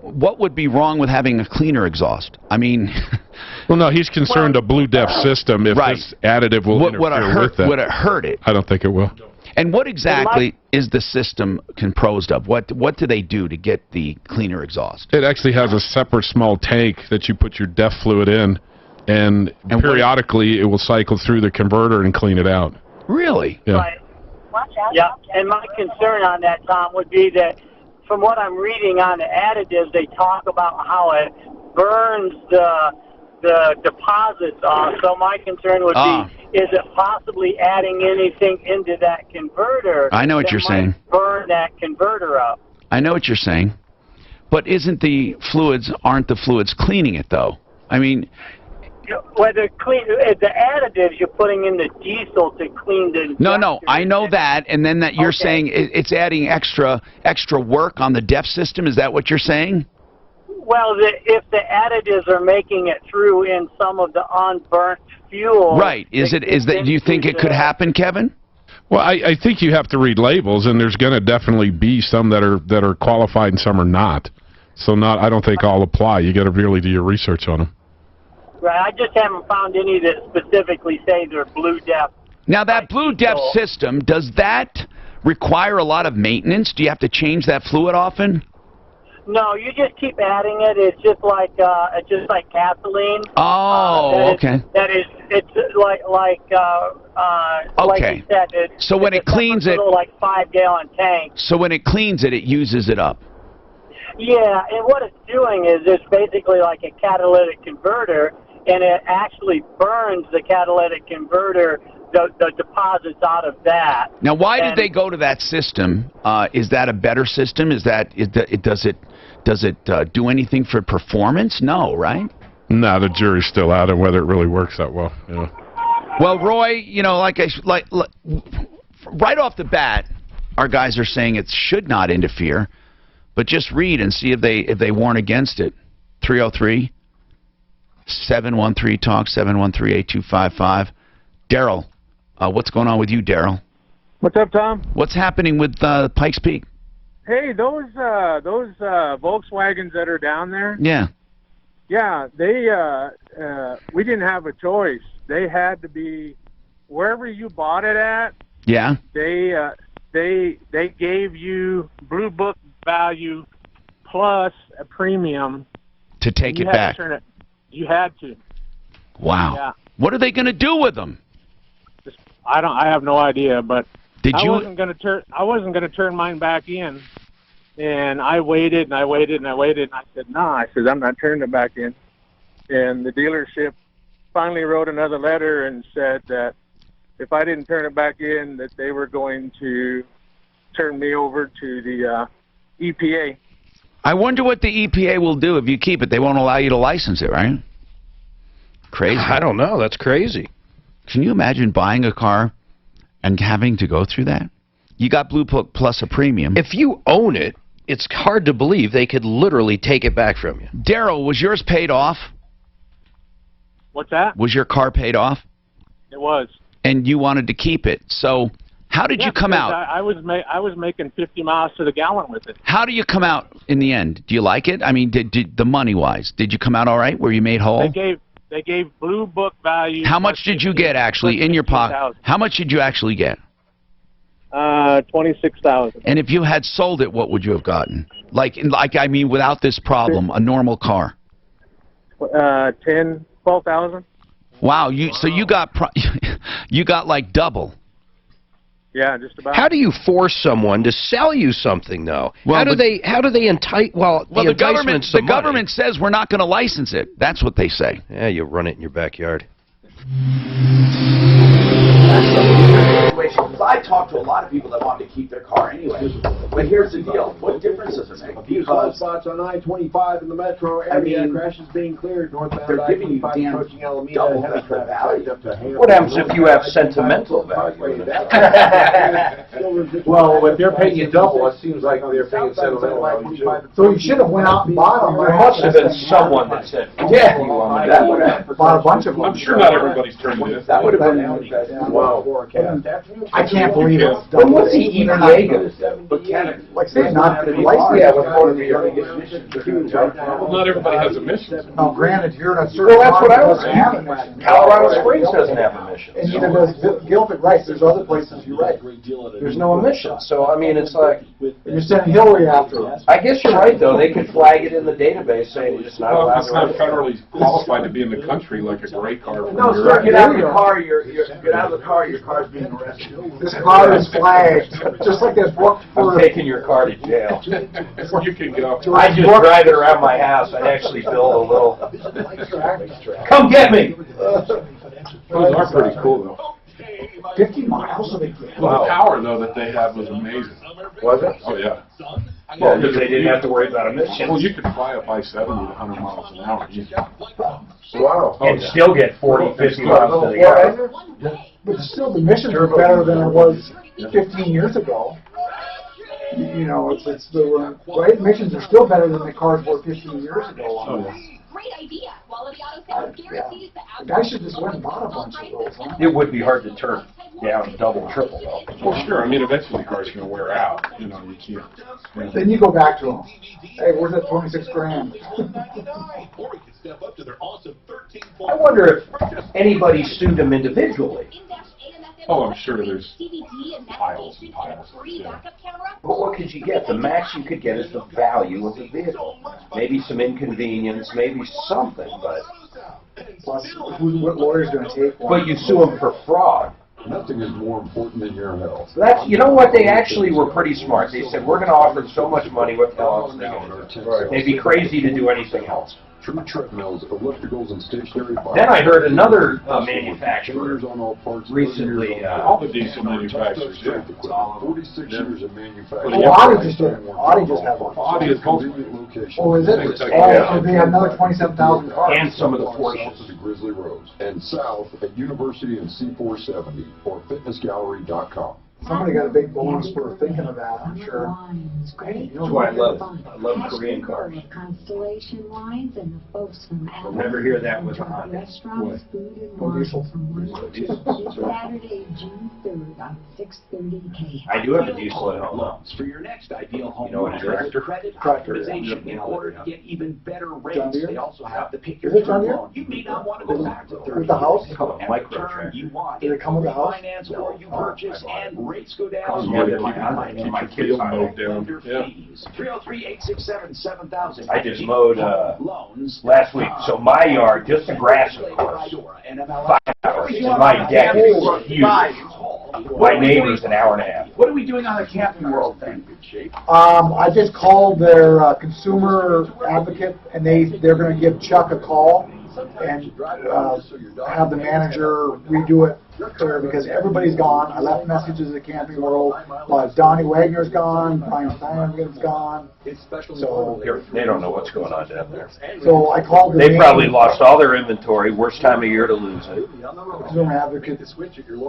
what would be wrong with having a cleaner exhaust? I mean, well, no, he's concerned a Blue Def system. If this additive will interfere with that, would it hurt it? I don't think it will. And what exactly is the system composed of? What do they do to get the cleaner exhaust? It actually has a separate small tank that you put your DEF fluid in, and periodically it will cycle through the converter and clean it out. Really? Yeah. Right. Yeah, and my concern on that, Tom, would be that from what I'm reading on the additives, they talk about how it burns the deposits off. So my concern would be, is it possibly adding anything into that converter? I know what you're saying. Burn that converter up. I know what you're saying. But aren't the fluids cleaning it, though? I mean, whether the additives you're putting in the diesel to clean the No, I know that, and then that you're saying it's adding extra work on the DEF system. Is that what you're saying? Well, if the additives are making it through in some of the unburnt fuel, right? Do you think it could happen, Kevin? Well, I think you have to read labels, and there's going to definitely be some that are qualified and some are not. So I don't think all apply. You got to really do your research on them. Right, I just haven't found any that specifically say they're Blue Def. Now, that Blue Def system, does that require a lot of maintenance? Do you have to change that fluid often? No, you just keep adding it. It's just like gasoline. Oh, okay. It's like you said. So when it cleans it, like 5-gallon tank. So when it cleans it, it uses it up. Yeah, and what it's doing is it's basically like a catalytic converter, and it actually burns the catalytic converter, the deposits out of that. Now, why did they go to that system? Is that a better system? Does it do anything for performance? No, right? No, the jury's still out on whether it really works that well. Yeah. Well, Roy, you know, like right off the bat, our guys are saying it should not interfere, but just read and see if they warn against it. 303-713-TALK, 713-8255. Daryl, what's going on with you, Daryl? What's up, Tom? What's happening with Pikes Peak? Hey, those Volkswagens that are down there. Yeah. Yeah, they we didn't have a choice. They had to be wherever you bought it at. Yeah. They gave you Blue Book value plus a premium to take it back. You had to. Wow. Yeah. What are they going to do with them? I have no idea, but I wasn't going to turn mine back in. And I waited and I waited and I waited, and I said, no, I said, I'm not turning it back in. And the dealership finally wrote another letter and said that if I didn't turn it back in, that they were going to turn me over to the EPA. I wonder what the EPA will do if you keep it. They won't allow you to license it, right? Crazy. I don't know. That's crazy. Can you imagine buying a car and having to go through that? You got Blue Book plus a premium. If you own it, it's hard to believe they could literally take it back from you. Daryl, was yours paid off? What's that? Was your car paid off? It was. And you wanted to keep it. So how did you come out? I was making 50 miles to the gallon with it. How do you come out in the end? Do you like it? I mean, did the money-wise, did you come out all right? Were you made whole? They gave Blue Book value. How much did you get actually in your pocket? How much did you actually get? $26,000. And if you had sold it, what would you have gotten? Like I mean, without this problem, a normal car. $12,000. Wow, you got you got like double. Yeah, just about. How do you force someone to sell you something, though? Well, how do they entice? Well, the government says we're not going to license it. That's what they say. Yeah, you run it in your backyard. Because I talked to a lot of people that wanted to keep their car anyway. But here's the deal. What difference does it make? Few slow spots on I-25 in the metro area. Crashes being cleared northbound they're giving you I-25 approaching Alameda. double Heavy the traffic value. up to Hampton. What happens if you have sentimental value? Well, if they're paying you double, it seems like they're paying sentimental value too. So you should have went out and bought them. There must have been someone that said, Yeah. you on that would have. Bought a bunch of them. I'm sure not everybody's turned it in. That would have been. Wow. I can't believe it. Well, what's the EPA going to do? Like say not Yeah, licensed. with motor vehicle. Well, not everybody has emissions. Now, granted, you're in a certain. Well, that's what I was doesn't have thinking. emissions. Colorado Springs doesn't have emissions. And neither does Guilford, right? There's other places, you're right. There's no emissions. So, I mean, it's like. You're sending Hillary after us. I guess you're right, though. They could flag it in the database saying it's not Well, allowed if it's to not federally qualified to be in the country like a gray car. from No, Europe. sir, get out of the car. Get out of the car. Your car's being arrested. This car is flagged, just like this book for. I'm taking your car to jail. You can go. I just drive it around my house. I actually build a little. Come get me! Those are pretty cool though. 50 miles? Well, the power though that they had was amazing. Was it? Oh yeah. Well, because they didn't have to worry about emissions. Well, you could fly up I-70 at 100 miles an hour. Wow. Oh, And yeah. still get 40, 50 miles to the gallon. But still, the emissions are better than it was 15 years ago. You know, it's the right emissions are still better than the cars were 15 years ago. Oh, yeah. Great idea. Quality auto sales guarantees the The guy should just went and bought a bunch of those. Huh? It would be hard to turn down double, triple, though. Well, sure. I mean, eventually the car's going to wear out. You know, you can't. Then you go back to them. Hey, where's that 26 grand? I wonder if anybody sued them individually. Oh, I'm sure there's piles and piles. Yeah. But what could you get? The max you could get is the value of the vehicle. Maybe some inconvenience, maybe something, but... Plus, what lawyer's going to take one? But you sue them for fraud. Nothing is more important than your health. That's, you know what, they actually were pretty smart. They said, we're going to offer so much money, what the hell else are they going to do? They'd be crazy to do anything else. True treadmills, ellipticals, and stationary bikes. Then I heard another manufacturer on all parts, recently. all the diesel manufacturers do. 46 years of manufacturing. Well, Audi just did it. Audi just had one. Audi is convenient location. Oh, is it? Oh, so they have another 27,000 cars. And some of the Porsches. South to Grizzly Roads, and south at University and C470 or fitnessgallery.com. Somebody got a big bonus for thinking of that, I'm sure. That's why I love Korean cars. Constellation Wines and the folks from You'll never hear that with a Honda. Restaurants, food and No wine diesel. from Saturday, June 3rd on 630K. I do have a diesel at home now. For your next ideal home You know what a tractor? credit Tractor, optimization yeah. in order to get even better John rates. Deere? They also have the pick Is your it John term Deere? loan. You may not want to go back to 30 With the house? They call it a Every micro term tractor. you want. Did it come with the house? Refinance or you purchase and rates go down. Comes more than my Honda and my kids' Honda. Under fees. 303-867-7000. I just mowed loans. last week, so my yard, just the grass, of course, 5 hours, and my deck is huge. My neighbor's an hour and a half. What are we doing on the Camping World thing? I just called their consumer advocate, and they're going to give Chuck a call and have the manager redo it there because everybody's gone. I left messages at Camping World, but Donnie Wagner's gone, Brian Flanagan's gone. So They don't know what's going on down there. I called the They main probably lost all their inventory, worst time of year to lose it. consumer advocate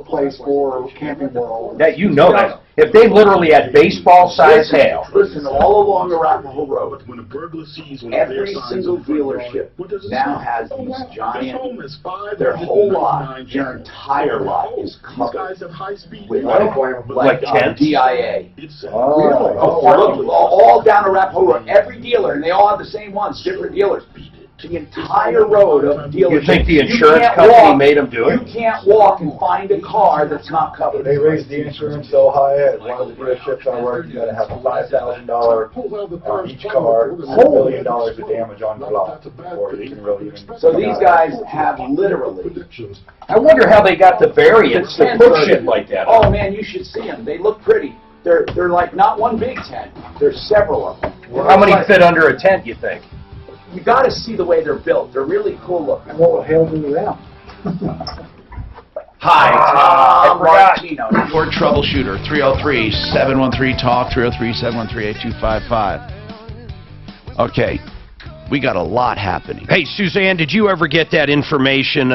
place for Camping World. Yeah, you know that. If they literally had baseball-sized hail. Listen, all along Arapahoe Road, every single dealership now has these giant, their whole lot, their entire lot is covered with like tents? DIA. All down Arapahoe Road, every dealer, and they all have the same ones, different dealers. The entire road of dealerships. You think the insurance can't company walk- made them do it? You can't walk and find a car that's not covered. They raised the insurance so high at one of the dealerships I work, you gotta have $5,000 on each car, $1 million of damage on the lot before you can really even. So these guys have literally. I wonder how they got the variants to put shit like that. Oh man, you should see them. They look pretty. They're like not one big tent. There's several of them. How many fit under a tent, you think? You got to see the way they're built. They're really cool looking. And what would hail do to them? Hi, Tom Martino. Your Troubleshooter, 303-713-TALK, 303-713-8255. Okay, we got a lot happening. Hey, Suzanne, did you ever get that information?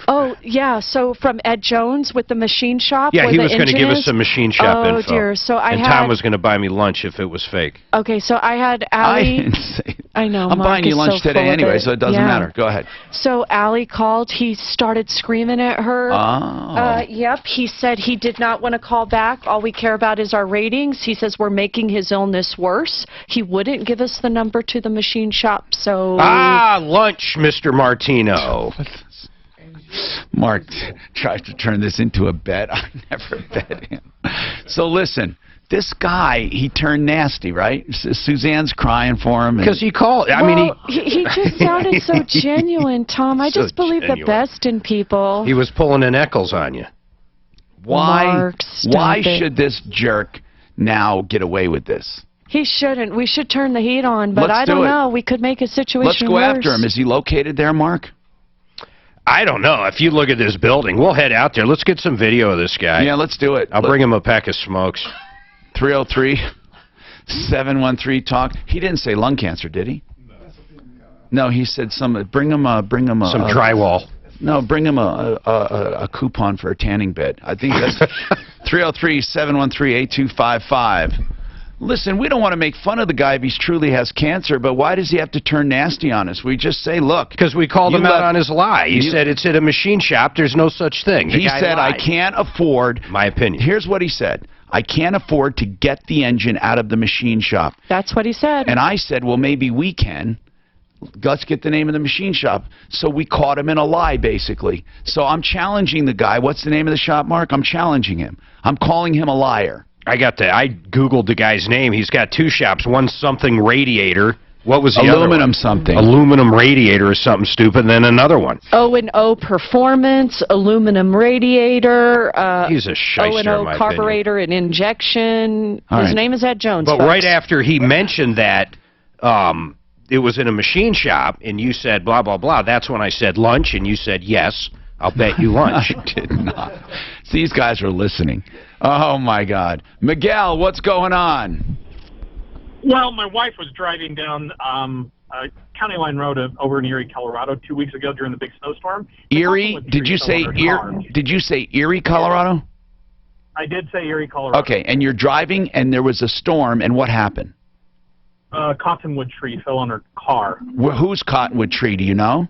Oh, yeah, so from Ed Jones with the machine shop? Yeah, where he the was going to engine give us is? some machine shop info. Oh, dear. So I and had... Tom was going to buy me lunch if it was fake. Okay, so I had I Allie... didn't say. I know, I'm Mark buying you is lunch so today full of anyway, it. so it doesn't Yeah. matter. Go ahead. So Allie called. He started screaming at her. Oh. Yep. He said he did not want to call back. All we care about is our ratings. He says we're making his illness worse. He wouldn't give us the number to the machine shop, so... Lunch, Mr. Martino. Mark tries to turn this into a bet. I never bet him. So listen, this guy, he turned nasty, right? Suzanne's crying for him. Because he called. He just sounded so genuine, Tom. I So just believe the genuine. best in people. He was pulling an Eccles on you. Mark, stop Why it. should this jerk now get away with this? He shouldn't. We should turn the heat on, but Let's I don't do it. know. We could make a situation Let's go worse. after him. Is he located there, Mark? I don't know. If you look at this building, we'll head out there. Let's get some video of this guy. Yeah, let's do it. I'll bring him a pack of smokes. 303-713-TALK. He didn't say lung cancer, did he? No, he said bring him a Some drywall. No, bring him a coupon for a tanning bed. I think that's 303-713-8255. Listen, we don't want to make fun of the guy if he truly has cancer, but why does he have to turn nasty on us? We just say, look. Because we called him out on his lie. He You- said it's at a machine shop. There's no such thing. The He guy said, lied. I can't afford. My opinion. Here's what he said. I can't afford to get the engine out of the machine shop. That's what he said. And I said, well, maybe we can. Let's get the name of the machine shop. So we caught him in a lie, basically. So I'm challenging the guy. What's the name of the shop, Mark? I'm challenging him. I'm calling him a liar. I Googled the guy's name. He's got two shops. One something radiator. What was the other one? Aluminum something. Aluminum radiator or something stupid, and then another one. O&O Performance, aluminum radiator, He's a shyster, in O&O my carburetor and injection. All His right. name is Ed Jones, But folks. right after he mentioned that, it was in a machine shop and you said blah, blah, blah, that's when I said lunch and you said yes, I'll bet you lunch. I did not. These guys are listening. Oh, my God. Miguel, what's going on? Well, my wife was driving down County Line Road over in Erie, Colorado 2 weeks ago during the big snowstorm. Erie? Did you say Erie, Colorado? I did say Erie, Colorado. Okay, and you're driving and there was a storm, and what happened? Cottonwood tree fell on her car. Whose cottonwood tree, do you know?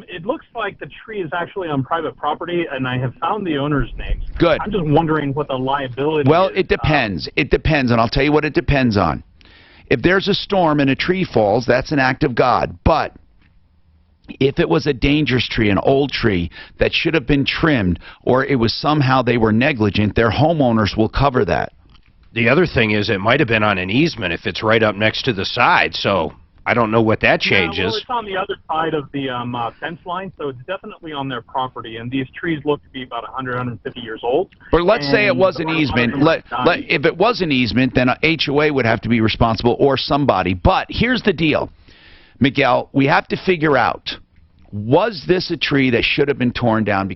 It looks like the tree is actually on private property, and I have found the owner's name. Good. I'm just wondering what the liability Well, is. it depends. It depends, and I'll tell you what it depends on. If there's a storm and a tree falls, that's an act of God. But if it was a dangerous tree, an old tree that should have been trimmed, or it was somehow they were negligent, their homeowners will cover that. The other thing is it might have been on an easement if it's right up next to the side, so I don't know what that change Well, is. it's on the other side of the fence line, so it's definitely on their property, and these trees look to be about 100, 150 years old. But let's say it was an easement. If it was an easement, then a HOA would have to be responsible or somebody. But here's the deal, Miguel, we have to figure out, was this a tree that should have been torn down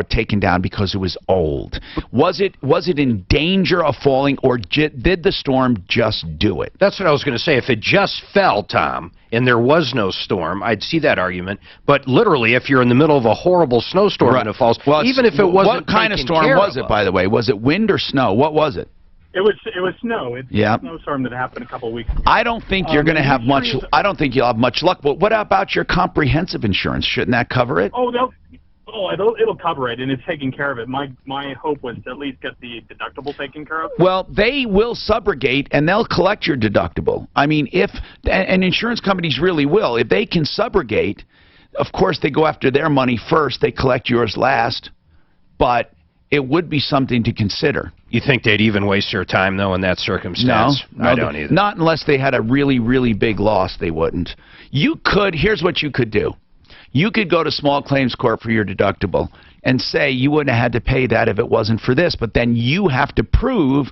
taken down because it was old? Was it in danger of falling, or did the storm just do it? That's what I was going to say. If it just fell, Tom, and there was no storm, I'd see that argument. But literally, if you're in the middle of a horrible snowstorm and it falls, even if it wasn't what kind of storm was it, by the way? Was it wind or snow? What was it? It was snow. It's Yeah. a snowstorm that happened a couple of weeks ago. I don't think you're going to have much. I don't think you'll have much luck. But what about your comprehensive insurance? Shouldn't that cover it? It'll cover it, and it's taking care of it. My hope was to at least get the deductible taken care of. Well, they will subrogate, and they'll collect your deductible. I mean, and insurance companies really will. If they can subrogate, of course, they go after their money first. They collect yours last. But it would be something to consider. You think they'd even waste their time, though, in that circumstance? No, I don't either. Not unless they had a really, really big loss, they wouldn't. Here's what you could do. You could go to small claims court for your deductible and say you wouldn't have had to pay that if it wasn't for this, but then you have to prove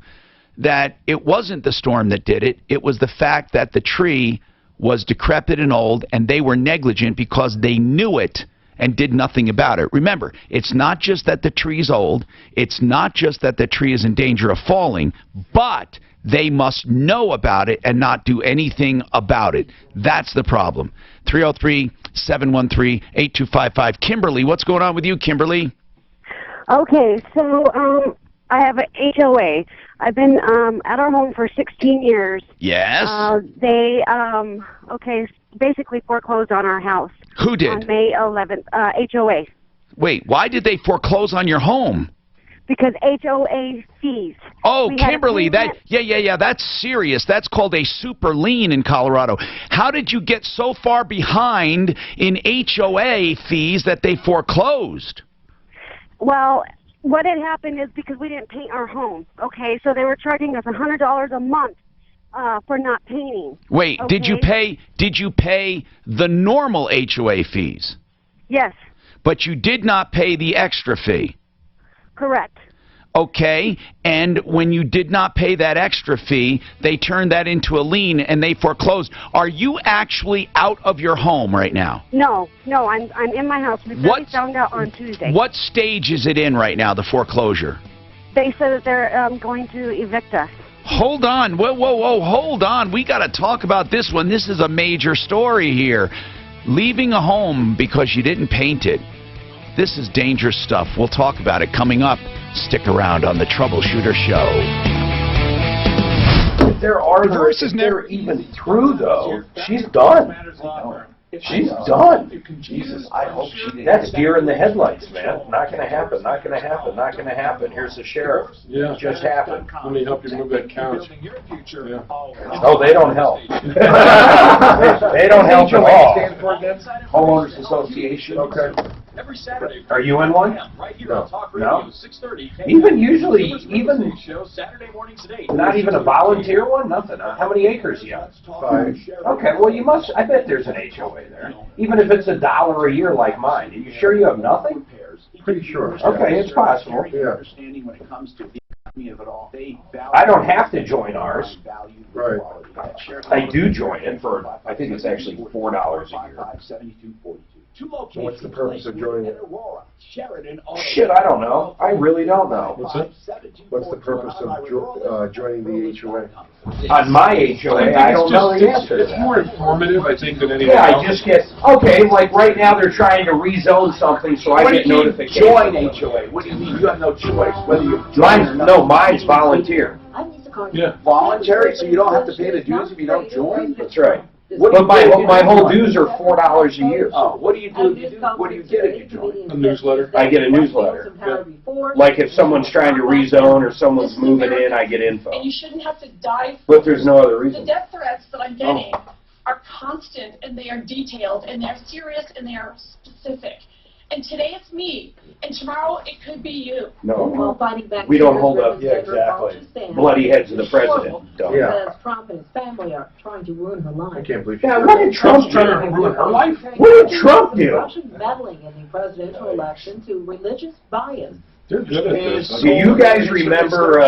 that it wasn't the storm that did it. It was the fact that the tree was decrepit and old, and they were negligent because they knew it and did nothing about it. Remember, it's not just that the tree's old, it's not just that the tree is in danger of falling, but they must know about it and not do anything about it. That's the problem. 303-713-8255. Kimberly, what's going on with you, Kimberly? Okay, so I have an HOA. I've been at our home for 16 years. Yes? They basically foreclosed on our house. Who did? On May 11th, HOA. Wait, why did they foreclose on your home? Because HOA fees. Oh, Kimberly, that's serious. That's called a super lien in Colorado. How did you get so far behind in HOA fees that they foreclosed? Well, what had happened is because we didn't paint our home. Okay, so they were charging us $100 a month for not painting. Wait, okay? did you pay the normal HOA fees? Yes. But you did not pay the extra fee. Correct. Okay, and when you did not pay that extra fee, they turned that into a lien and they foreclosed. Are you actually out of your home right now? No, I'm in my house. We just found out on Tuesday. What stage is it in right now, the foreclosure? They said that they're going to evict us. Hold on. Whoa, hold on. We got to talk about this one. This is a major story here. Leaving a home because you didn't paint it. This is dangerous stuff. We'll talk about it coming up. Stick around on the Troubleshooter Show. If there are they're even through, though, she's done. She's done. Jesus, I hope she did. That's deer in the headlights, man. Not going to happen. Not going to happen. Not going to happen. Here's the sheriff. Yeah. It just happened. Let me help you move that couch. Yeah. Oh, they don't help. They don't help at all. Homeowners Association. Okay. Every Saturday. Are you in one? Right here on Talk Radio, No. 630. Even show Saturday mornings at 8. not even a volunteer one? Nothing. How many acres you have? 5. Okay, well you must, I bet there's an HOA there. Even if it's $1 a year like mine. Are you sure you have nothing? Pretty sure. Okay, it's possible. Yeah. Understanding when it comes to I don't have to join ours. Right. I do join it for, I think it's actually $4 a year. What's the purpose of joining it? Shit, I don't know. I really don't know. What's the purpose of joining the HOA? On my HOA, I don't know the answer to It's that. more informative, I think, than anything Yeah, else. I just get, okay, like right now they're trying to rezone something, so I What get do you mean, notifications. join HOA? What do you mean? You have no choice whether you join or not. No, mine's volunteer. Yeah. Voluntary, so you don't have to pay the dues if you don't join? That's right. What do But you my whole dues are $4 a year. Oh, what do you do if you do? What do you get if you join? A newsletter. I get a newsletter. Like if someone's trying to rezone or someone's moving in, I get info. And you shouldn't have to die for But there's no other The reason. death threats that I'm getting are constant, and they are detailed, and they're serious, and they are specific. And today it's me, and tomorrow it could be you. No, we don't hold up bloody heads of the president. Don't. Yeah. Trump and his family are trying to ruin her life. I can't believe Yeah, what did Trump trying do? to ruin her life? What did Trump do? Russian meddling in the presidential election to religious bias. They're good at this. Do you guys remember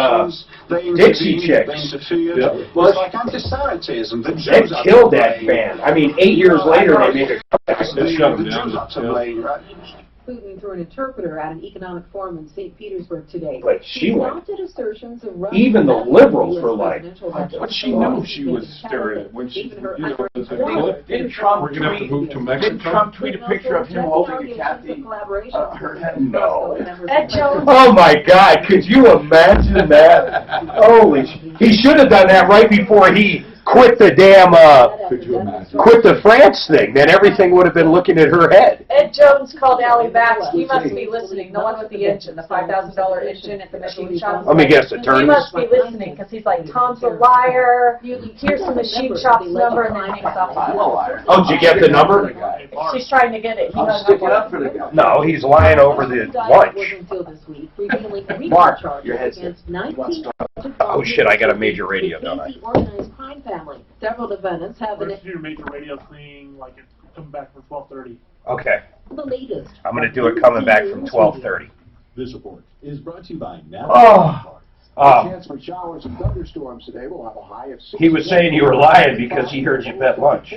Dixie Chicks? Yeah. They killed that band. I mean, 8 years later they made a comeback. They shut them down. Putin through an interpreter at an economic forum in St. Petersburg today. But she went. Mounted assertions of Russian Even the meddling liberals in were the like, presidential election. But she knew she was staring when she, you know, the clip. Didn't Trump We're gonna have to move to didn't Mexico. Trump tweet a picture of him holding a Kathy, her head? No. Ed Jones. Oh my God, could you imagine that? Holy, he should have done that right before he quit the damn, quit the France thing. Then everything would have been looking at her head. Ed Jones called Allie back. He must be listening. The one with the engine, the $5,000 engine at the machine shop. Let me guess, He attorneys? must be listening because he's like, Tom's a liar. Here's the machine shop's number, and then hangs up on it. Oh, did you get the number? She's trying to get it. He I'm hung sticking up up for the guy. No, he's lying over the lunch. Mark, your head's here. Oh shit, I got a major radio, don't I? Organized crime family. Several defendants have been Let's do your major radio thing, like it's coming back from 12:30. Okay, the latest. I'm gonna do it coming back from 12:30. This report is brought to you by Chance for showers and thunderstorms today. We'll have a high of He was saying you were lying because he heard you bet lunch.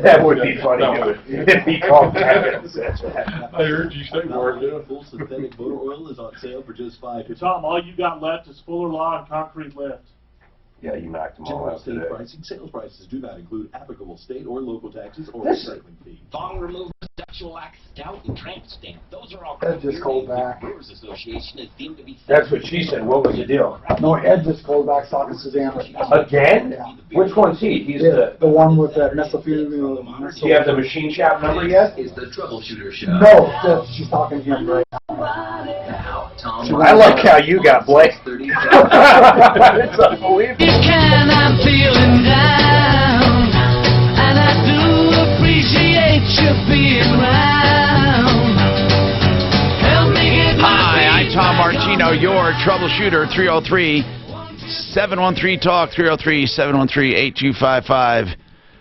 That would be funny if he called back and said that. I heard you say more, yeah. Full synthetic motor oil is on sale for just $5. Tom, all you got left is Fuller Law and concrete lift. Yeah, you knocked him all General out state today. pricing, sales prices do not include applicable state or local taxes or This- recycling fees. Bong remover, sexual wax, stout, and tramp stamp. Those are all Ed just called back. Brewers Association is deemed to be That's what she said. What was the deal? No, Ed just called back talking to Suzanne. Again? Yeah. Which one's he? He's The one with that mesophilia. Do you have the machine shop number yet? Is the Troubleshooter Show. No, she's talking to him right now. Now, Tom. I like how you got Blake. It's unbelievable. I'm feeling down, and I do appreciate you being around. Help me get Hi, I'm Tom Martino, your troubleshooter. 303-713-TALK, 303-713-8255.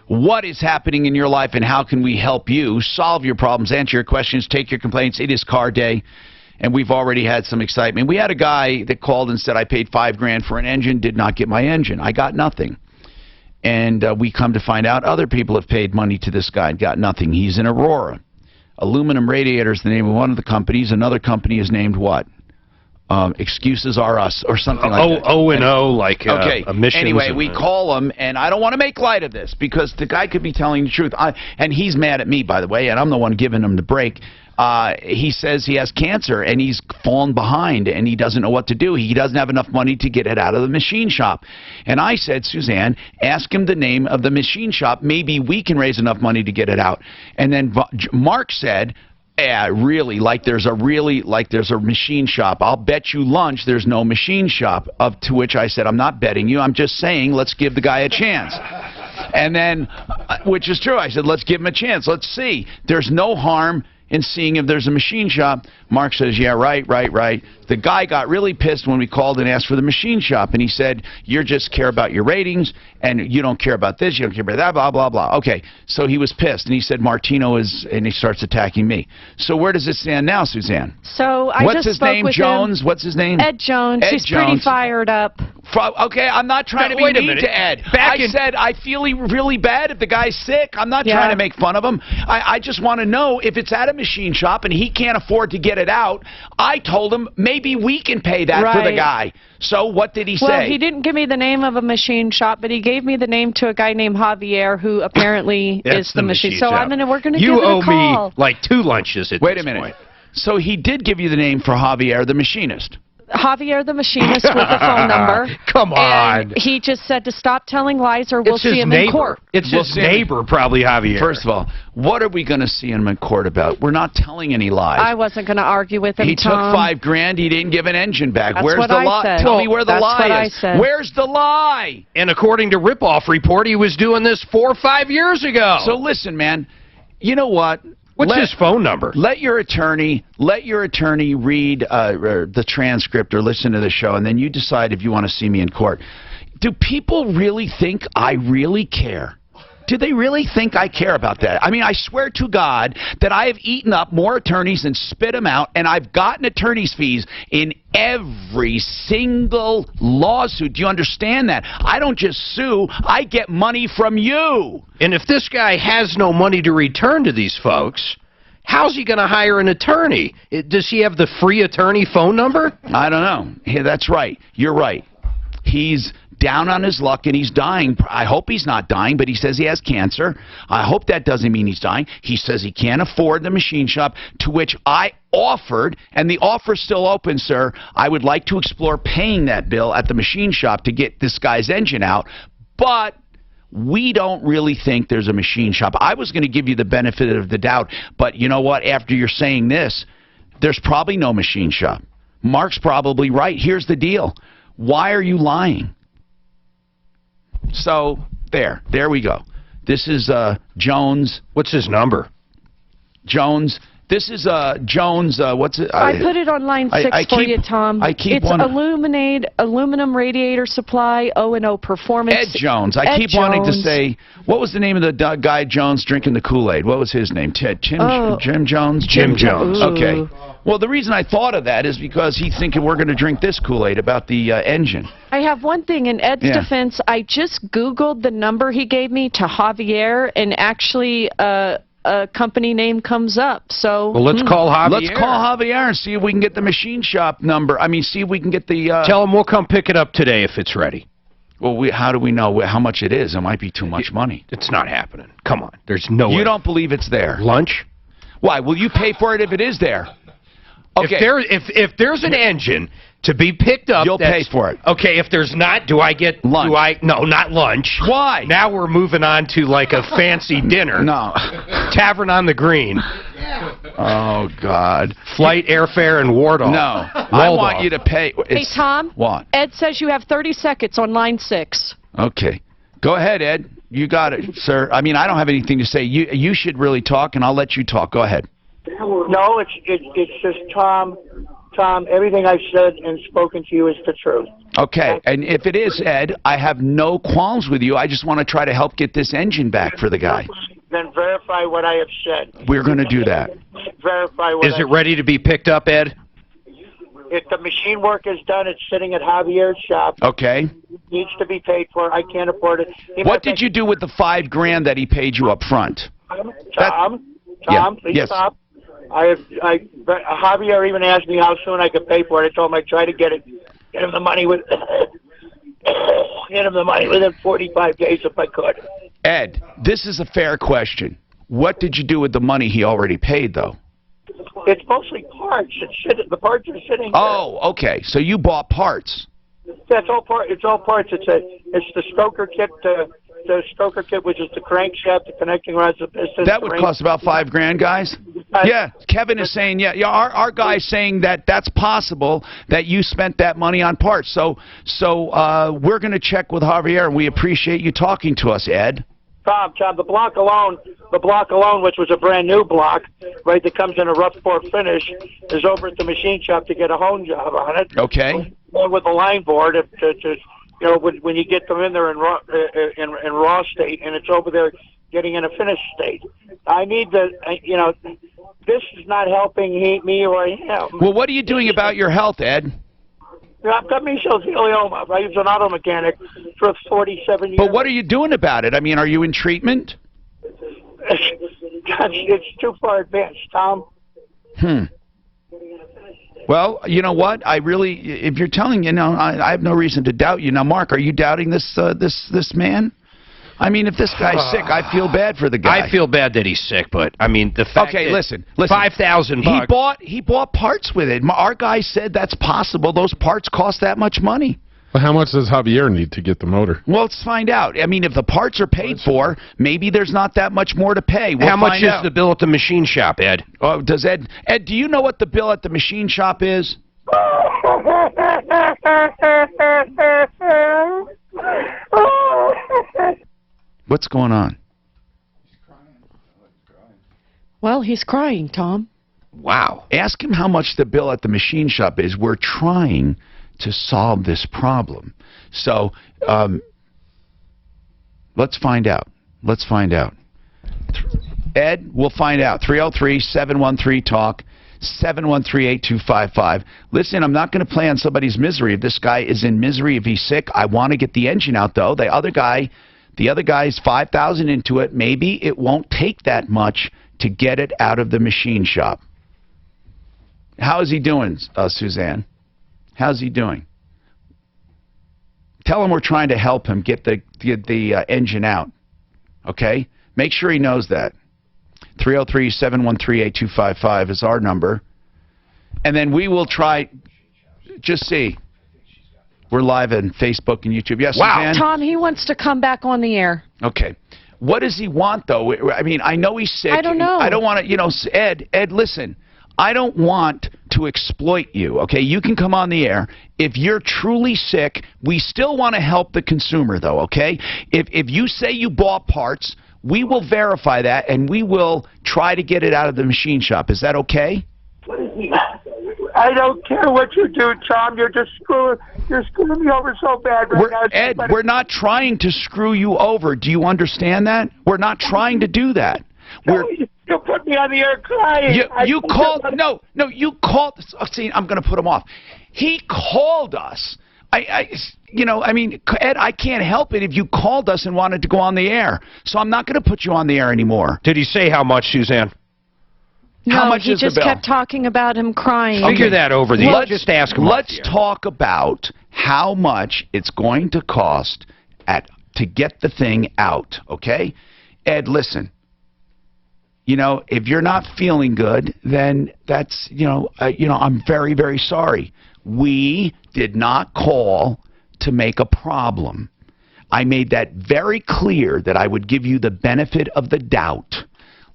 What is happening in your life, and how can we help you solve your problems, answer your questions, take your complaints? It is car day, and we've already had some excitement. We had a guy that called and said, I paid $5,000 for an engine, did not get my engine. I got nothing. And we come to find out other people have paid money to this guy and got nothing. He's in Aurora. Aluminum Radiator is the name of one of the companies. Another company is named what? Excuses Are Us, or something like that. O&O, like Okay. emissions. Anyway, and we call him, and I don't want to make light of this because the guy could be telling the truth. And he's mad at me, by the way, and I'm the one giving him the break. He says he has cancer, and he's fallen behind, and he doesn't know what to do. He doesn't have enough money to get it out of the machine shop. And I said, Suzanne, ask him the name of the machine shop. Maybe we can raise enough money to get it out. And then Mark said, yeah, really, like there's a machine shop. I'll bet you lunch there's no machine shop. To which I said, I'm not betting you. I'm just saying let's give the guy a chance. And then, which is true, I said, let's give him a chance. Let's see. There's no harm in seeing if there's a machine shop. Mark says, yeah, right. The guy got really pissed when we called and asked for the machine shop, and he said, you just care about your ratings, And you don't care about this, you don't care about that, blah, blah, blah. Okay, so he was pissed, and he said Martino is, and he starts attacking me. So where does it stand now, Suzanne? So I What's just his spoke name, with Jones? him. What's his name? Ed Jones. Ed He's pretty Jones. fired up. Okay, I'm not trying to be wait a mean minute. to Ed. Back I in- said I feel really bad if the guy's sick. I'm not trying to make fun of him. I just want to know if it's at a machine shop and he can't afford to get it out. I told him maybe we can pay that for the Right. guy. So what did he say? Well, he didn't give me the name of a machine shop, but he gave me the name to a guy named Javier, who apparently is the machine. So shop. we're going to give You it a owe call. me like 2 lunches at Wait this a minute. point. So he did give you the name for Javier, the machinist. Javier the machinist with the phone number. Come on. And he just said to stop telling lies or we'll It's see his him neighbor. in court. It's We'll his see him. neighbor, probably Javier. First of all, what are we going to see him in court about? We're not telling any lies. I wasn't going to argue with him, He took Tom. $5,000. He didn't give an engine back. That's Where's what the I lie? said. Tell me where the That's lie what I is. said. Where's the lie? And according to Ripoff Report, he was doing this 4 or 5 years ago. So listen, man. You know what? What's his phone number? Let your attorney read the transcript or listen to the show, and then you decide if you want to see me in court. Do people really think I really care? Do they really think I care about that? I mean, I swear to God that I have eaten up more attorneys and spit them out, and I've gotten attorney's fees in every single lawsuit. Do you understand that? I don't just sue. I get money from you. And if this guy has no money to return to these folks, how's he going to hire an attorney? Does he have the free attorney phone number? I don't know. Yeah, that's right. You're right. He's down on his luck and he's dying. I hope he's not dying, but he says he has cancer. I hope that doesn't mean he's dying. He says he can't afford the machine shop, to which I offered, and the offer's still open, sir. I would like to explore paying that bill at the machine shop to get this guy's engine out, but we don't really think there's a machine shop. I was going to give you the benefit of the doubt, but you know what? After you're saying this, there's probably no machine shop. Mark's probably right. Here's the deal. Why are you lying? So, there we go. This is Jones. What's his number? Jones. This is Jones. What's it? I put it on line 6 for you, Tom. It's aluminum radiator supply, O&O performance. Ed Jones. I Ed keep wanting to Jones. say, what was the name of the guy Jones drinking the Kool-Aid? What was his name? Jim Jones? Jim Jones. Okay. Well, the reason I thought of that is because he's thinking we're going to drink this Kool-Aid about the engine. I have one thing in Ed's defense. I just Googled the number he gave me to Javier, and actually a company name comes up. So Well, let's call Javier. Let's call Javier and see if we can get the machine shop number. I mean, see if we can get the... Tell him we'll come pick it up today if it's ready. Well, how do we know how much it is? It might be too much money. It's not happening. Come on. There's no way. You don't believe it's there? Lunch? Why? Will you pay for it if it is there? Okay. If there's an engine to be picked up, you'll pay for it. Okay, if there's not, do I get lunch? No, not lunch. Why? Now we're moving on to like a fancy dinner. No. Tavern on the Green. Oh God. Flight, airfare, and Wardolph. No. I want you to pay. Hey, Tom. What? Ed says you have 30 seconds on line 6. Okay. Go ahead, Ed. You got it, sir. I mean, I don't have anything to say. You should really talk, and I'll let you talk. Go ahead. No, it's just Tom. Tom, everything I've said and spoken to you is the truth. Okay, and if it is, Ed, I have no qualms with you. I just want to try to help get this engine back for the guy. Then verify what I have said. We're going to do that. Verify what Is it ready to be picked up, Ed? If the machine work is done, it's sitting at Javier's shop. Okay. Needs to be paid for. I can't afford it. What did you do with the $5,000 that he paid you up front? Tom, please stop. Javier even asked me how soon I could pay for it. I told him I'd try to get him the money within 45 days if I could. Ed, this is a fair question. What did you do with the money he already paid, though? It's mostly parts. The parts are sitting there. Oh, okay. So you bought parts. Yeah, it's all parts. It's the stoker kit. The stoker kit, which is the crankshaft, the connecting rods, the pistons. That would cost about $5,000, guys. Yeah, Kevin is saying, our guy's saying that that's possible that you spent that money on parts. So we're going to check with Javier, and we appreciate you talking to us, Ed. Tom, the block alone, which was a brand new block, right, that comes in a rough pour finish, is over at the machine shop to get a hone job on it. Okay. With a line board to you know, when you get them in there in raw state, and it's over there getting in a finished state. I need the, you know, this is not helping me or him. Well, what are you doing about your health, Ed? I've got mesothelioma. I was an auto mechanic for 47 years. But what are you doing about it? I mean, are you in treatment? It's too far advanced, Tom. Well, you know what? I really, if you're telling, you know, I have no reason to doubt you. Now, Mark, are you doubting this man? I mean, if this guy's sick, I feel bad for the guy. I feel bad that he's sick, but I mean the fact. Okay, that listen. $5,000. He bought parts with it. Our guy said that's possible. Those parts cost that much money. Well, how much does Javier need to get the motor? Well, let's find out. I mean, if the parts are paid for, maybe there's not that much more to pay. We'll how much find is out. the bill at the machine shop, Ed? Oh, does Ed? Ed, do you know what the bill at the machine shop is? What's going on? Well, he's crying, Tom. Wow. Ask him how much the bill at the machine shop is. We're trying to solve this problem. So, let's find out. Let's find out. Ed, we'll find out. 303-713-TALK, 713-8255. Listen, I'm not going to play on somebody's misery. If this guy is in misery, if he's sick, I want to get the engine out, though. The other guy's $5,000 into it. Maybe it won't take that much to get it out of the machine shop. How is he doing, Suzanne? How's he doing? Tell him we're trying to help him get the engine out. Okay? Make sure he knows that. 303-713-8255 is our number. And then we will try, just see. We're live on Facebook and YouTube. Yes, Wow. Suzanne? Tom, he wants to come back on the air. Okay. What does he want, though? I mean, I know he's sick. I don't know. I don't want to, you know, Ed, listen. I don't want to exploit you, okay? You can come on the air. If you're truly sick, we still want to help the consumer, though, okay? If you say you bought parts, we will verify that, and we will try to get it out of the machine shop. Is that okay? I don't care what you do, Tom. You're screwing me over so bad right now. Ed, we're not trying to screw you over. Do you understand that? We're not trying to do that. You put me on the air crying. You called. No, you called. See, I'm going to put him off. He called us. You know, I mean, Ed, I can't help it if you called us and wanted to go on the air. So I'm not going to put you on the air anymore. Did he say how much, Suzanne? No, how much he is the just bill? kept talking about him crying. Figure that over. Just ask him. Let's talk about how much it's going to cost to get the thing out. Okay, Ed, listen. You know, if you're not feeling good, then that's, I'm very, very sorry. We did not call to make a problem. I made that very clear that I would give you the benefit of the doubt.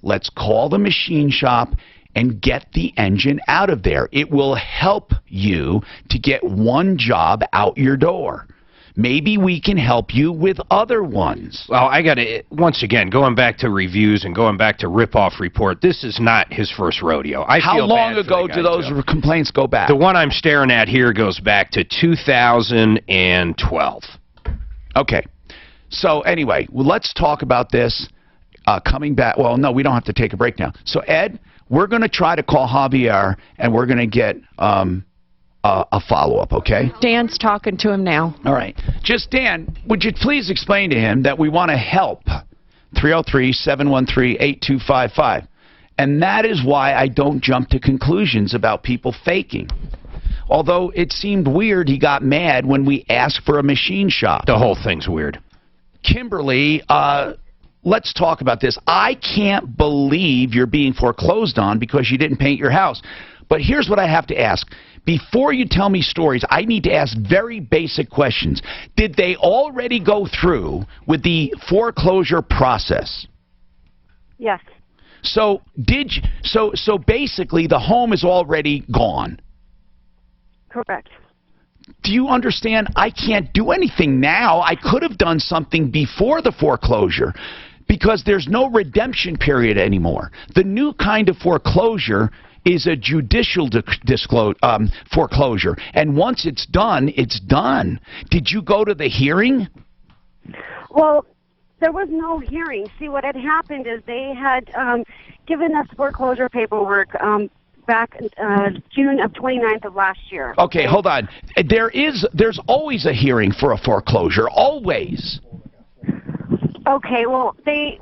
Let's call the machine shop and get the engine out of there. It will help you to get one job out your door. Maybe we can help you with other ones. Well, I got to, once again, going back to reviews and going back to Ripoff Report, this is not his first rodeo. How long ago do those complaints go back? The one I'm staring at here goes back to 2012. Okay. So anyway, well, let's talk about this coming back. Well, no, we don't have to take a break now. So, Ed, we're going to try to call Javier, and we're going to get a follow-up, okay? Dan's talking to him now. All right. Just, Dan, would you please explain to him that we want to help? 303-713-8255. And that is why I don't jump to conclusions about people faking. Although it seemed weird he got mad when we asked for a machine shop. The whole thing's weird. Kimberly, let's talk about this. I can't believe you're being foreclosed on because you didn't paint your house. But here's what I have to ask. Before you tell me stories, I need to ask very basic questions. Did they already go through with the foreclosure process? Yes. So so basically the home is already gone. Correct. Do you understand? I can't do anything now. I could have done something before the foreclosure because there's no redemption period anymore. The new kind of foreclosure is a judicial foreclosure. And once it's done, it's done. Did you go to the hearing? Well, there was no hearing. See, what had happened is they had given us foreclosure paperwork back June of 29th of last year. Okay, hold on. There's always a hearing for a foreclosure, always. Okay, well,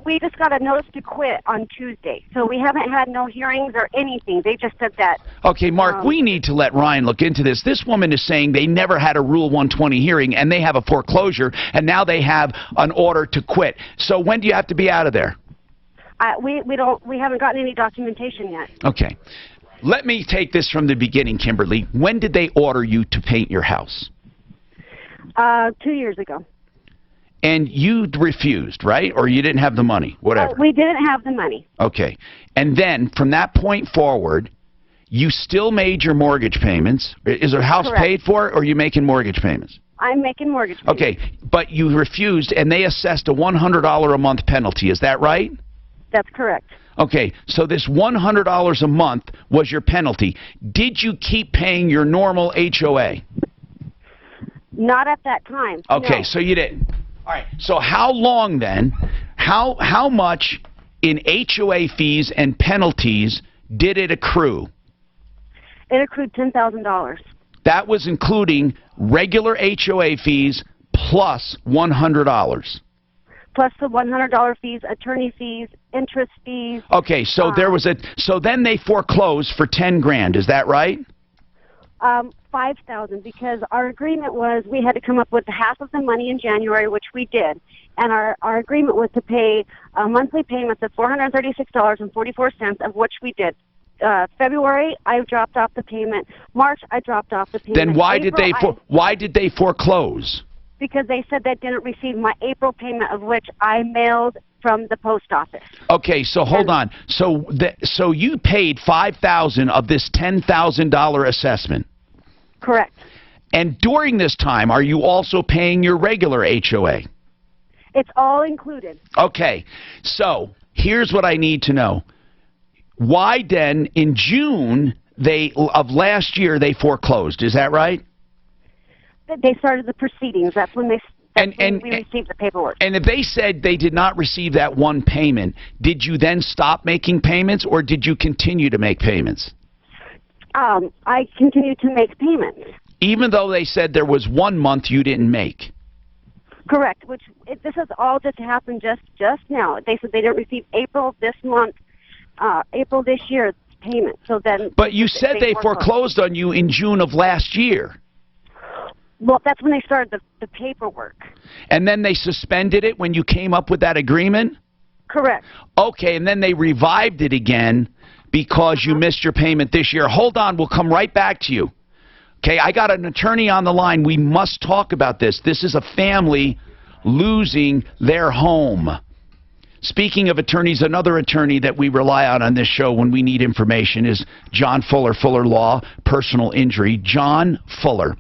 we just got a notice to quit on Tuesday, so we haven't had no hearings or anything. They just said that. Okay, Mark, we need to let Ryan look into this. This woman is saying they never had a Rule 120 hearing, and they have a foreclosure, and now they have an order to quit. So when do you have to be out of there? We haven't gotten any documentation yet. Okay. Let me take this from the beginning, Kimberly. When did they order you to paint your house? 2 years ago. And you refused, right? Or you didn't have the money, whatever. We didn't have the money. Okay. And then from that point forward, you still made your mortgage payments. Is the house Correct. paid for, or are you making mortgage payments? I'm making mortgage payments. Okay. But you refused, and they assessed a $100 a month penalty. Is that right? That's correct. Okay, so this $100 a month was your penalty. Did you keep paying your normal HOA? Not at that time. Okay, no. so you didn't. All right, so how long then, how much in HOA fees and penalties did it accrue? It accrued $10,000. That was including regular HOA fees plus $100. Plus the $100 fees, attorney fees, interest fees. Okay, so so then they foreclosed for 10 grand, is that right? 5,000, because our agreement was we had to come up with half of the money in January, which we did, and our agreement was to pay monthly payments of $436.44, of which we did. February, I dropped off the payment. March, I dropped off the payment. Then why did they foreclose? Because they said they didn't receive my April payment, of which I mailed from the post office. Okay, so hold on. So you paid $5,000 of this $10,000 assessment. Correct. And during this time, are you also paying your regular HOA? It's all included. Okay, so here's what I need to know. Why then, in June of last year, they foreclosed? Is that right? They started the proceedings. That's when we received the paperwork. And if they said they did not receive that one payment, did you then stop making payments, or did you continue to make payments? I continued to make payments. Even though they said there was 1 month you didn't make? Correct. This has all just happened just now. They said they didn't receive April this month, April this year payment. So then. But you said they foreclosed on you in June of last year. Well, that's when they started the paperwork. And then they suspended it when you came up with that agreement? Correct. Okay, and then they revived it again because you missed your payment this year. Hold on, we'll come right back to you. Okay, I got an attorney on the line. We must talk about this. This is a family losing their home. Speaking of attorneys, another attorney that we rely on this show when we need information is John Fuller, Fuller Law, Personal Injury. John Fuller.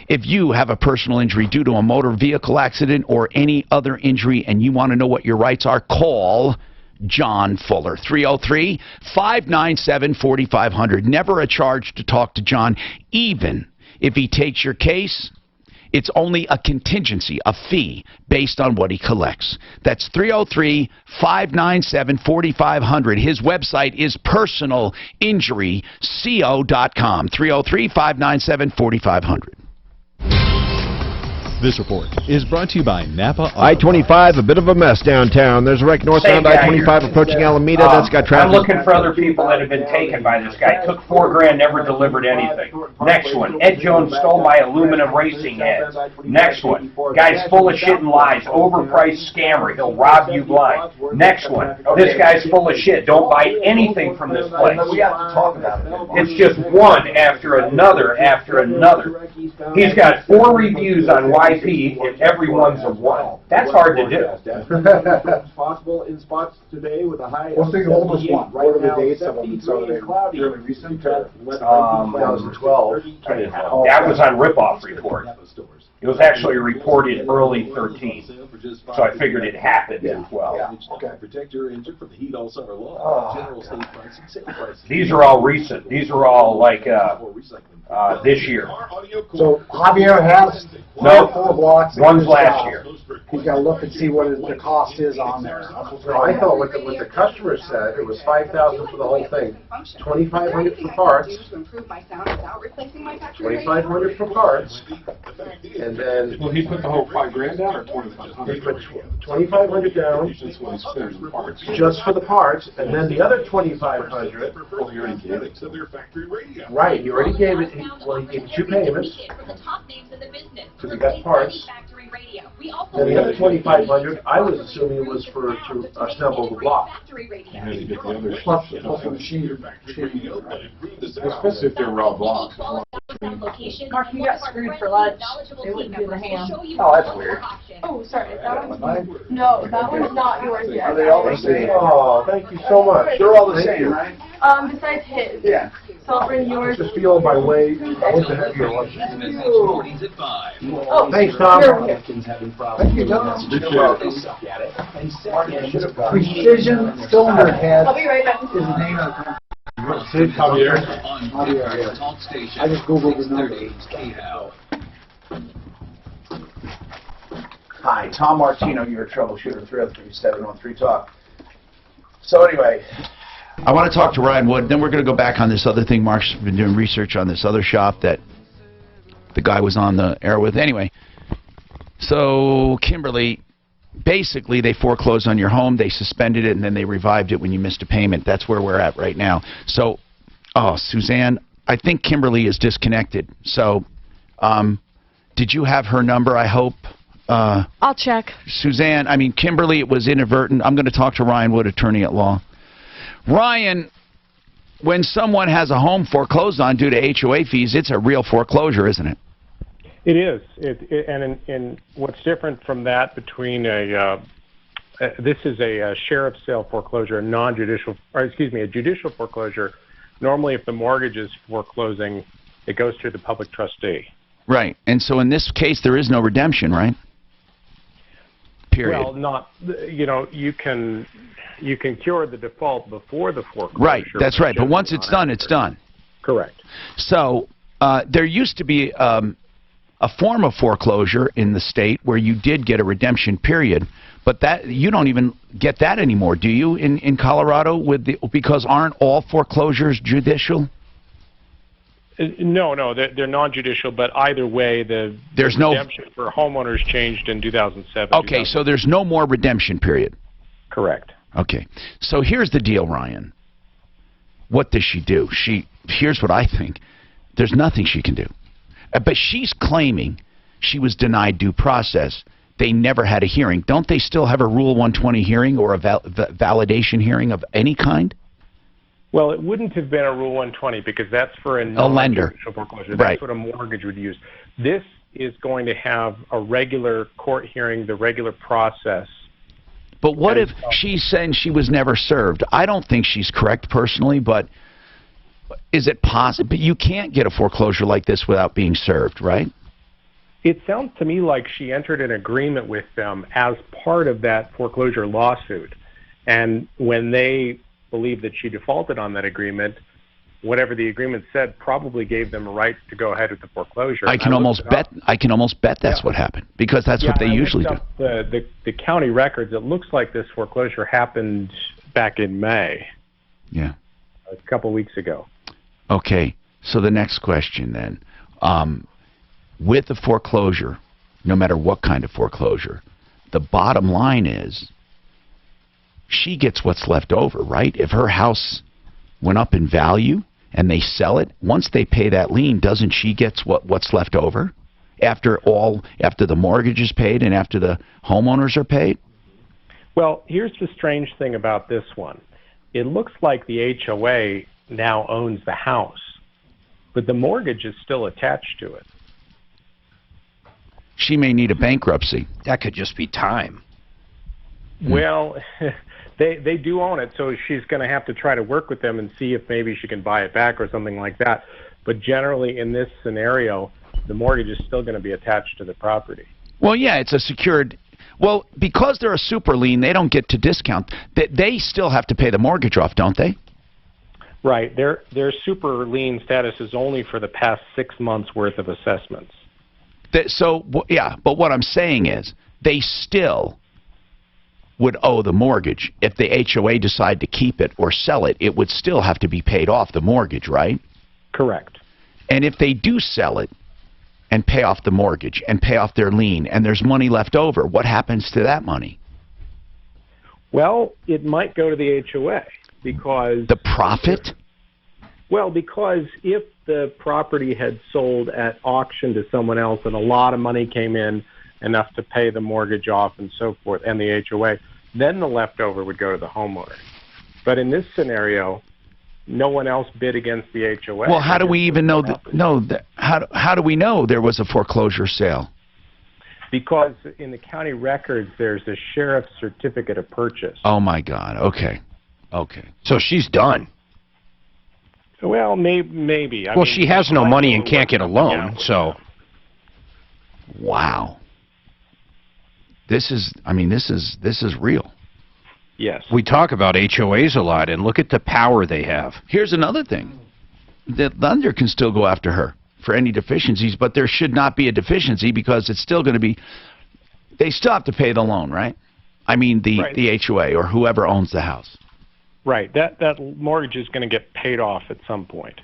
If you have a personal injury due to a motor vehicle accident or any other injury and you want to know what your rights are, call John Fuller, 303-597-4500. Never a charge to talk to John. Even if he takes your case, it's only a contingency, a fee, based on what he collects. That's 303-597-4500. His website is personalinjuryco.com, 303-597-4500. This report is brought to you by Napa Auto. I-25, a bit of a mess downtown. There's a wreck northbound I-25 approaching Alameda. That's got traffic. I'm looking for other people that have been taken by this guy. Took $4 grand, never delivered anything. Next one, Ed Jones stole my aluminum racing heads. Next one, guy's full of shit and lies, overpriced scammer. He'll rob you blind. Next one, this guy's full of shit. Don't buy anything from this place. We have to talk about it. It's just one after another after another. He's got 4 reviews on YP, and every one's a 1. That's hard to do. Possible in spots today with a high. What's the oldest one? Right What are the now, dates of them? 73 and cloudy. Fairly recent? 2012. That was on Ripoff Report. It was actually reported early 13, so I figured it happened in 12. Okay. Protect your engine from the heat all summer long. Oh, General state pricing, sale pricing. These are all recent. These are all like this year. So Javier has No, 4 blocks. in one's his last shop. year. He's got to look and see what the cost is on there. I thought what the customer said, it was $5,000 for the whole thing, $2,500 for parts, $2,500 for parts, and then Well, he put the whole $5,000 down or 2,500? he put $2,500 down That's what he spends in parts. just for the parts, and then the other $2,500. Well, you already gave it. Right, he already gave it. He gave 2 payments. Because he got parts. Then the other $2,500, I was assuming was to assemble the block. And then you get the other Plus stuff. the machine. Especially if they're raw blocks. Mark, you got screwed for lunch. They wouldn't do the ham. Oh, that's weird. Oh, sorry, that one's no, that one's not yours yet. Are they all the same? Oh, thank you so much. They're all the Thank same, you. right? Besides his. Yeah. So I'll bring yours. Just feel on my way. I went to have your lunch. Mornings at 5. Oh, Thanks, Tom. you're here. Thank you, Tom. Precision Cylinder Head I'll be right back. is the name of the company. Sid Javier. On Javier, yeah. Talk Station. I just Googled the number. 630 KHOW. Hi, Tom Martino, your troubleshooter, 303-713 Talk. So anyway, I want to talk to Ryan Wood, then we're going to go back on this other thing. Mark's been doing research on this other shop that the guy was on the air with. Anyway, so Kimberly, basically they foreclosed on your home, they suspended it, and then they revived it when you missed a payment. That's where we're at right now. So, Suzanne, I think Kimberly is disconnected. So, did you have her number, I hope? I'll check. Suzanne, I mean, Kimberly, it was inadvertent. I'm going to talk to Ryan Wood, attorney at law. Ryan, when someone has a home foreclosed on due to HOA fees, it's a real foreclosure, isn't it? It is. And what's different from that between this is a sheriff's sale foreclosure, a judicial foreclosure. Normally, if the mortgage is foreclosing, it goes to the public trustee. Right. And so in this case, there is no redemption, right? Period. Well, you can cure the default before the foreclosure. Right. That's right. But once it's done, it's done. Correct. So there used to be a form of foreclosure in the state where you did get a redemption period, but that you don't even get that anymore, do you? In Colorado, because aren't all foreclosures judicial? No, they're non-judicial, but either way, there's no redemption for homeowners changed in 2007. Okay, so there's no more redemption period. Correct. Okay, so here's the deal, Ryan. What does she do? Here's what I think. There's nothing she can do. But she's claiming she was denied due process. They never had a hearing. Don't they still have a Rule 120 hearing or a validation hearing of any kind? Well, it wouldn't have been a Rule 120 because that's for a lender. Foreclosure. That's Right. what a mortgage would use. This is going to have a regular court hearing, the regular process. But what if she's saying she was never served? I don't think she's correct personally, but is it possible? But you can't get a foreclosure like this without being served, right? It sounds to me like she entered an agreement with them as part of that foreclosure lawsuit. And when they believed that she defaulted on that agreement, whatever the agreement said probably gave them a right to go ahead with the foreclosure. I can almost bet that's what happened, because that's what they usually do. The county records, it looks like this foreclosure happened back in May. Yeah. A couple weeks ago. Okay, so the next question then. With the foreclosure, no matter what kind of foreclosure, the bottom line is she gets what's left over, right? If her house went up in value and they sell it, once they pay that lien, doesn't she get what's left over after the mortgage is paid and after the homeowners are paid? Well, here's the strange thing about this one. It looks like the HOA now owns the house, but the mortgage is still attached to it. She may need a bankruptcy. That could just be time. Well, they do own it, so she's going to have to try to work with them and see if maybe she can buy it back or something like that. But generally, in this scenario, the mortgage is still going to be attached to the property. Well, yeah, it's a secured. Well, because they're a super lien, they don't get to discount. They still have to pay the mortgage off, don't they? Right. Their super lien status is only for the past 6 months worth of assessments. Yeah, but what I'm saying is they still would owe the mortgage. If the HOA decide to keep it or sell it, it would still have to be paid off the mortgage, right? Correct. And if they do sell it and pay off the mortgage and pay off their lien and there's money left over, what happens to that money? Well, it might go to the HOA because... The profit? Well, because if the property had sold at auction to someone else and a lot of money came in, enough to pay the mortgage off and so forth, and the HOA, then the leftover would go to the homeowner. But in this scenario, no one else bid against the HOA. Well, how do we even know how do we know there was a foreclosure sale? Because in the county records, there's a sheriff's certificate of purchase. Oh, my God. Okay. Okay. So she's done. Well, maybe. Well, she has no money and can't get a loan, so... Wow. This is real. Yes. We talk about HOAs a lot, and look at the power they have. Here's another thing. The lender can still go after her for any deficiencies, but there should not be a deficiency because it's still going to be... They still have to pay the loan, right? I mean, the HOA or whoever owns the house. Right. That mortgage is going to get paid off at some point.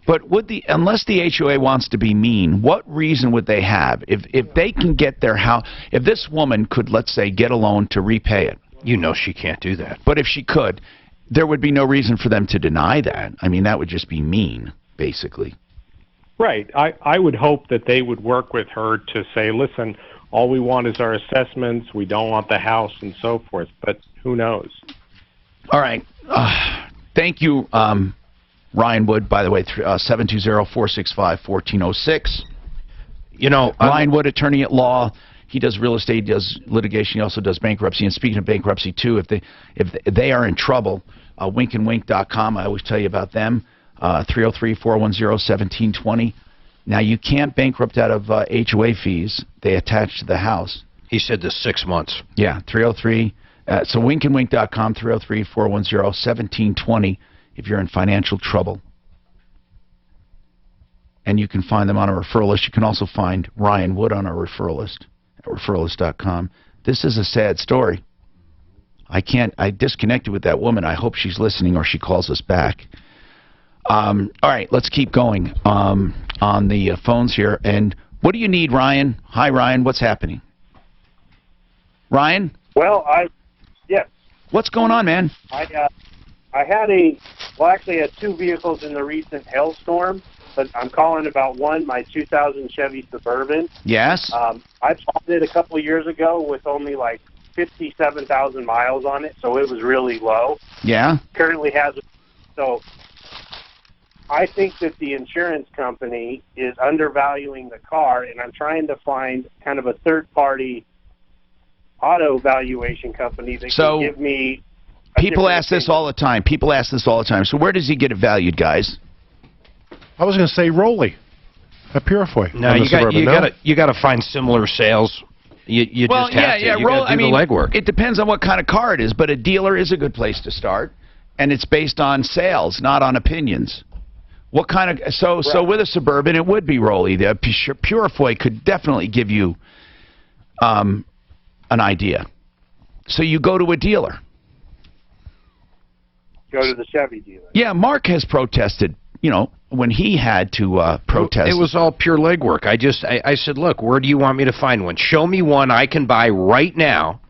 But unless the HOA wants to be mean, what reason would they have? If they can get their house, if this woman could, let's say, get a loan to repay it. You know she can't do that. But if she could, there would be no reason for them to deny that. I mean, that would just be mean, basically. Right. I would hope that they would work with her to say, listen, all we want is our assessments, we don't want the house, and so forth. But who knows? All right. Thank you, Ryan Wood, by the way, 720-465-1406. You know, Ryan Wood, attorney at law. He does real estate, he does litigation, he also does bankruptcy. And speaking of bankruptcy, too, if they are in trouble, winkandwink.com, I always tell you about them, 303-410-1720. Now, you can't bankrupt out of HOA fees. They attach to the house. He said this 6 months. Yeah, 303. So winkandwink.com, 303-410-1720. If you're in financial trouble. And you can find them on a referral list. You can also find Ryan Wood on our referral list at referralist.com. This is a sad story. I disconnected with that woman. I hope she's listening or she calls us back. All right, let's keep going on the phones here. And what do you need, Ryan? Hi, Ryan. What's happening? Ryan? Well, yes. What's going on, man? I had actually had two vehicles in the recent hailstorm, but I'm calling about one, my 2000 Chevy Suburban. Yes. I bought it a couple of years ago with only like 57,000 miles on it, so it was really low. Yeah. Currently has, so I think that the insurance company is undervaluing the car, and I'm trying to find kind of a third-party auto valuation company that can give me... People ask this all the time. So where does he get it valued, guys? I was going to say Rolly, at Purifoy. No, you got to find similar sales. You just have to. You got to do the legwork. It depends on what kind of car it is, but a dealer is a good place to start, and it's based on sales, not on opinions. What kind of so with a Suburban, it would be Rolly. The Purifoy could definitely give you an idea. So you go to a dealer. Go to the Chevy dealer. Yeah, Mark has protested, when he had to protest. It was all pure legwork. I said, look, where do you want me to find one? Show me one I can buy right now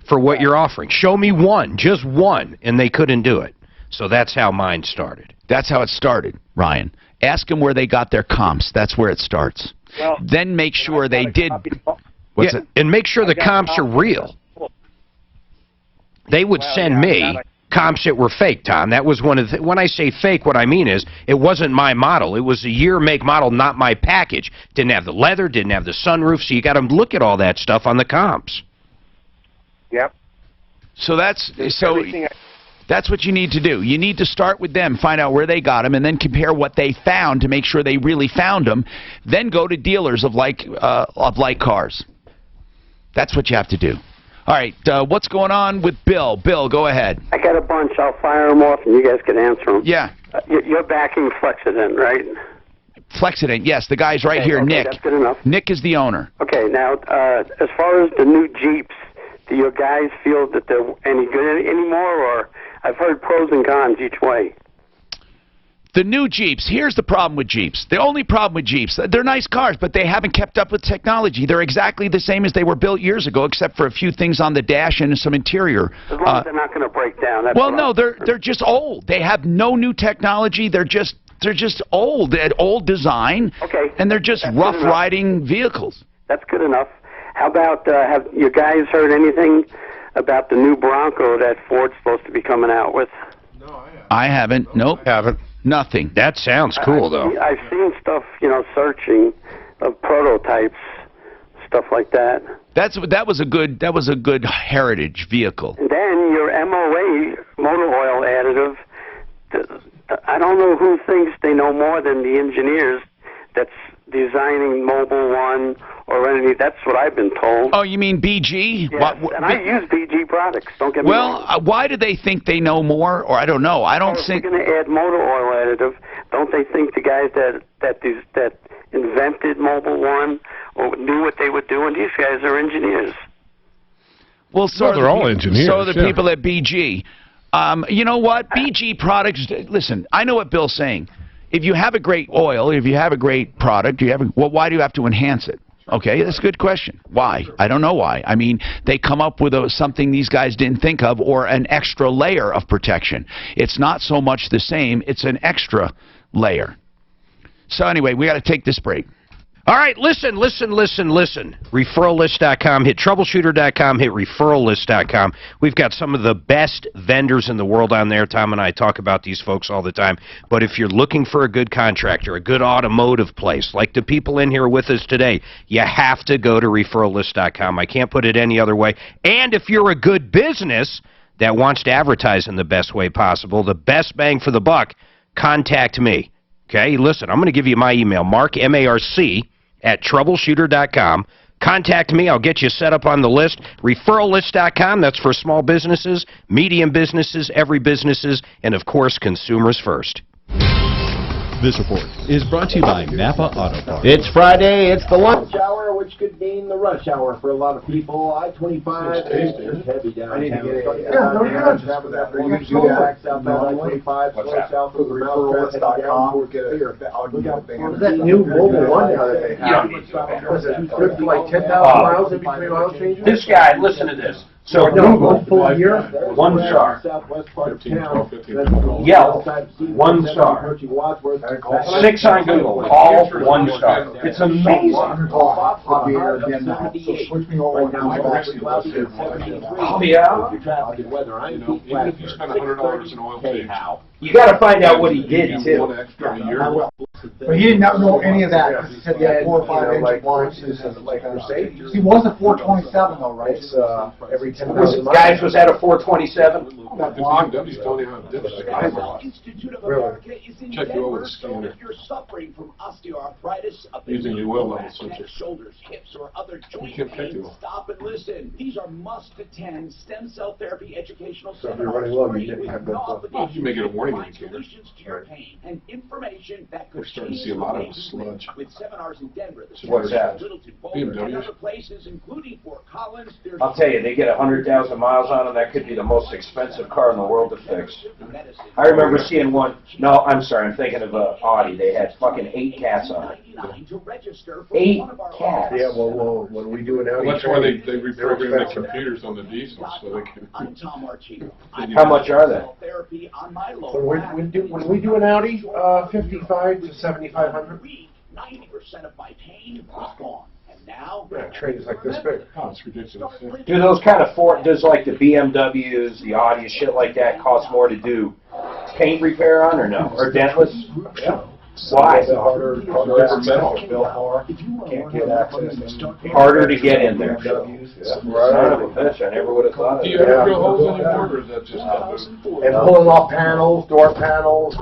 for what you're offering. Show me one, just one, and they couldn't do it. So that's how mine started. That's how it started, Ryan. Ask them where they got their comps. That's where it starts. Well, then make sure they did. And make sure the comps are real. They would send me comps that were fake, Tom. That was one of the... When I say fake, what I mean is it wasn't my model. It was a year, make, model, not my package. Didn't have the leather, didn't have the sunroof, so you got to look at all that stuff on the comps. Yep. So that's... That's what you need to do. You need to start with them, find out where they got them, and then compare what they found to make sure they really found them. Then go to dealers of like cars. That's what you have to do. All right, what's going on with Bill? Bill, go ahead. I got a bunch. I'll fire them off, and you guys can answer them. Yeah. You're backing Flexident, right? Flexident, yes. The guy's right here, okay, Nick. That's good enough. Nick is the owner. Okay, now, as far as the new Jeeps, do your guys feel that they're any good anymore, or I've heard pros and cons each way? The new Jeeps, here's the problem with Jeeps. The only problem with Jeeps, they're nice cars, but they haven't kept up with technology. They're exactly the same as they were built years ago, except for a few things on the dash and some interior. As long as they're not going to break down. That's Well, no, they're just old. They have no new technology. They're just old. They had old design. Okay. And they're just rough riding vehicles. That's good enough. How about, have you guys heard anything about the new Bronco that Ford's supposed to be coming out with? I haven't. Nope. Haven't. Nothing. That sounds cool, though. I've seen stuff, searching of prototypes, stuff like that. That was a good heritage vehicle. And then your MOA, motor oil additive, I don't know who thinks they know more than the engineers that's designing Mobile One or anything. That's what I've been told. Oh, you mean BG? Yes, and I use BG products, don't get me wrong. Well, why do they think they know more? Or I don't know. I don't think... If you're going to add motor oil additive, don't they think the guys that invented Mobile One or knew what they were doing? These guys are engineers. Well, so they're all engineers. So are the people at BG. You know what? BG products, listen, I know what Bill's saying. If you have a great oil, if you have a great product, why do you have to enhance it? Okay, that's a good question. Why? I don't know why. I mean, they come up with something these guys didn't think of, or an extra layer of protection. It's not so much the same, it's an extra layer. So anyway, we got to take this break. All right, listen. Referrallist.com, hit troubleshooter.com, hit referrallist.com. We've got some of the best vendors in the world on there. Tom and I talk about these folks all the time. But if you're looking for a good contractor, a good automotive place, like the people in here with us today, you have to go to referrallist.com. I can't put it any other way. And if you're a good business that wants to advertise in the best way possible, the best bang for the buck, contact me. Okay, listen, I'm going to give you my email, Mark, M-A-R-C, at troubleshooter.com. Contact me. I'll get you set up on the list. Referrallist.com. That's for small businesses, medium businesses, every businesses, and, of course, consumers first. This report is brought to you by Napa Auto Parts. It's Friday, it's the lunch hour, which could mean the rush hour for a lot of people. I-25 is heavy down. I need to get that new Mobile One now that they have. It's like 10,000 miles in between oil changes? This guy, listen to this. So Google, 1 star. Yelp, 1 star. 6 on Google, all 1 star. It's amazing. Oh yeah. Even if you spend $100 in oil change, You got to find out what he did too. But he did not know any of that because he said he had 4 or 5 inch blinds. He was a 427 though, right? Every 10,000 miles. Guys, was that a 427? the BMW's telling you how to dip it. Institute of America is in Check your oil Denver, so scanner. if you're suffering from osteoarthritis, a Using big your oil back, level sensor. neck, shoulders, hips, or other joint can't pick pain, you. stop and listen. These are must-attend stem cell therapy educational So if you're seminars running low, free you didn't with have no that stuff. obligation. You may get a warning Find indicator. solutions to your pain and information that could We're starting to change see a lot of the way sludge. you live. With seminars in Denver, the So what's that? Littleton, Boulder, and BMWs? other places, including Fort Collins. There's I'll tell you, they get 100,000 miles on them, that could be the most expensive car in the world to fix. I remember seeing one, no, I'm sorry, I'm thinking of Audi, they had fucking 8 cats on it. 8 cats. Yeah, well, when we do an Audi. Well, that's why they training, reprogram they're the expensive. computers on the diesel so they can. I'm Tom Archie. How much are they? Therapy on my low When we do an Audi, 55 to 7,500. 90% of my pain was gone. And now, Yeah, trains like this big. Oh, it's ridiculous. Yeah. Do those kind of does like the BMWs, the Audi, shit like that cost more to do paint repair on or no? Or dentless? Yeah. Why? Harder access, bill more, can't get access. Harder to get in there. BMWs, yeah. Son of a bitch, I never would have thought of Do you that. ever drill holes anymore, or is that just not And pulling off panels, door panels, a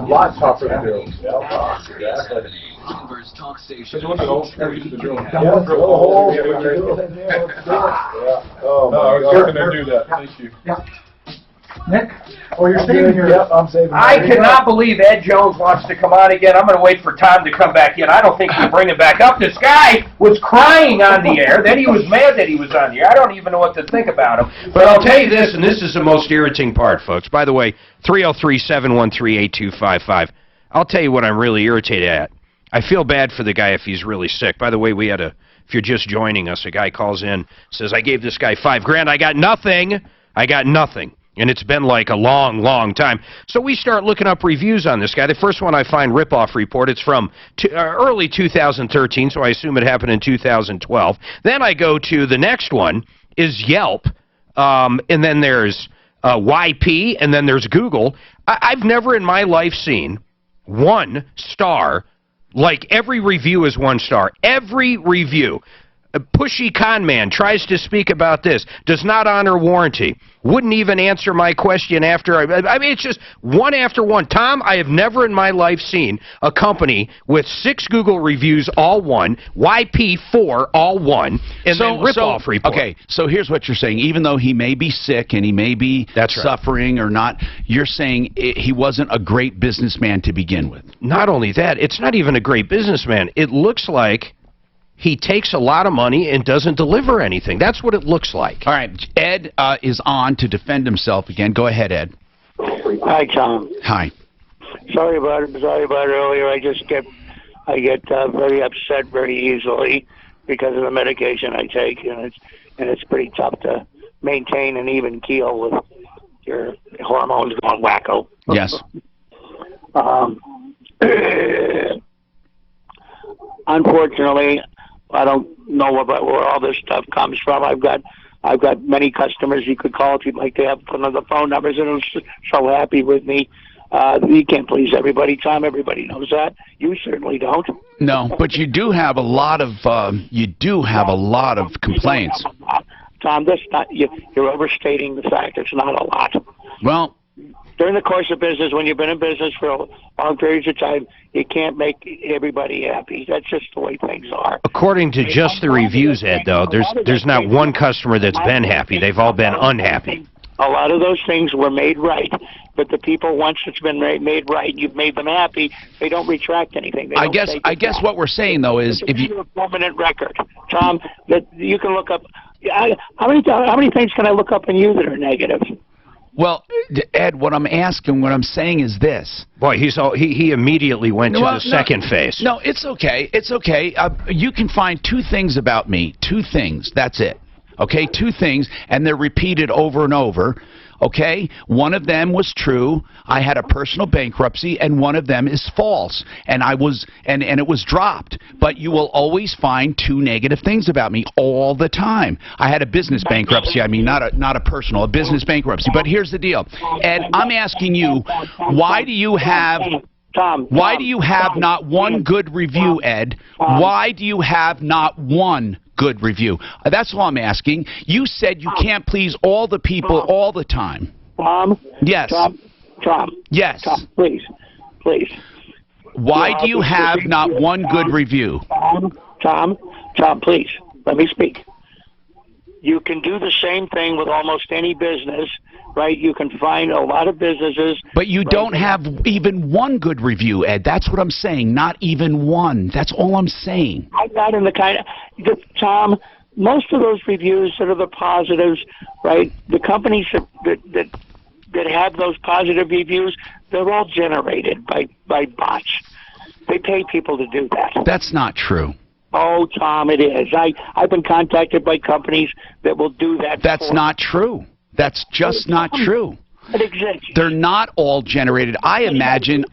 lot tougher to do. Exactly. Denver's talk station. Because it wasn't old school, used to drill. Yeah, drill holes. Oh, No, I was my starting God. to do that, thank you. Nick? Oh, you're saving your... Yep, I'm saving. I cannot believe Ed Jones wants to come on again. I'm going to wait for Tom to come back in. I don't think we'll bring him back up. This guy was crying on the air. Then he was mad that he was on the air. I don't even know what to think about him. But I'll tell you this, and this is the most irritating part, folks. By the way, 303-713-8255. I'll tell you what I'm really irritated at. I feel bad for the guy if he's really sick. By the way, we had if you're just joining us, a guy calls in, says, I gave this guy $5,000. I got nothing. I got nothing. And it's been like a long, long time. So we start looking up reviews on this guy. The first one I find, Ripoff Report. It's from early 2013, so I assume it happened in 2012. Then I go to the next one is Yelp, and then there's YP, and then there's Google. I've never in my life seen 1 star, like every review is 1 star. Every review. A pushy con man tries to speak about this, does not honor warranty, wouldn't even answer my question after I mean, it's just one after one. Tom, I have never in my life seen a company with 6 Google reviews, all 1, YP 4, all 1, and then Ripoff Report. Okay, so here's what you're saying. Even though he may be sick and he may be suffering or not, you're saying he wasn't a great businessman to begin with. Not only that, it's not even a great businessman. It looks like he takes a lot of money and doesn't deliver anything. That's what it looks like. All right, Ed is on to defend himself again. Go ahead, Ed. Hi, Tom. Hi. Sorry about it. Sorry about it earlier. I get very upset very easily because of the medication I take, and it's pretty tough to maintain an even keel with your hormones going wacko. Yes. Unfortunately, I don't know about where all this stuff comes from. I've got many customers you could call if you'd like to have one of the phone numbers, and they're so happy with me. You can't please everybody, Tom. Everybody knows that. You certainly don't. No, but you do have a lot of complaints. Tom, that's not you're overstating the fact. It's not a lot. Well, during the course of business, when you've been in business for long periods of time, you can't make everybody happy. That's just the way things are. According to just the reviews, Ed, though, there's not one customer that's been happy. They've all been unhappy. A lot of those things were made right, but the people, once it's been made right, you've made them happy, they don't retract anything. I guess what we're saying, though, is if you... a permanent record, Tom, that you can look up... How many things can I look up in you that are negative? Well, Ed, what I'm saying is this. Boy, he immediately went to the second phase. No, it's okay. It's okay. You can find 2 things about me. 2 things. That's it. Okay, 2 things, and they're repeated over and over. Okay, one of them was true. I had a personal bankruptcy, and one of them is false, and it was dropped. But you will always find 2 negative things about me all the time. I had a business bankruptcy. I mean, not a personal, a business bankruptcy. But here's the deal, Ed. I'm asking you, why do you have not one good review, Ed? Why do you have not one good review? That's all I'm asking. You said you can't please all the people all the time. Tom? Yes. Tom? Yes. Tom, please. Why do you have not one good review? Tom, please, let me speak. You can do the same thing with almost any business, right? You can find a lot of businesses. But you don't have even one good review, Ed. That's what I'm saying. Not even one. That's all I'm saying. I'm not in the kind of... Tom, most of those reviews that are the positives, right? The companies that have those positive reviews, they're all generated by bots. They pay people to do that. That's not true. Oh, Tom, it is. I've been contacted by companies that will do that. That's not true. That's just not true. It exists. They're not all generated. I imagine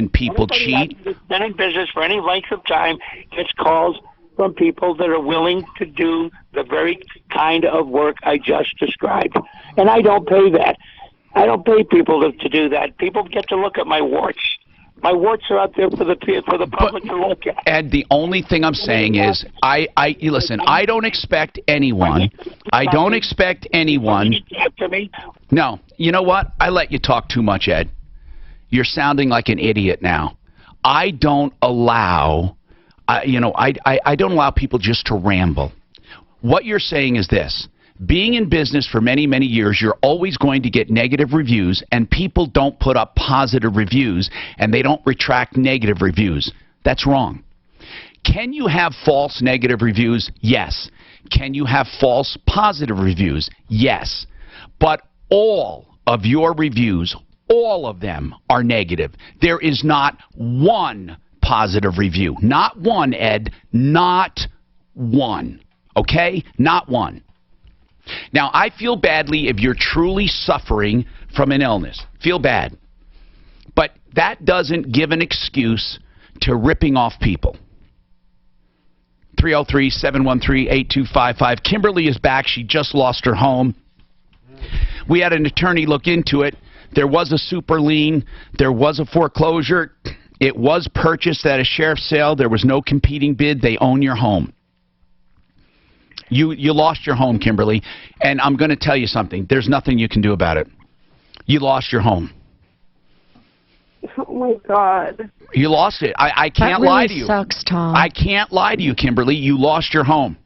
people cheat. Been in business for any length of time gets calls from people that are willing to do the very kind of work I just described. And I don't pay that. I don't pay people to do that. People get to look at my warts. My warts are out there for the public to look at. Ed, the only thing I'm saying is, you listen, I don't expect anyone. No, you know what? I let you talk too much, Ed. You're sounding like an idiot now. I don't allow, I don't allow people just to ramble. What you're saying is this. Being in business for many, many years, you're always going to get negative reviews, and people don't put up positive reviews, and they don't retract negative reviews. That's wrong. Can you have false negative reviews? Yes. Can you have false positive reviews? Yes. But all of your reviews, all of them are negative. There is not one positive review. Not one, Ed. Not one. Okay? Not one. Now, I feel badly if you're truly suffering from an illness. Feel bad. But that doesn't give an excuse to ripping off people. 303-713-8255. Kimberly is back. She just lost her home. We had an attorney look into it. There was a super lien. There was a foreclosure. It was purchased at a sheriff's sale. There was no competing bid. They own your home. You lost your home, Kimberly, and I'm going to tell you something. There's nothing you can do about it. You lost your home. Oh, my God. You lost it. I can't lie to you. That really sucks, Tom. I can't lie to you, Kimberly. You lost your home.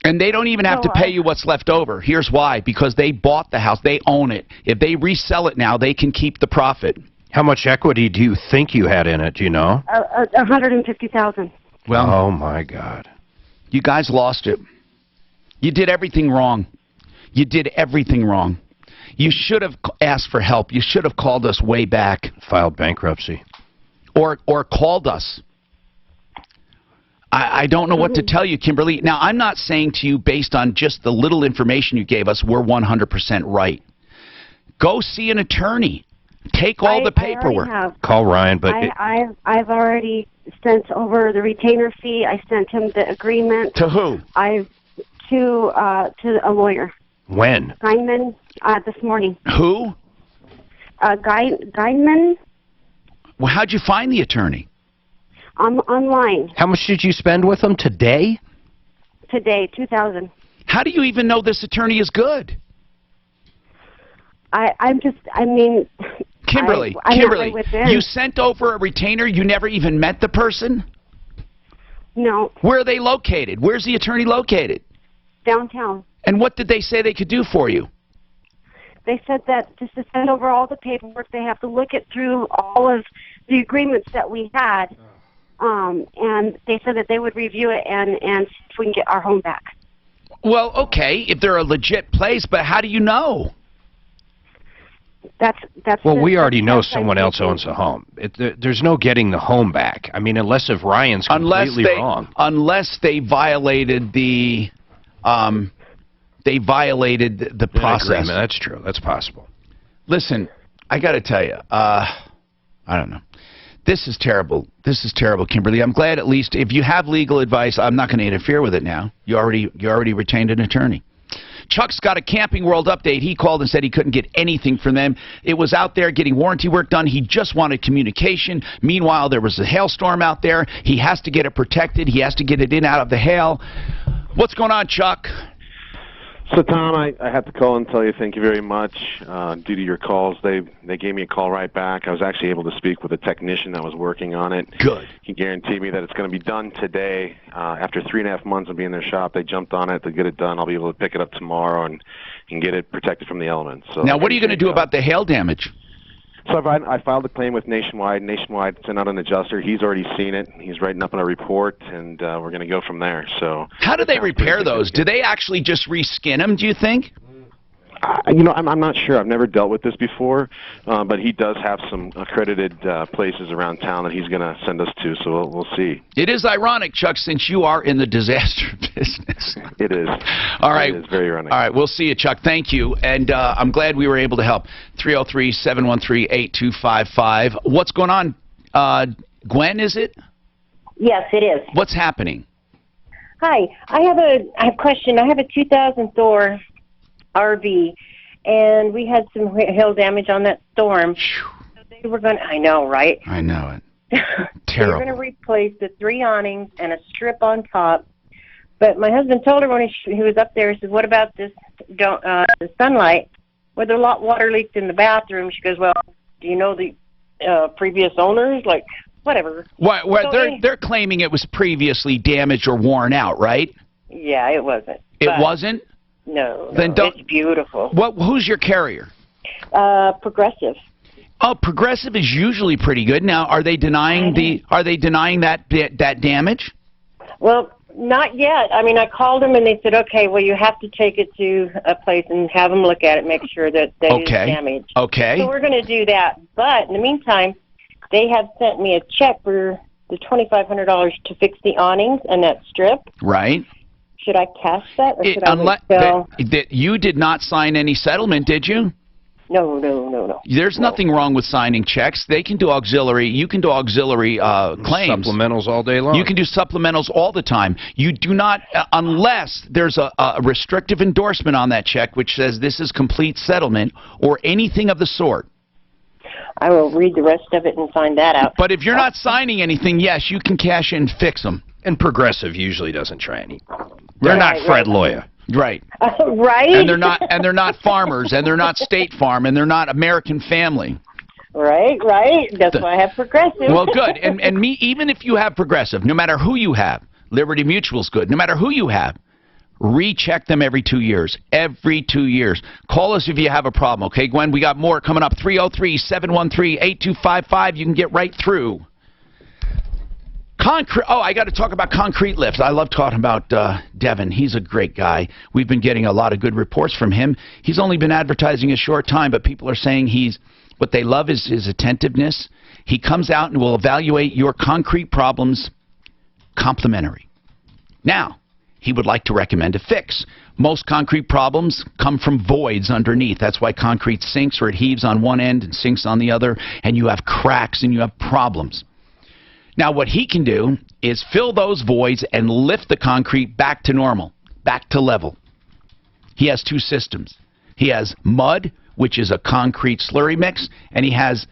And they don't even have to pay you what's left over. Here's why. Because they bought the house. They own it. If they resell it now, they can keep the profit. How much equity do you think you had in it, do you know? $150,000. Well, oh, my God. You guys lost it. You did everything wrong. You did everything wrong. You should have asked for help. You should have called us way back. Filed bankruptcy. Or called us. I don't know what to tell you, Kimberly. Now, I'm not saying to you, based on just the little information you gave us, we're 100% right. Go see an attorney. Take all the paperwork. Call Ryan, but... I've already sent over the retainer fee. I sent him the agreement. To who? To a lawyer. When? Geinman, this morning. Who? Geinman. Well, how'd you find the attorney? Online. How much did you spend with him today? Today, $2,000. How do you even know this attorney is good? Kimberly, you sent over a retainer, you never even met the person? No. Where are they located? Where's the attorney located? Downtown. And what did they say they could do for you? They said that just to send over all the paperwork, they have to look it through all of the agreements that we had, and they said that they would review it and see if we can get our home back. Well, okay, if they're a legit place, but how do you know? Well, we already know someone else owns a home. There's no getting the home back. I mean, unless if Ryan's completely wrong. Unless they violated the process. Agreement. That's true. That's possible. Listen, I got to tell you, I don't know. This is terrible. This is terrible, Kimberly. I'm glad at least if you have legal advice, I'm not going to interfere with it now. You already retained an attorney. Chuck's got a Camping World update. He called and said he couldn't get anything from them. It was out there getting warranty work done. He just wanted communication. Meanwhile, there was a hailstorm out there. He has to get it protected. He has to get it in out of the hail. What's going on, Chuck? So, Tom, I have to call and tell you thank you very much. Due to your calls, they gave me a call right back. I was actually able to speak with a technician that was working on it. Good. He guaranteed me that it's going to be done today. After 3.5 months of being in their shop, they jumped on it to get it done. I'll be able to pick it up tomorrow and get it protected from the elements. So now, what are you going to do about the hail damage? So I filed a claim with Nationwide. Nationwide sent out an adjuster. He's already seen it. He's writing up a report, and we're going to go from there. So how do they repair those? Do they actually just reskin them, do you think? I'm not sure. I've never dealt with this before, but he does have some accredited places around town that he's going to send us to, so we'll see. It is ironic, Chuck, since you are in the disaster business. It is. All right. It is very ironic. All right, we'll see you, Chuck. Thank you, and I'm glad we were able to help. 303-713-8255. What's going on? Gwen, is it? Yes, it is. What's happening? Hi, I have a question. I have a 2004 RV, and we had some hail damage on that storm. So they they were going to, I know, right? I know it. They were Terrible. going to replace the 3 awnings and a strip on top. But my husband told her when he was up there, he said, what about this the sunlight? Well, the water leaked in the bathroom. She goes, well, do you know the previous owners? Like, whatever. What, So they're claiming it was previously damaged or worn out, right? Yeah, it wasn't. It But wasn't? No, Then don't. It's beautiful. Who's your carrier? Progressive. Oh, Progressive is usually pretty good. Now, are they denying that damage? Well, not yet. I mean, I called them and they said, okay, well, you have to take it to a place and have them look at it, make sure that it's damaged. Okay. So we're going to do that. But in the meantime, they have sent me a check for the $2,500 to fix the awnings and that strip. Right. Should I cash that or should I wait till... You did not sign any settlement, did you? No. There's nothing wrong with signing checks. They can do auxiliary. You can do auxiliary claims. Supplementals all day long. You can do supplementals all the time. You do not, unless there's a restrictive endorsement on that check which says this is complete settlement or anything of the sort. I will read the rest of it and find that out. But if you're not signing anything, yes, you can cash in and fix them. And Progressive usually doesn't try any. They're not Fred Loya. Right. Right. And they're not farmers, and they're not State Farm, and they're not American Family. Right. That's why I have Progressive. Well, good. And even if you have Progressive, no matter who you have, Liberty Mutual's good. No matter who you have, recheck them every 2 years. Every 2 years. Call us if you have a problem. Okay, Gwen, we got more coming up. 303-713-8255. You can get right through. Concrete. Oh, I got to talk about concrete lifts. I love talking about Devin. He's a great guy. We've been getting a lot of good reports from him. He's only been advertising a short time, but people are saying what they love is his attentiveness. He comes out and will evaluate your concrete problems complimentary. Now, he would like to recommend a fix. Most concrete problems come from voids underneath. That's why concrete sinks, or it heaves on one end and sinks on the other, and you have cracks and you have problems. Now, what he can do is fill those voids and lift the concrete back to normal, back to level. He has 2 systems. He has mud, which is a concrete slurry mix, and he has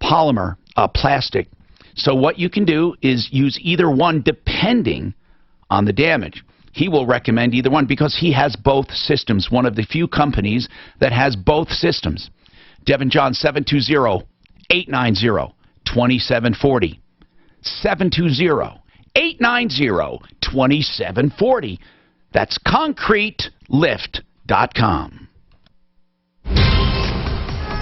polymer, plastic. So what you can do is use either one depending on the damage. He will recommend either one because he has both systems, one of the few companies that has both systems. Devin John, 720-890-2740. 720-890-2740. That's concretelift.com.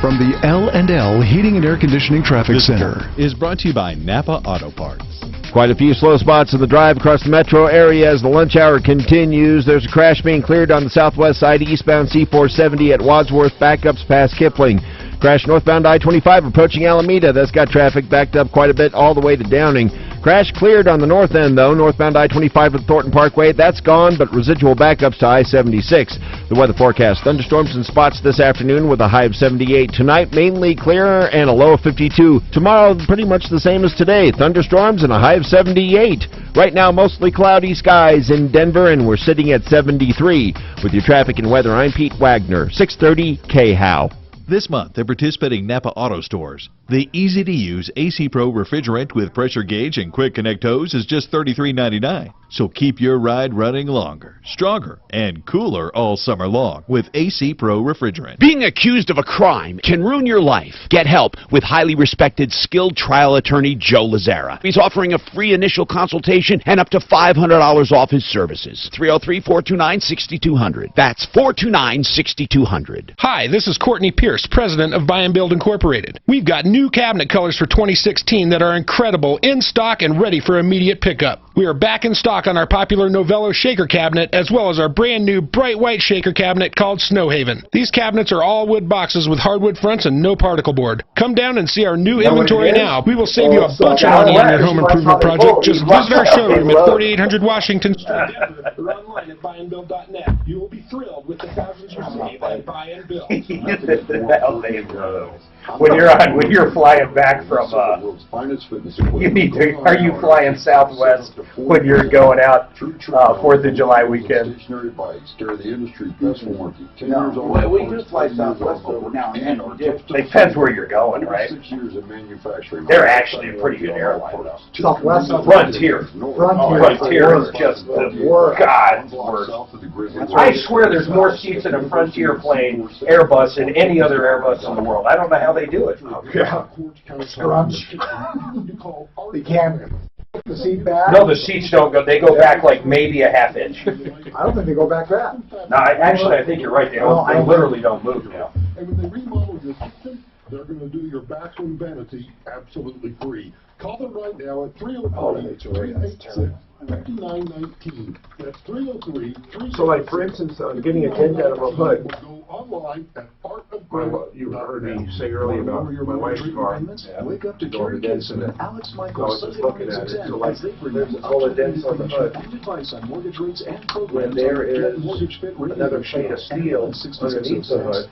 From the L&L Heating and Air Conditioning Traffic Center Is brought to you by Napa Auto Parts. Quite a few slow spots in the drive across the metro area as the lunch hour continues. There's a crash being cleared on the southwest side eastbound C470 at Wadsworth, backups past Kipling. Crash northbound I-25 approaching Alameda. That's got traffic backed up quite a bit all the way to Downing. Crash cleared on the north end, though, northbound I-25 at Thornton Parkway. That's gone, but residual backups to I-76. The weather forecast: thunderstorms in spots this afternoon with a high of 78. Tonight, mainly clear and a low of 52. Tomorrow, pretty much the same as today. Thunderstorms and a high of 78. Right now, mostly cloudy skies in Denver, and we're sitting at 73. With your traffic and weather, I'm Pete Wagner, 630 KHOW. This month at participating Napa Auto Stores, the easy-to-use AC Pro refrigerant with pressure gauge and quick connect hose is just $33.99. So keep your ride running longer, stronger, and cooler all summer long with AC Pro refrigerant. Being accused of a crime can ruin your life. Get help with highly respected, skilled trial attorney Joe Lazzara. He's offering a free initial consultation and up to $500 off his services. 303-429-6200. That's 429-6200. Hi, this is Courtney Pierce, president of Buy and Build Incorporated. We've got new cabinet colors for 2016 that are incredible, in stock and ready for immediate pickup. We are back in stock on our popular Novello shaker cabinet, as well as our brand new bright white shaker cabinet called Snow Haven. These cabinets are all wood boxes with hardwood fronts and no particle board. Come down and see our new inventory now. We will save you a bunch of money on your home improvement project. Just visit our showroom at 4800 Washington Street, Denver, or online at buyandbuild.net. You will be thrilled with the thousands you save at Buy and Build. when you're flying back from, you need to, are you flying Southwest when you're going out 4th of July weekend? Well, we do fly Southwest over now and then. Depends where you're going, right? They're actually a pretty good airline, though. Southwest. Frontier. Frontier is just the God's worst. I swear there's more seats in a Frontier plane, Airbus, than any other Airbus in the world. I don't know how they do it. Yeah. Scrunch. You can't put the seat back. No, the seats don't go. They go back like maybe a half inch. I don't think they go back that. No, I think you're right. They literally don't move now. And when they remodel your kitchen, they're going to do your bathroom vanity absolutely free. Call them right now at 303-386-5919. That's 303-386-5919. So, like, for instance, getting a dent out of a hood. Go online at You heard me say earlier about my wife's car. Wake up to Going to dents in it. Alex I was just looking at it. So, like, there's all the dents on the hood. When there is another plate of steel underneath the hood,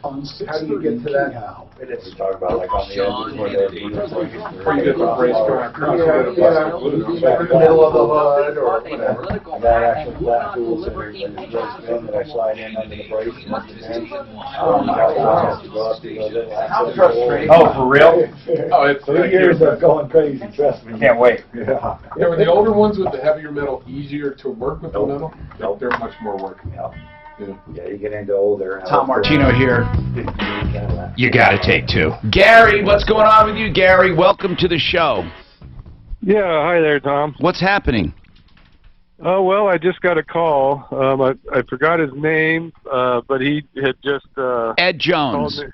how do you get to that? And it's talk about like on the edges where they're Pretty good for race car. in the middle of the hood or whatever. I got actual flat tools and everything that I slide in under the brake. How frustrating. Oh, for real? Oh, it's 3 years of going crazy, trust me. Can't wait. Yeah. Yeah, were the older ones with the heavier metal easier to work with the metal? Nope. They're much more work. Yeah, you get into older. Tom Martino here. You got to take two. Gary, what's going on with you, Gary? Welcome to the show. Yeah, hi there, Tom. What's happening? Oh, well, I just got a call. I forgot his name, but he had just... Ed Jones. called me.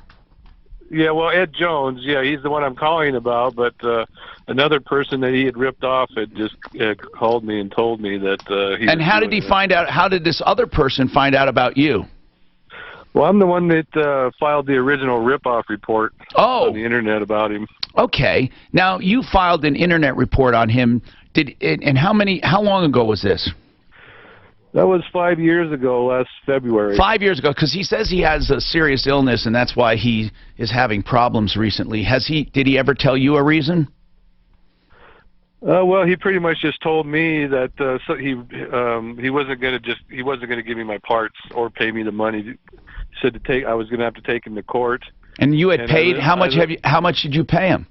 Yeah, well, Ed Jones, yeah, he's the one I'm calling about, but another person that he had ripped off had just called me and told me that he... And how did he find out, how did this other person find out about you? Well, I'm the one that filed the original rip-off report on the Internet about him. Okay. Now, you filed an Internet report on him. And how long ago was this? That was 5 years ago, last February. 5 years ago, because he says he has a serious illness, and that's why he is having problems recently. Did he ever tell you a reason? Well, he pretty much just told me that he wasn't going to give me my parts or pay me the money. He said I was going to have to take him to court. And you had paid how much did you pay him?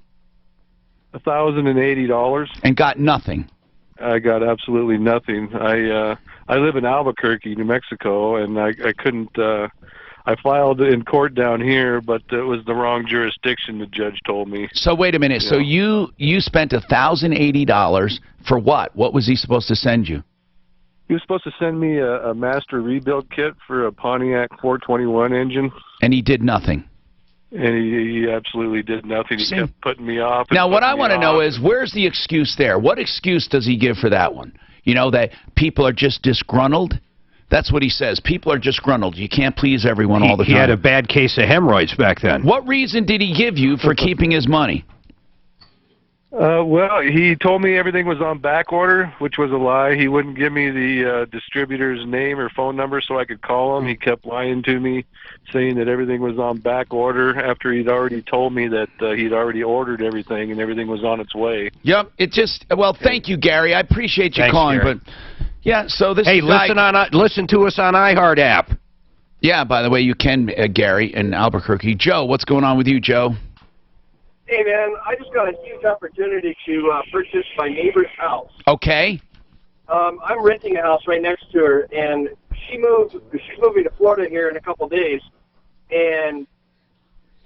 $1,080. And got nothing. I got absolutely nothing. I live in Albuquerque, New Mexico, and I couldn't. I filed in court down here, but it was the wrong jurisdiction. The judge told me. So wait a minute. So you spent $1,080 for what? What was he supposed to send you? He was supposed to send me a master rebuild kit for a Pontiac 421 engine. And he did nothing. And he absolutely did nothing. He kept putting me off. Now, what I want to know is, where's the excuse there? What excuse does he give for that one? You know, that people are just disgruntled? That's what he says. People are disgruntled. You can't please everyone all the time. He had a bad case of hemorrhoids back then. What reason did he give you for keeping his money? Well, he told me everything was on back order, which was a lie. He wouldn't give me the distributor's name or phone number so I could call him. He kept lying to me, saying that everything was on back order after he'd already told me that he'd already ordered everything and everything was on its way. Yep. Well, thank you, Gary. I appreciate you calling, Gary. but yeah. So this. Hey, guy, listen to us on iHeart app. Yeah. By the way, you can, Gary, in Albuquerque. Joe, what's going on with you, Joe? Hey, man, I just got a huge opportunity to purchase my neighbor's house. Okay. I'm renting a house right next to her, and she's moving to Florida here in a couple days, and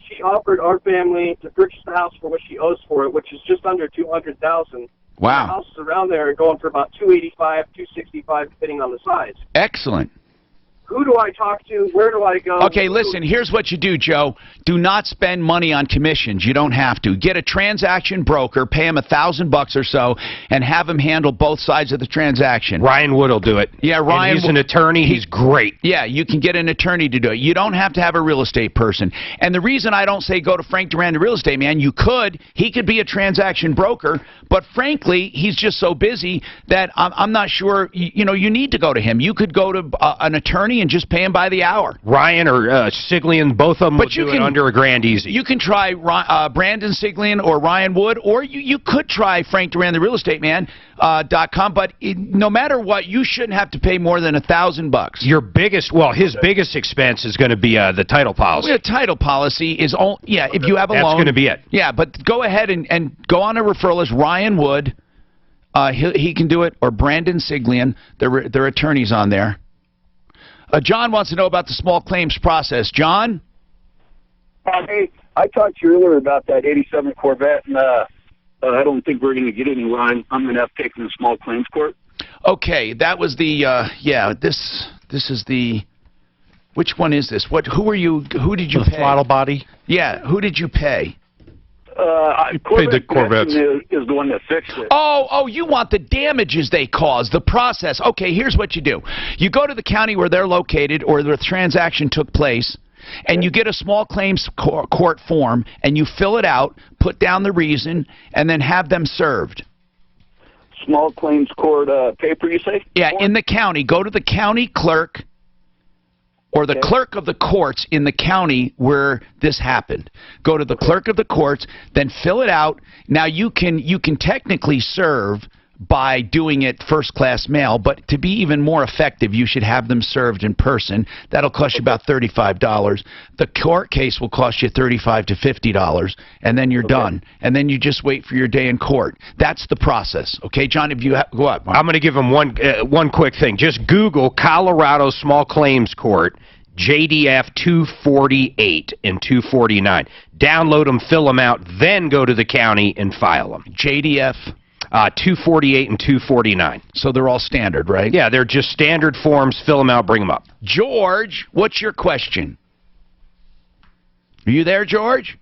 she offered our family to purchase the house for what she owes for it, which is just under $200,000. Wow. The houses around there are going for about $285, $265, depending on the size. Excellent. Who do I talk to? Where do I go? Okay, listen, here's what you do, Joe. Do not spend money on commissions. You don't have to. Get a transaction broker, pay him $1,000 or so, and have him handle both sides of the transaction. Ryan Wood will do it. Yeah, Ryan. And he's an attorney. He's great. Yeah, you can get an attorney to do it. You don't have to have a real estate person. And the reason I don't say go to Frank Duran, the real estate man, you could. He could be a transaction broker, but frankly, he's just so busy that I'm not sure, you need to go to him. You could go to an attorney attorney and just pay him by the hour. Ryan or Siglian, both of them will do it under $1,000 easy. You can try Brandon Siglian or Ryan Wood, or you could try Frank Duran, the real estate man, .com, but no matter what, you shouldn't have to pay more than $1,000. Your biggest, well, his biggest expense is going to be the title policy. Well, the title policy is, if you have a loan. That's going to be it. Yeah, but go ahead and go on a referral list. Ryan Wood, he can do it, or Brandon Siglian. They're attorneys on there. John wants to know about the small claims process. John? Hey, I talked to you earlier about that 87 Corvette, and I don't think we're going to get anywhere. I'm going to have to take them to small claims court. Okay, that was the, this is the, which one is this? Who did you pay? Throttle body? Yeah, who did you pay? Paid the Corvette is the one that fixed it. Oh, you want the damages they caused, the process. Okay, here's what you do. You go to the county where they're located or the transaction took place, and you get a small claims court form, and you fill it out, put down the reason, and then have them served. Small claims court paper, you say? Yeah, in the county. Go to the county clerk or the clerk of the courts in the county where this happened. Go to the clerk of the courts, then fill it out. Now you can technically serve by doing it first-class mail, but to be even more effective, you should have them served in person. That'll cost you about $35. The court case will cost you $35 to $50, and then you're done. And then you just wait for your day in court. That's the process. Okay, John, if you go up. I'm going to give him one quick thing. Just Google Colorado Small Claims Court, JDF 248 and 249. Download them, fill them out, then go to the county and file them. JDF 248 and 249. So they're all standard, right? Yeah, they're just standard forms. Fill them out, bring them up. George, what's your question? Are you there, George?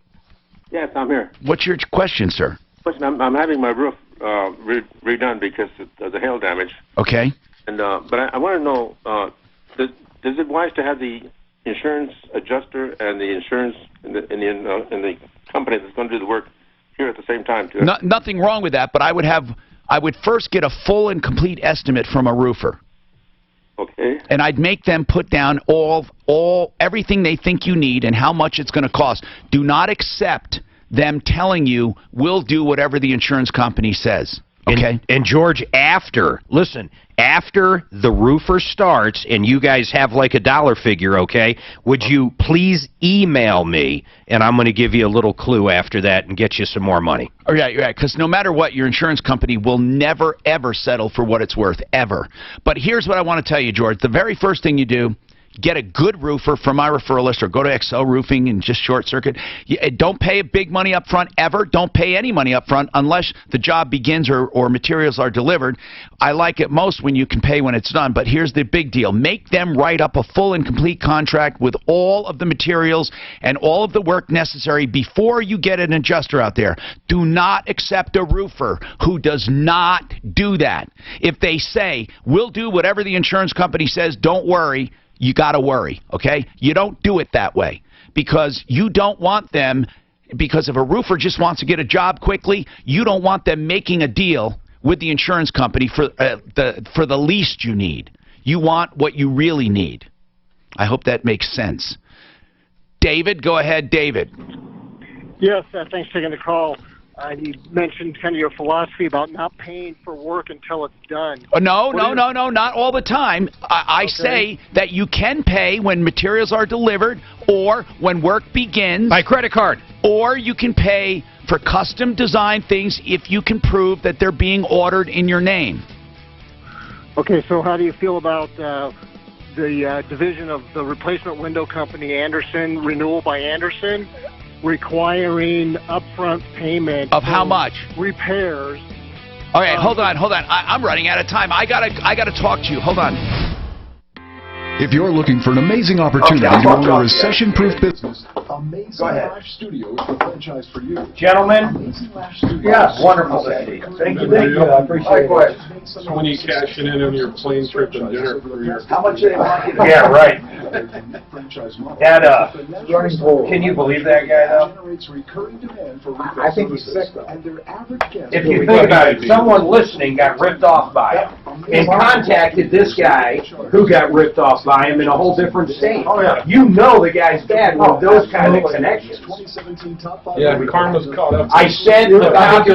Yes, I'm here. What's your question, sir? Listen, I'm having my roof redone because of the hail damage. Okay. And but I want to know, does it wise to have the insurance adjuster and the insurance and the company that's going to do the work here at the same time too? Nothing wrong with that, but I would first get a full and complete estimate from a roofer. Okay. And I'd make them put down everything they think you need and how much it's going to cost. Do not accept them telling you we'll do whatever the insurance company says. Okay. And George, after the roofer starts and you guys have like a dollar figure, okay, would you please email me, and I'm going to give you a little clue after that and get you some more money. Oh, yeah, because no matter what, your insurance company will never, ever settle for what it's worth, ever. But here's what I want to tell you, George. The very first thing you do, get a good roofer from my referral list or go to Excel Roofing and just short circuit. Don't pay big money up front ever. Don't pay any money up front unless the job begins or materials are delivered. I like it most when you can pay when it's done, but here's the big deal. Make them write up a full and complete contract with all of the materials and all of the work necessary before you get an adjuster out there. Do not accept a roofer who does not do that. If they say, we'll do whatever the insurance company says, don't worry, you got to worry, okay? You don't do it that way because you don't want them, because if a roofer just wants to get a job quickly, you don't want them making a deal with the insurance company for the least you need. You want what you really need. I hope that makes sense. David, go ahead, David. Yes, thanks for taking the call. You mentioned kind of your philosophy about not paying for work until it's done. No, not all the time. I say that you can pay when materials are delivered or when work begins. By credit card. Or you can pay for custom design things if you can prove that they're being ordered in your name. Okay, so how do you feel about the division of the replacement window company, Anderson, Renewal by Anderson, requiring upfront payment of how much? Repairs. All right, hold on. I'm running out of time. I gotta talk to you. Hold on. If you're looking for an amazing opportunity to own a recession-proof business, Amazing Go ahead. Lash Studio is the franchise for you. Gentlemen, yeah, wonderful to see you. Thank you. I appreciate it. So when you cashing in on your plane trip and dinner for your... How much do they want you to... Yeah, right. That, can you believe that guy, though? I think he's sick, though. If you think about it, someone listening got ripped off by him. and contacted this guy who got ripped off by him in a whole different state. Oh, yeah. You know the guy's bad with those kind of connections. Yeah, karma's caught up. I sent the copy